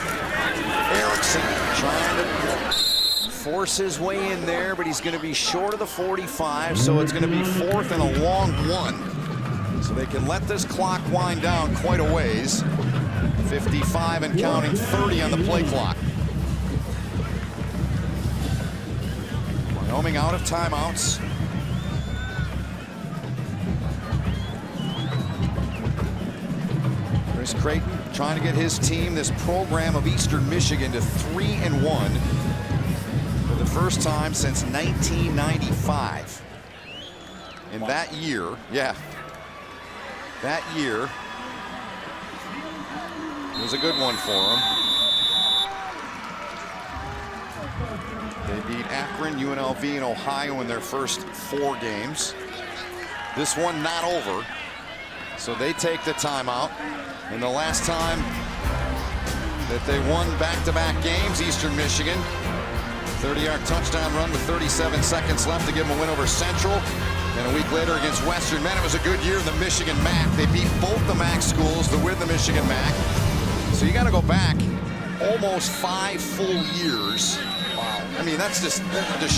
Erickson trying to force his way in there, but he's going to be short of the 45, so it's going to be 4th and a long 1. So they can let this clock wind down quite a ways. 55 and counting, 30 on the play clock. Wyoming out of timeouts. Chris Creighton trying to get his team, this program of Eastern Michigan, to 3-1 for the first time since 1995. And that year, that year was a good one for them. They beat Akron, UNLV, and Ohio in their first 4 games. This one not over, so they take the timeout. And the last time that they won back-to-back games, Eastern Michigan, 30-yard touchdown run with 37 seconds left to give them a win over Central. And a week later against Western. Man, it was a good year in the Michigan MAC. They beat both the MAC schools to win the Michigan MAC. So you got to go back almost 5 full years. Wow. I mean, that just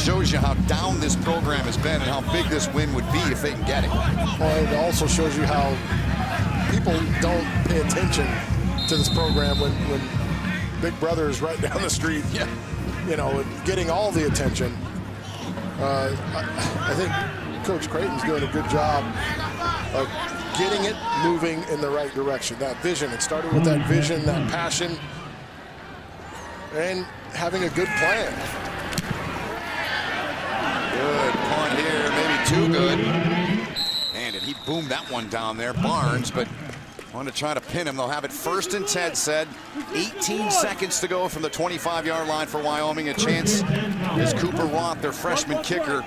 shows you how down this program has been and how big this win would be if they can get it. Well, it also shows you how people don't pay attention to this program when Big Brother is right down the street. Yeah. You know, getting all the attention. I think Coach Creighton's doing a good job of getting it moving in the right direction. That vision, it started with that vision, that passion, and having a good plan. Good punt here, maybe too good. And he boomed that one down there, Barnes, but wanted to try to pin him. They'll have it 1st and 10, said. 18 seconds to go from the 25-yard line for Wyoming. A chance is Cooper Roth, their freshman kicker,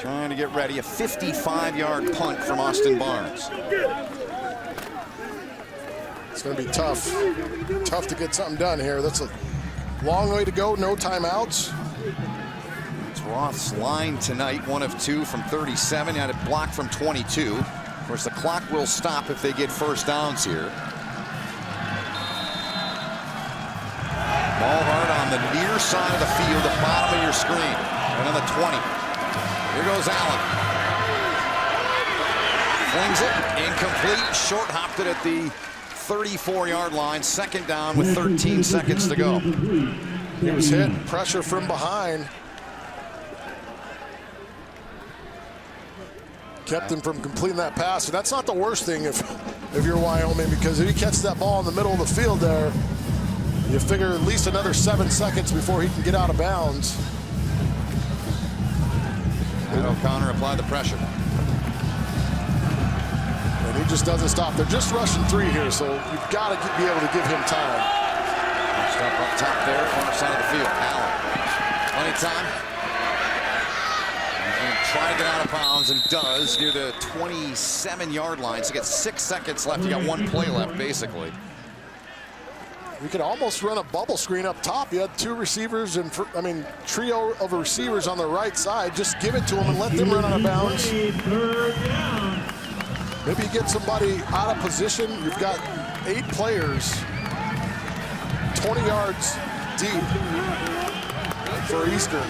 trying to get ready. A 55-yard punt from Austin Barnes. It's going to be tough. Tough to get something done here. That's a long way to go. No timeouts. It's Roth's line tonight, 1 of 2 from 37. He had it blocked from 22. Of course, the clock will stop if they get first downs here. Ball hard on the near side of the field, the bottom of your screen. And on the 20. Here goes Allen. Flings it, incomplete, short hopped it at the 34-yard line. 2nd down with 13 seconds to go. He was hit, pressure from behind. Kept him from completing that pass. And that's not the worst thing if you're Wyoming, because if he catches that ball in the middle of the field there, you figure at least another 7 seconds before he can get out of bounds. And O'Connor applied the pressure. And he just doesn't stop. They're just rushing 3 here, so you've got to be able to give him time. Stop up top there, far side of the field. Allen, plenty of time. He's going to try to get out of bounds, and does near the 27-yard line. So you got 6 seconds left. You got 1 play left, basically. You could almost run a bubble screen up top. You had 2 receivers and, trio of receivers on the right side. Just give it to them and let them run out of bounds. Maybe you get somebody out of position. You've got 8 players, 20 yards deep for Eastern.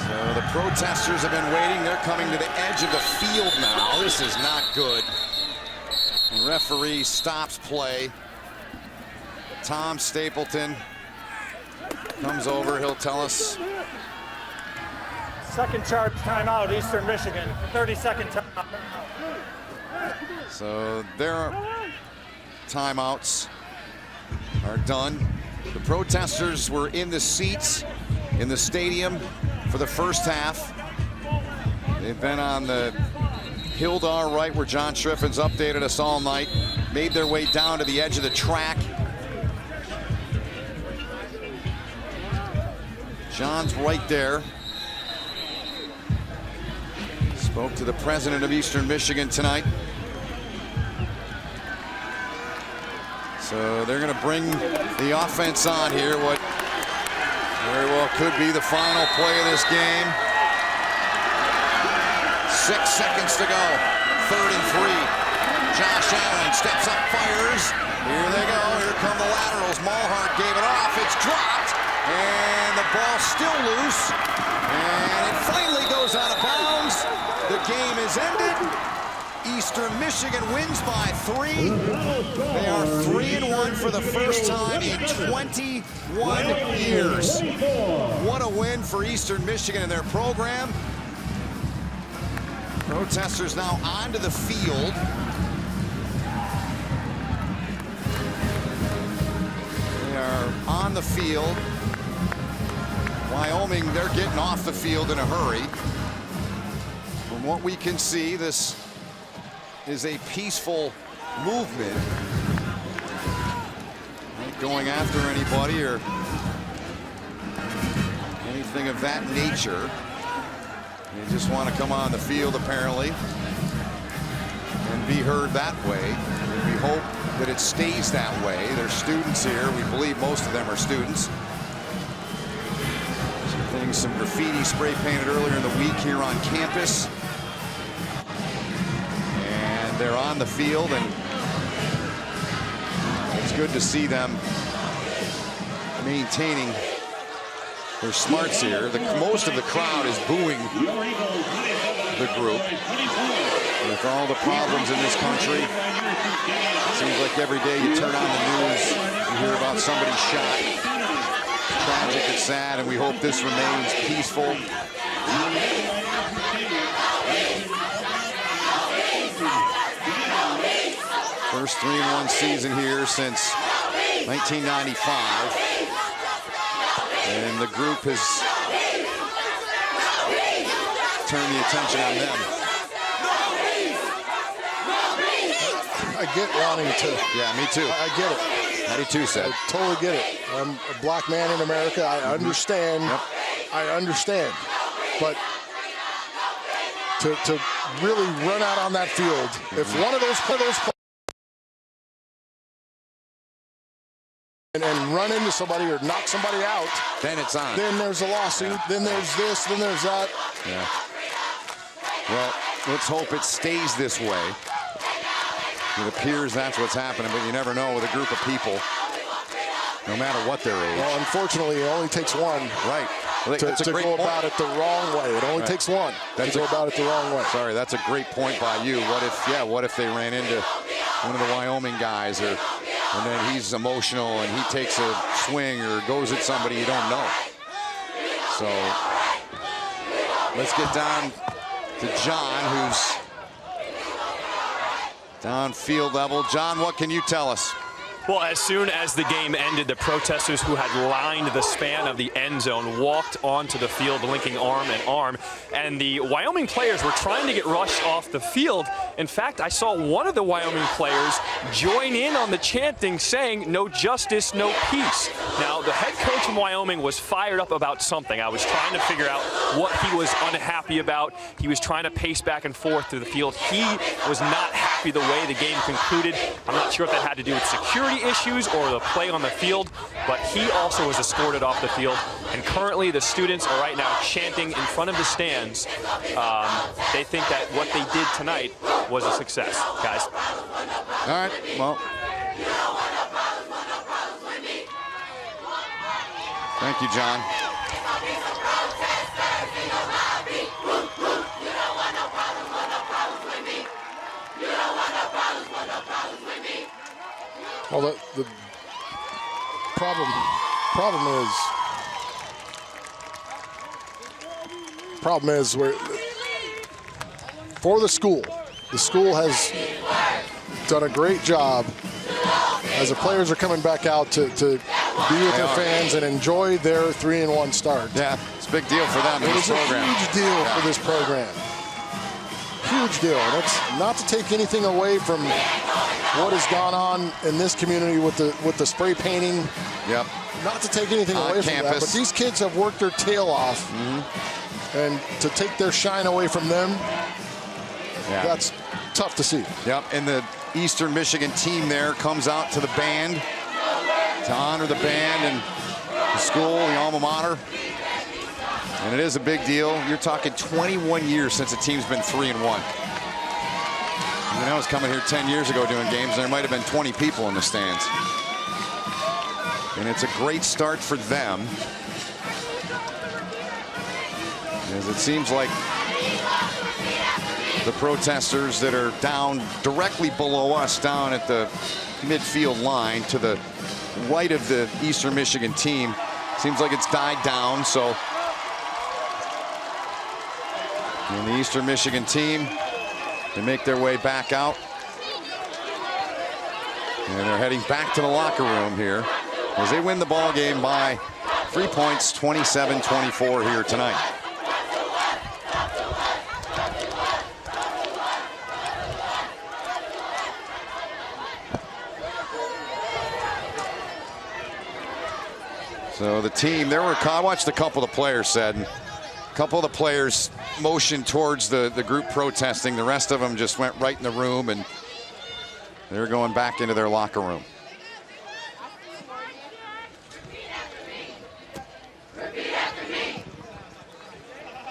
So the protesters have been waiting. They're coming to the edge of the field now. This is not good. The referee stops play. Tom Stapleton comes over. He'll tell us. 2nd charge timeout, Eastern Michigan. 30-second timeout. So their timeouts are done. The protesters were in the seats in the stadium for the first half. They've been on the hill to our right where John Shriffin's updated us all night. Made their way down to the edge of the track. John's right there. Spoke to the president of Eastern Michigan tonight. So they're going to bring the offense on here. What very well could be the final play of this game. 6 seconds to go. 3rd and 3. Josh Allen steps up, fires. Here they go. Here come the laterals. Mulhart gave it off. It's dropped. And the ball still loose. And it finally goes out of bounds. The game is ended. Eastern Michigan wins by 3. They are 3-1 for the first time in 21 years. What a win for Eastern Michigan and their program. Protesters now onto the field. They are on the field. Wyoming, they're getting off the field in a hurry. From what we can see, this is a peaceful movement. Not going after anybody or anything of that nature. They just want to come on the field, apparently, and be heard that way. And we hope that it stays that way. There's students here. We believe most of them are students. Getting some graffiti spray painted earlier in the week here on campus. And they're on the field, and it's good to see them maintaining their smarts here. Most of the crowd is booing the group. With all the problems in this country, it seems like every day you turn on the news, you hear about somebody shot. Tragic and sad, and we hope this remains peaceful. First 3-1 season here since 1995. And the group has turned the attention on them. I get wanting to. Yeah, me too. I get it. How do you too, Seth? I totally get it. I'm a black man in America. I understand. Yep. I understand. But to really run out on that field, if one of those players and run into somebody or knock somebody out, then it's on. Then there's a lawsuit. Yeah. Then there's this. Then there's that. Yeah. Well, let's hope it stays this way. It appears that's what's happening, but you never know with a group of people, no matter what their age. Well, unfortunately, it only takes one. Right. To go about it the wrong way. It only takes one to go about it the wrong way. Sorry, that's a great point by you. What if they ran into one of the Wyoming guys, and then he's emotional and he takes a swing or goes at somebody you don't know. So let's get down to John, who's down field level. John, what can you tell us? Well, as soon as the game ended, the protesters who had lined the span of the end zone walked onto the field, linking arm in arm, and the Wyoming players were trying to get rushed off the field. In fact, I saw one of the Wyoming players join in on the chanting, saying, "No justice, no peace." Now, the head coach from Wyoming was fired up about something. I was trying to figure out what he was unhappy about. He was trying to pace back and forth through the field. He was not happy the way the game concluded. I'm not sure if that had to do with security issues or the play on the field, but he also was escorted off the field. And currently the students are right now chanting in front of the stands. They think that what they did tonight was a success, guys. All right, well. Thank you, John. Well, the problem is where for the school has done a great job as the players are coming back out to be with their fans and enjoy their 3-1 start. Yeah, it's a big deal for them. It is a huge deal for this program. Huge deal. And it's not to take anything away from what has gone on in this community with the spray painting. Yep. Not to take anything away from that, but these kids have worked their tail off, and to take their shine away from them, that's tough to see. Yep, and the Eastern Michigan team there comes out to the band to honor the band and the school, the alma mater. And it is a big deal. You're talking 21 years since the team's been 3-1. I was coming here 10 years ago doing games, and there might have been 20 people in the stands. And it's a great start for them, as it seems like the protesters that are down directly below us, down at the midfield line to the right of the Eastern Michigan team, seems like it's died down. So and the Eastern Michigan team, they make their way back out, and they're heading back to the locker room here as they win the ball game by 3 points, 27-24 here tonight. So the team, I watched a couple of the players said, and a couple of the players motioned towards the group protesting. The rest of them just went right in the room, and they're going back into their locker room.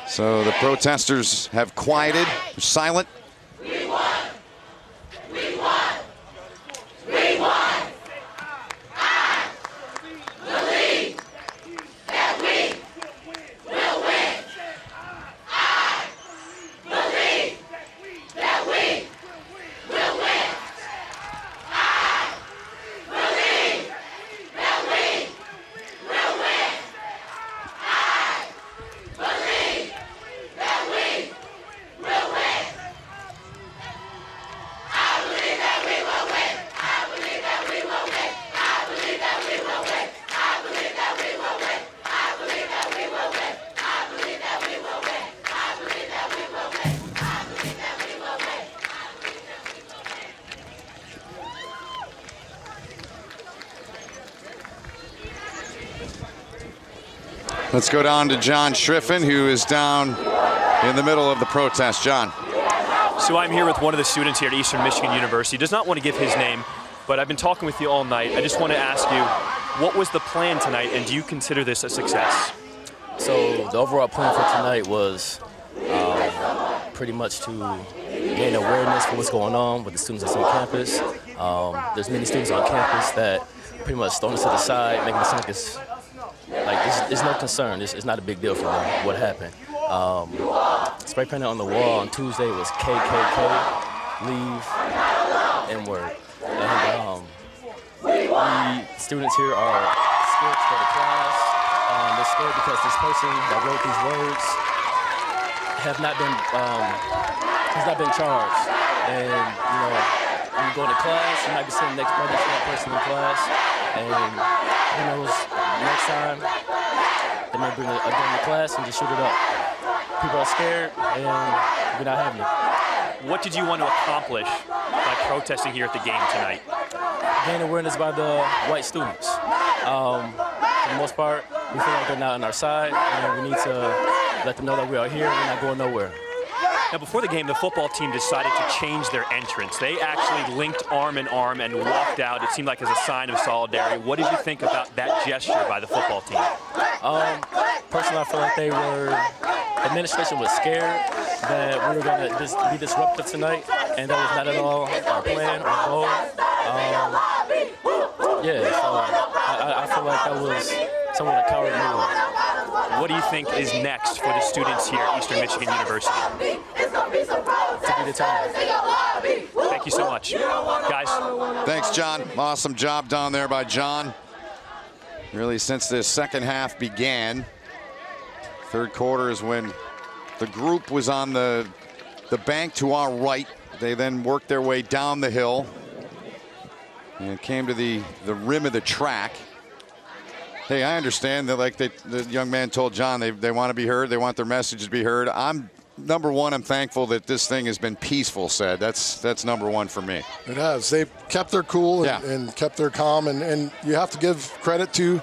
So the protesters have quieted, they're silent. We won! We won! We won! I believe that we will win! I believe that we will win! I believe that we will win! I believe that we will win! I believe that we will win! I believe that we will win! I believe that we will win! I believe that we will win! I believe that we will win! I believe that we will win! I believe that we will win! I believe that we will win! Let's go down to John Schriffen, who is down in the middle of the protest. John. So I'm here with one of the students here at Eastern Michigan University. Does not want to give his name, but I've been talking with you all night. I just want to ask you, what was the plan tonight, and do you consider this a success? So the overall plan for tonight was pretty much to gain awareness for what's going on with the students that's on campus. There's many students on campus that pretty much thrown us to the side, making it seem like it's no concern. It's not a big deal for them what happened. Spray painted on the wall on Tuesday was KKK, leave, N-word. And we students here are scared to go to class. They're scared because this person that wrote these words has not been charged. And you know, when you go to class, you might be sitting next to that person in class, and who knows, next time they may bring a gun to class and just shoot it up. People are scared, and we're not having it. What did you want to accomplish by protesting here at the game tonight? Gain awareness by the white students. For the most part, we feel like they're not on our side, and we need to let them know that we are here and we're not going nowhere. Now, before the game, the football team decided to change their entrance. They actually linked arm in arm and walked out. It seemed like as a sign of solidarity. What did you think about that gesture by the football team? Personally, I feel like administration was scared that we were going to be disruptive tonight, and that was not at all our plan or goal. I feel like that was somewhat a coward move. What do you think is next for the students here at Eastern Michigan University? To be determined. Thank you so much. Guys. Thanks, John. Awesome job down there by John. Really, since this second half began, third quarter is when the group was on the bank to our right. They then worked their way down the hill and came to the rim of the track. Hey, I understand that, the young man told John, they want to be heard. They want their message to be heard. Number one, I'm thankful that this thing has been peaceful, said. That's number one for me. It has. They've kept their cool and kept their calm. And you have to give credit to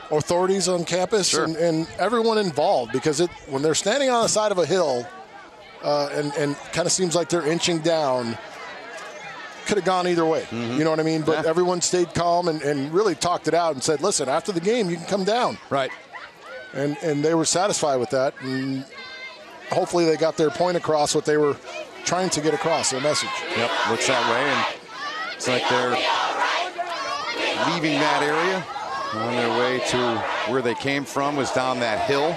authorities on campus and everyone involved, because when they're standing on the side of a hill and kind of seems like they're inching down, could have gone either way. You know what I mean? But everyone stayed calm and really talked it out and said, listen, after the game, you can come down. Right. And they were satisfied with that. And hopefully they got their point across, what they were trying to get across, their message. Yep, looks that way. And it's like they're leaving that area on their way to where they came from, was down that hill.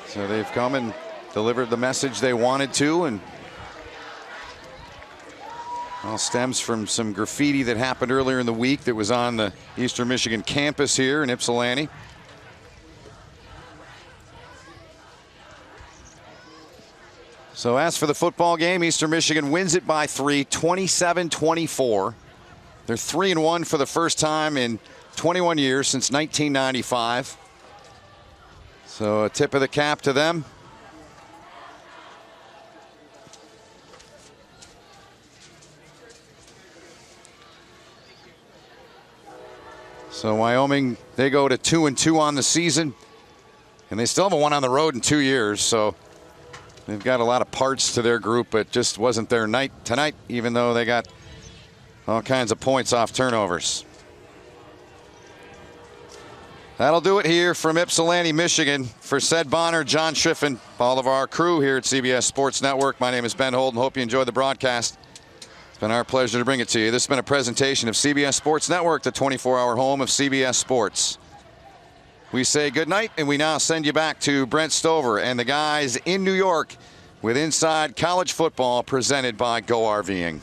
So they've come and delivered the message they wanted to, and all stems from some graffiti that happened earlier in the week that was on the Eastern Michigan campus here in Ypsilanti. So as for the football game, Eastern Michigan wins it by 3, 27-24. They're 3-1 for the first time in 21 years, since 1995. So a tip of the cap to them. So Wyoming, they go to 2-2 on the season, and they still haven't won on the road in 2 years. So they've got a lot of parts to their group, but just wasn't their night tonight, even though they got all kinds of points off turnovers. That'll do it here from Ypsilanti, Michigan. For Sed Bonner, John Schriffen, all of our crew here at CBS Sports Network. My name is Ben Holden. Hope you enjoyed the broadcast. It's been our pleasure to bring it to you. This has been a presentation of CBS Sports Network, the 24-hour home of CBS Sports. We say good night, and we now send you back to Brent Stover and the guys in New York with Inside College Football presented by Go RVing.